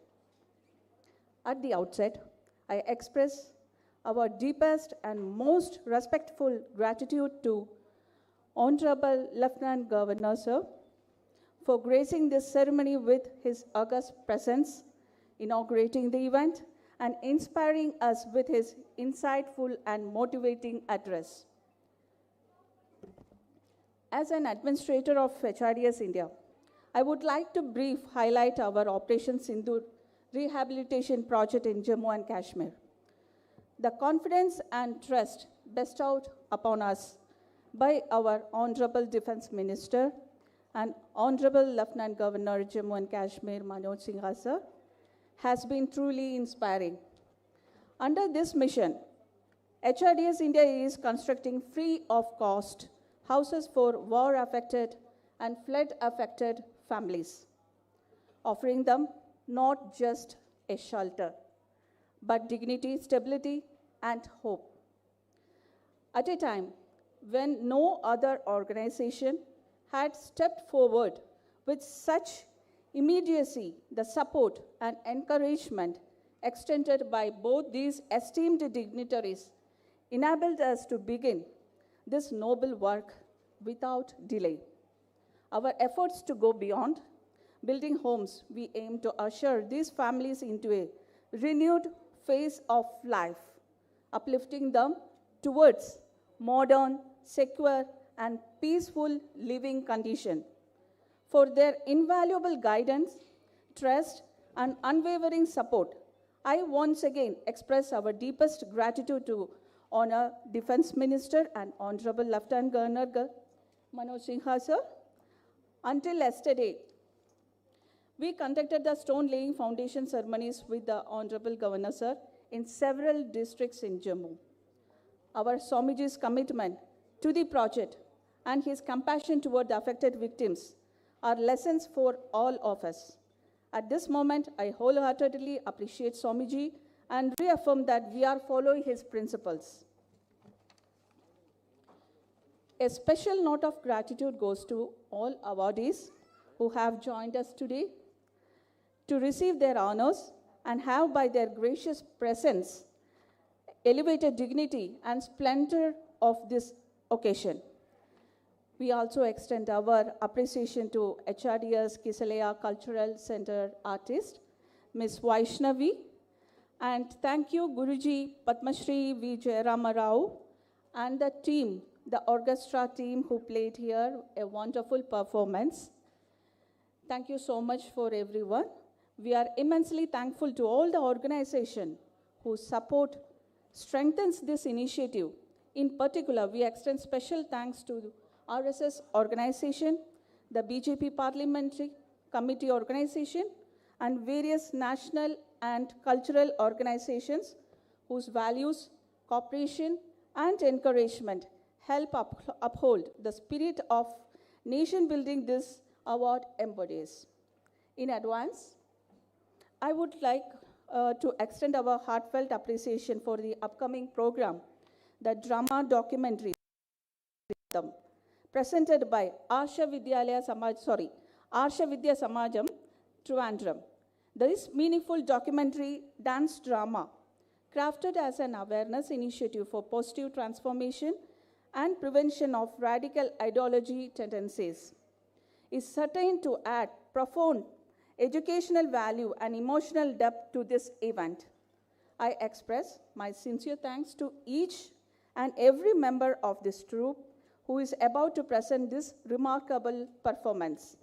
Speaker 11: At the outset, I express our deepest and most respectful gratitude to Honorable Lieutenant Governor, sir, for gracing this ceremony with his august presence, inaugurating the event, and inspiring us with his insightful and motivating address. As an administrator of HRDS India, I would like to briefly highlight our Operation Sindoor rehabilitation project in Jammu and Kashmir. The confidence and trust bestowed upon us by our Honorable Defense Minister and Honorable Lieutenant Governor Jammu and Kashmir Manoj Sinha sir has been truly inspiring. Under this mission, HRDS India is constructing free of cost houses for war-affected and flood-affected families, offering them not just a shelter, but dignity, stability, and hope. At a time when no other organization had stepped forward with such immediacy, the support and encouragement extended by both these esteemed dignitaries enabled us to begin this noble work without delay. Our efforts to go beyond building homes, we aim to usher these families into a renewed phase of life, uplifting them towards modern, secure, and peaceful living condition. For their invaluable guidance, trust, and unwavering support, I once again express our deepest gratitude to Honourable Defence Minister and Honourable Lieutenant Governor Manoj Sinha sir. Until yesterday, we conducted the stone-laying foundation ceremonies with the Honourable Governor sir in several districts in Jammu. Our Swamiji's commitment to the project and his compassion toward the affected victims are lessons for all of us. At this moment, I wholeheartedly appreciate Swamiji and reaffirm that we are following his principles. A special note of gratitude goes to all awardees who have joined us today to receive their honors and have by their gracious presence elevated dignity and splendor of this occasion. We also extend our appreciation to HRDS Kisalaya Cultural Center artist, Ms. Vaishnavi, and thank you Guruji Padmashri V. Jayarama Rao and the team, the orchestra team who played here a wonderful performance. Thank you so much for everyone. We are immensely thankful to all the organization who support, strengthens this initiative. In particular, we extend special thanks to the RSS organization, the BJP Parliamentary Committee organization, and various national and cultural organizations whose values, cooperation, and encouragement help uphold the spirit of nation building this award embodies. In advance, I would like to extend our heartfelt appreciation for the upcoming program, the drama documentary presented by Arsha Vidya Samajam, Trivandrum. This meaningful documentary dance drama, crafted as an awareness initiative for positive transformation and prevention of radical ideology tendencies, is certain to add profound educational value and emotional depth to this event. I express my sincere thanks to each and every member of this troupe who is about to present this remarkable performance.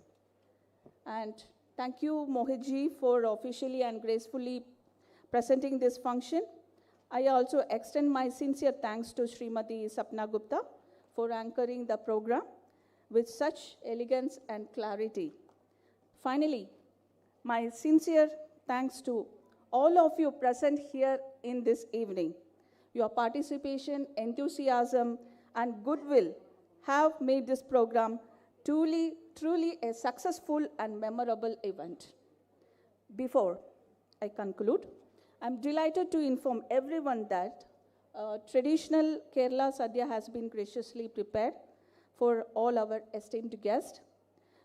Speaker 11: And thank you, Mohitji, for officially and gracefully presenting this function. I also extend my sincere thanks to Srimati Sapna Gupta for anchoring the program with such elegance and clarity. Finally, my sincere thanks to all of you present here in this evening. Your participation, enthusiasm, and goodwill have made this program truly a successful and memorable event. Before I conclude, I'm delighted to inform everyone that traditional Kerala Sadhya has been graciously prepared for all our esteemed guests.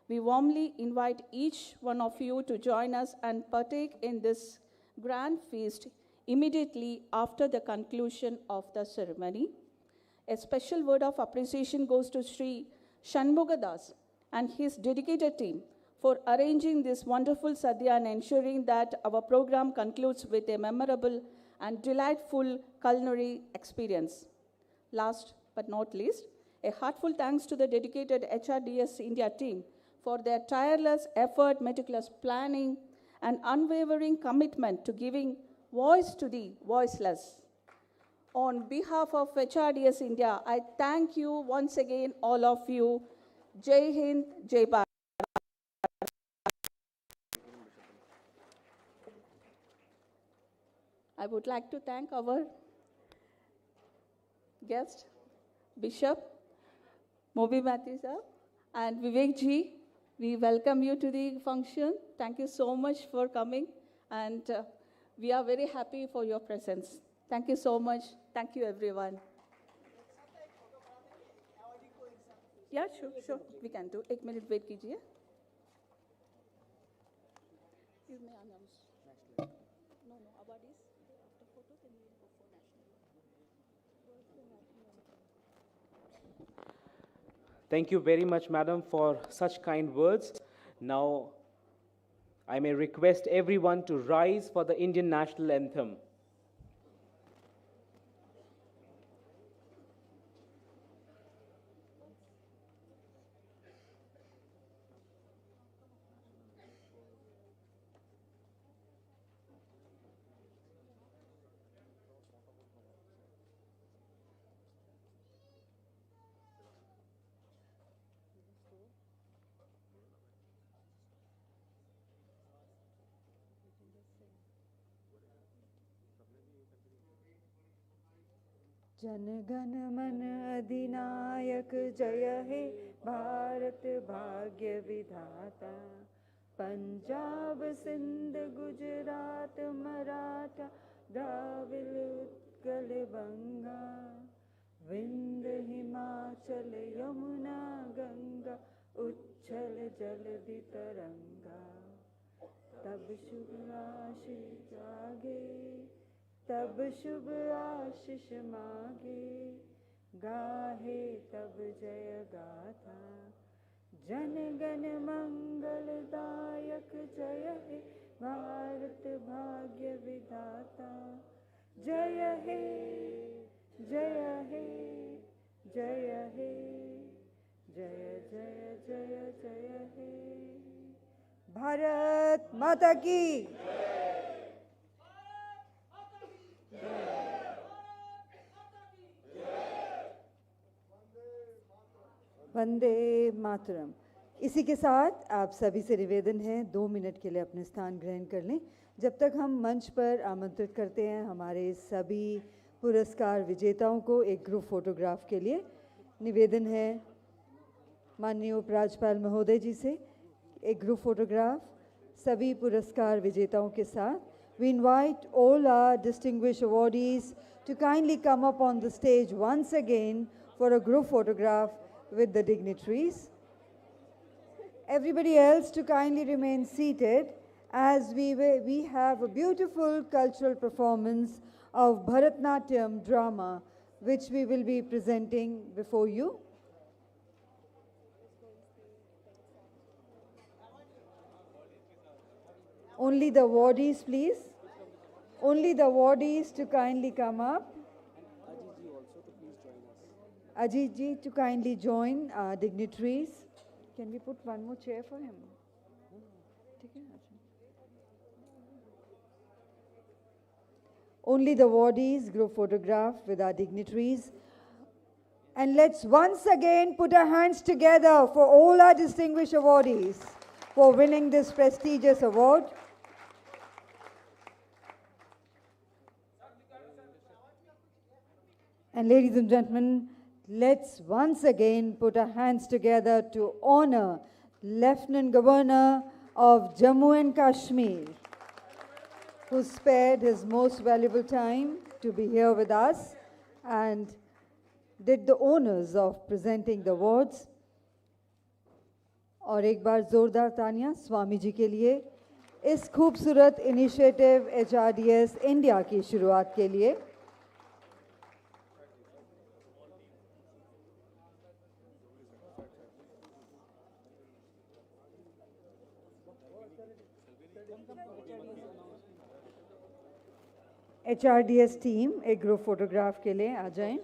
Speaker 11: We warmly invite each one of you to join us and partake in this grand feast immediately after the conclusion of the ceremony. A special word of appreciation goes to Sri Shanmugadas and his dedicated team for arranging this wonderful sadhya and ensuring that our program concludes with a memorable and delightful culinary experience. Last but not least, a heartfelt thanks to the dedicated HRDS India team for their tireless effort, meticulous planning, and unwavering commitment to giving voice to the voiceless. On behalf of HRDS India, I thank you once again, all of you. Jai Hind, Jai Bharat. I would like to thank our guest, Bishop Moby Mathisa and Vivek Ji. We welcome you to the function. Thank you so much for coming, and we are very happy for your presence. Thank you so much. Thank you, everyone. Yeah, sure. We can do. 1 minute wait कीजिए. You may announce. No, award is after photo, then we will go for national.
Speaker 6: Thank you very much, madam, for such kind words. Now, I may request everyone to rise for the Indian national anthem.
Speaker 2: Jana Gana मन अधिनायक जय हे भारत भाग्य विधाता पंजाब सिंध गुजरात मराठा द्राविड़ उत्कल बंगा विंध्य हिमाचल यमुना गंगा उच्छल जलधि तरंगा तब शुभ आशीष जागे, तब शुभ आशीष मागे, गाहे तब जय गाथा। जन गण मंगलदायक जय हे भारत भाग्य विधाता। जय हे जय हे जय हे जय जय जय जय हे। भारत माता की वंदे मातरम। इसी के साथ आप सभी से निवेदन है 2 मिनट के लिए अपने स्थान ग्रहण कर लें, जब तक हम मंच पर आमंत्रित करते हैं हमारे सभी पुरस्कार विजेताओं को एक ग्रुप फोटोग्राफ के लिए। निवेदन है माननीय उपराज्यपाल महोदय जी से एक ग्रुप फोटोग्राफ सभी पुरस्कार विजेताओं के साथ। We invite all our distinguished awardees to kindly come up on the stage once again for a group photograph with the dignitaries. Everybody else to kindly remain seated as we have a beautiful cultural performance of Bharatnatyam drama which we will be presenting before you. Only the awardees, please. Only the awardees to kindly come up. Ajit ji to kindly join our dignitaries. Can we put one more chair for him? Only the awardees group photograph with our dignitaries. And let's once again put our hands together for all our distinguished awardees for winning this prestigious award. And ladies and gentlemen, let's once again put our hands together to honor Lieutenant Governor of Jammu and Kashmir, who spared his most valuable time to be here with us and did the honors of presenting the awards. और एक बार जोरदार तालियां स्वामी जी के लिए इस खूबसूरत initiative HRDS India की शुरुआत के लिए। HRDS टीम एक ग्रुप फोटोग्राफ के लिए आ जाएं।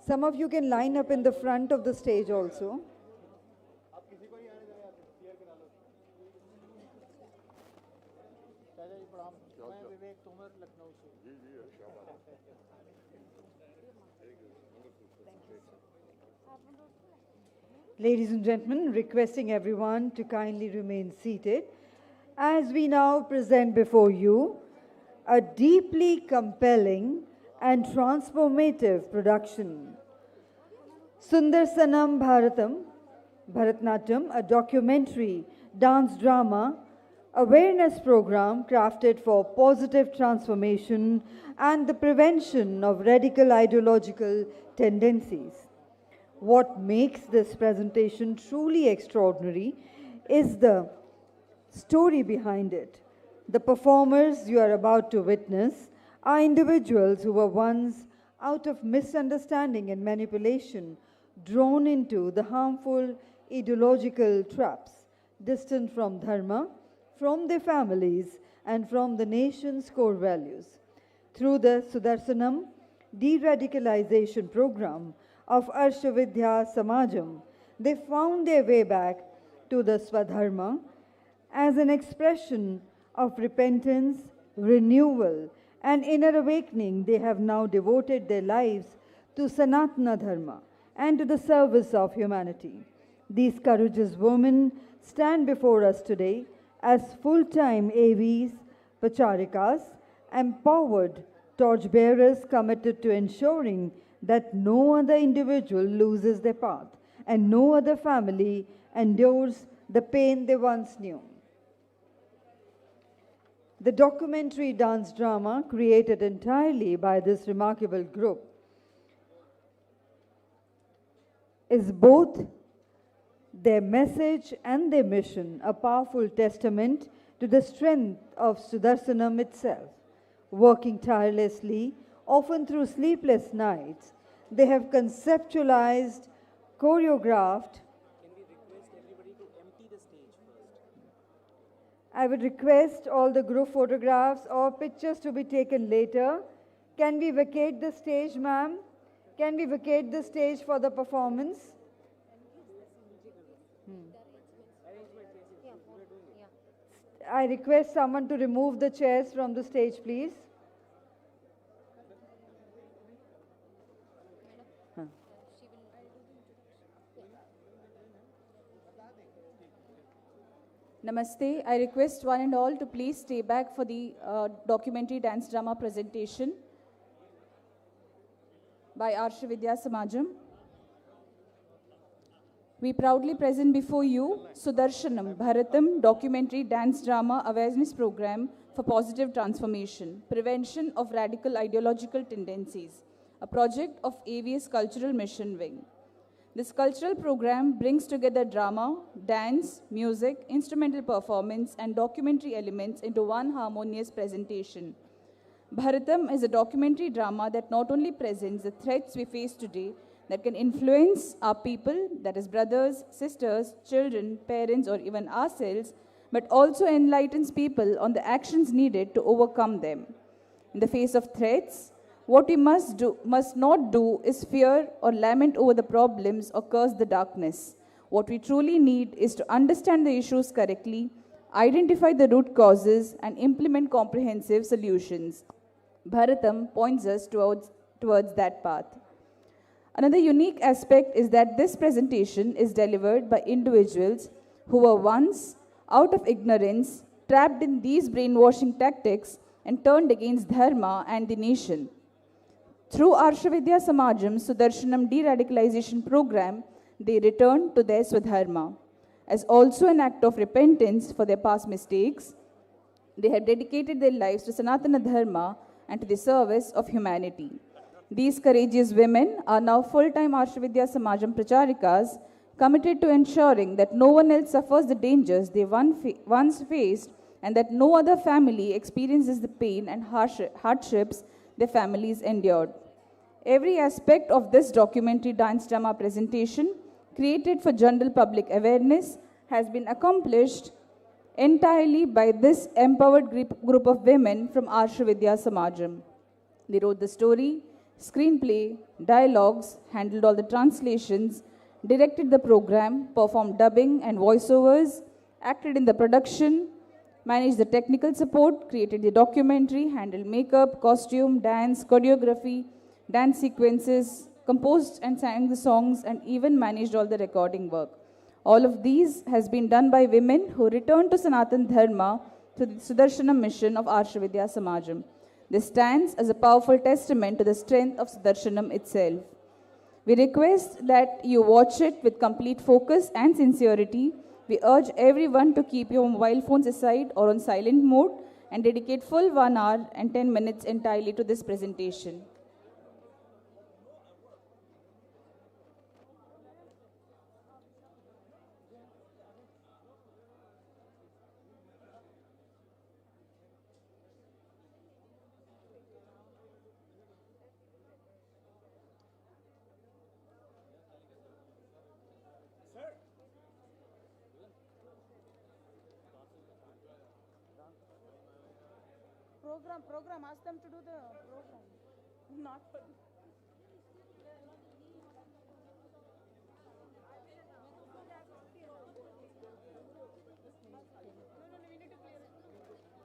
Speaker 2: Some of you can line up in the front of the stage also. Ladies and gentlemen, requesting everyone to kindly remain seated as we now present before you a deeply compelling and transformative production. Sundarsanam Bharatnatyam, a documentary dance drama awareness program crafted for positive transformation and the prevention of radical ideological tendencies. What makes this presentation truly extraordinary is the story behind it. The performers you are about to witness are individuals who were once, out of misunderstanding and manipulation, drawn into the harmful ideological traps, distant from dharma, from their families, and from the nation's core values. Through the Sudarsanam de-radicalization program of Arshavidya Samajam, they found their way back to the Swadharma as an expression of repentance, renewal, and inner awakening. They have now devoted their lives to Sanatana Dharma and to the service of humanity. These courageous women stand before us today as full-time AVs, Pacharikas, empowered torchbearers committed to ensuring that no other individual loses their path and no other family endures the pain they once knew. The documentary dance drama created entirely by this remarkable group is both their message and their mission a powerful testament to the strength of Sudarshanam itself. Working tirelessly, often through sleepless nights, they have conceptualized, choreographed. I would request all the group photographs or pictures to be taken later. Can we vacate the stage, ma'am? Can we vacate the stage for the performance? I request someone to remove the chairs from the stage, please.
Speaker 11: Namaste. I request one and all to please stay back for the documentary dance drama presentation by Arsha Vidya Samajam. We proudly present before you Sudarshanam Bharatam documentary dance drama awareness program for positive transformation, prevention of radical ideological tendencies, a project of AVS Cultural Mission Wing. This cultural program brings together drama, dance, music, instrumental performance, and documentary elements into one harmonious presentation. Bharatam is a documentary drama that not only presents the threats we face today that can influence our people, that is brothers, sisters, children, parents, or even ourselves, but also enlightens people on the actions needed to overcome them. In the face of threats, what we must not do is fear or lament over the problems or curse the darkness. What we truly need is to understand the issues correctly, identify the root causes, and implement comprehensive solutions. Bharatam points us towards that path. Another unique aspect is that this presentation is delivered by individuals who were once, out of ignorance, trapped in these brainwashing tactics and turned against Dharma and the nation. Through Arsha Vidya Samajam Sudarshanam de-radicalization program, they returned to their Swadharma. As also an act of repentance for their past mistakes, they have dedicated their lives to Sanatana Dharma and to the service of humanity. These courageous women are now full-time Arsha Vidya Samajam Pracharikas, committed to ensuring that no one else suffers the dangers they once faced and that no other family experiences the pain and hardships their families endured. Every aspect of this documentary dance drama presentation, created for general public awareness, has been accomplished entirely by this empowered group of women from Arsha Vidya Samajam. They wrote the story, screenplay, dialogues, handled all the translations, directed the program, performed dubbing and voiceovers, acted in the production, managed the technical support, created the documentary, handled makeup, costume, dance, choreography, dance sequences, composed and sang the songs, and even managed all the recording work. All of these has been done by women who returned to Sanatan Dharma through the Sudarshanam mission of Arsha Vidya Samajam. This stands as a powerful testament to the strength of Sudarshanam itself. We request that you watch it with complete focus and sincerity. We urge everyone to keep your mobile phones aside or on silent mode and dedicate full 1 hour and 10 minutes entirely to this presentation. Program, ask them to do the program. Not for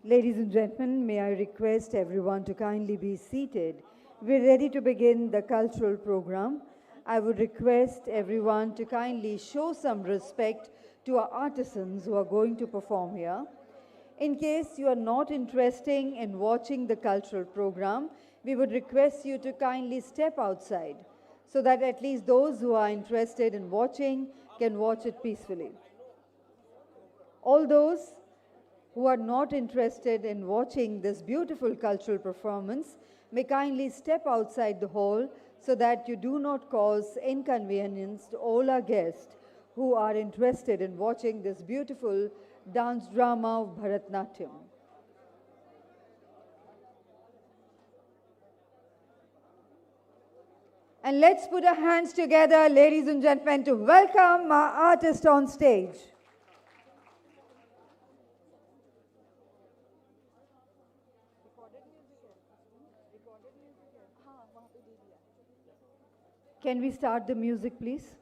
Speaker 2: Ladies and gentlemen, may I request everyone to kindly be seated. We're ready to begin the cultural program. I would request everyone to kindly show some respect to our artisans who are going to perform here. In case you are not interested in watching the cultural program, we would request you to kindly step outside so that at least those who are interested in watching can watch it peacefully. All those who are not interested in watching this beautiful cultural performance may kindly step outside the hall so that you do not cause inconvenience to all our guests who are interested in watching this beautiful dance drama of Bharatnatyam. And let's put our hands together, ladies and gentlemen, to welcome our artist on stage. Can we start the music, please?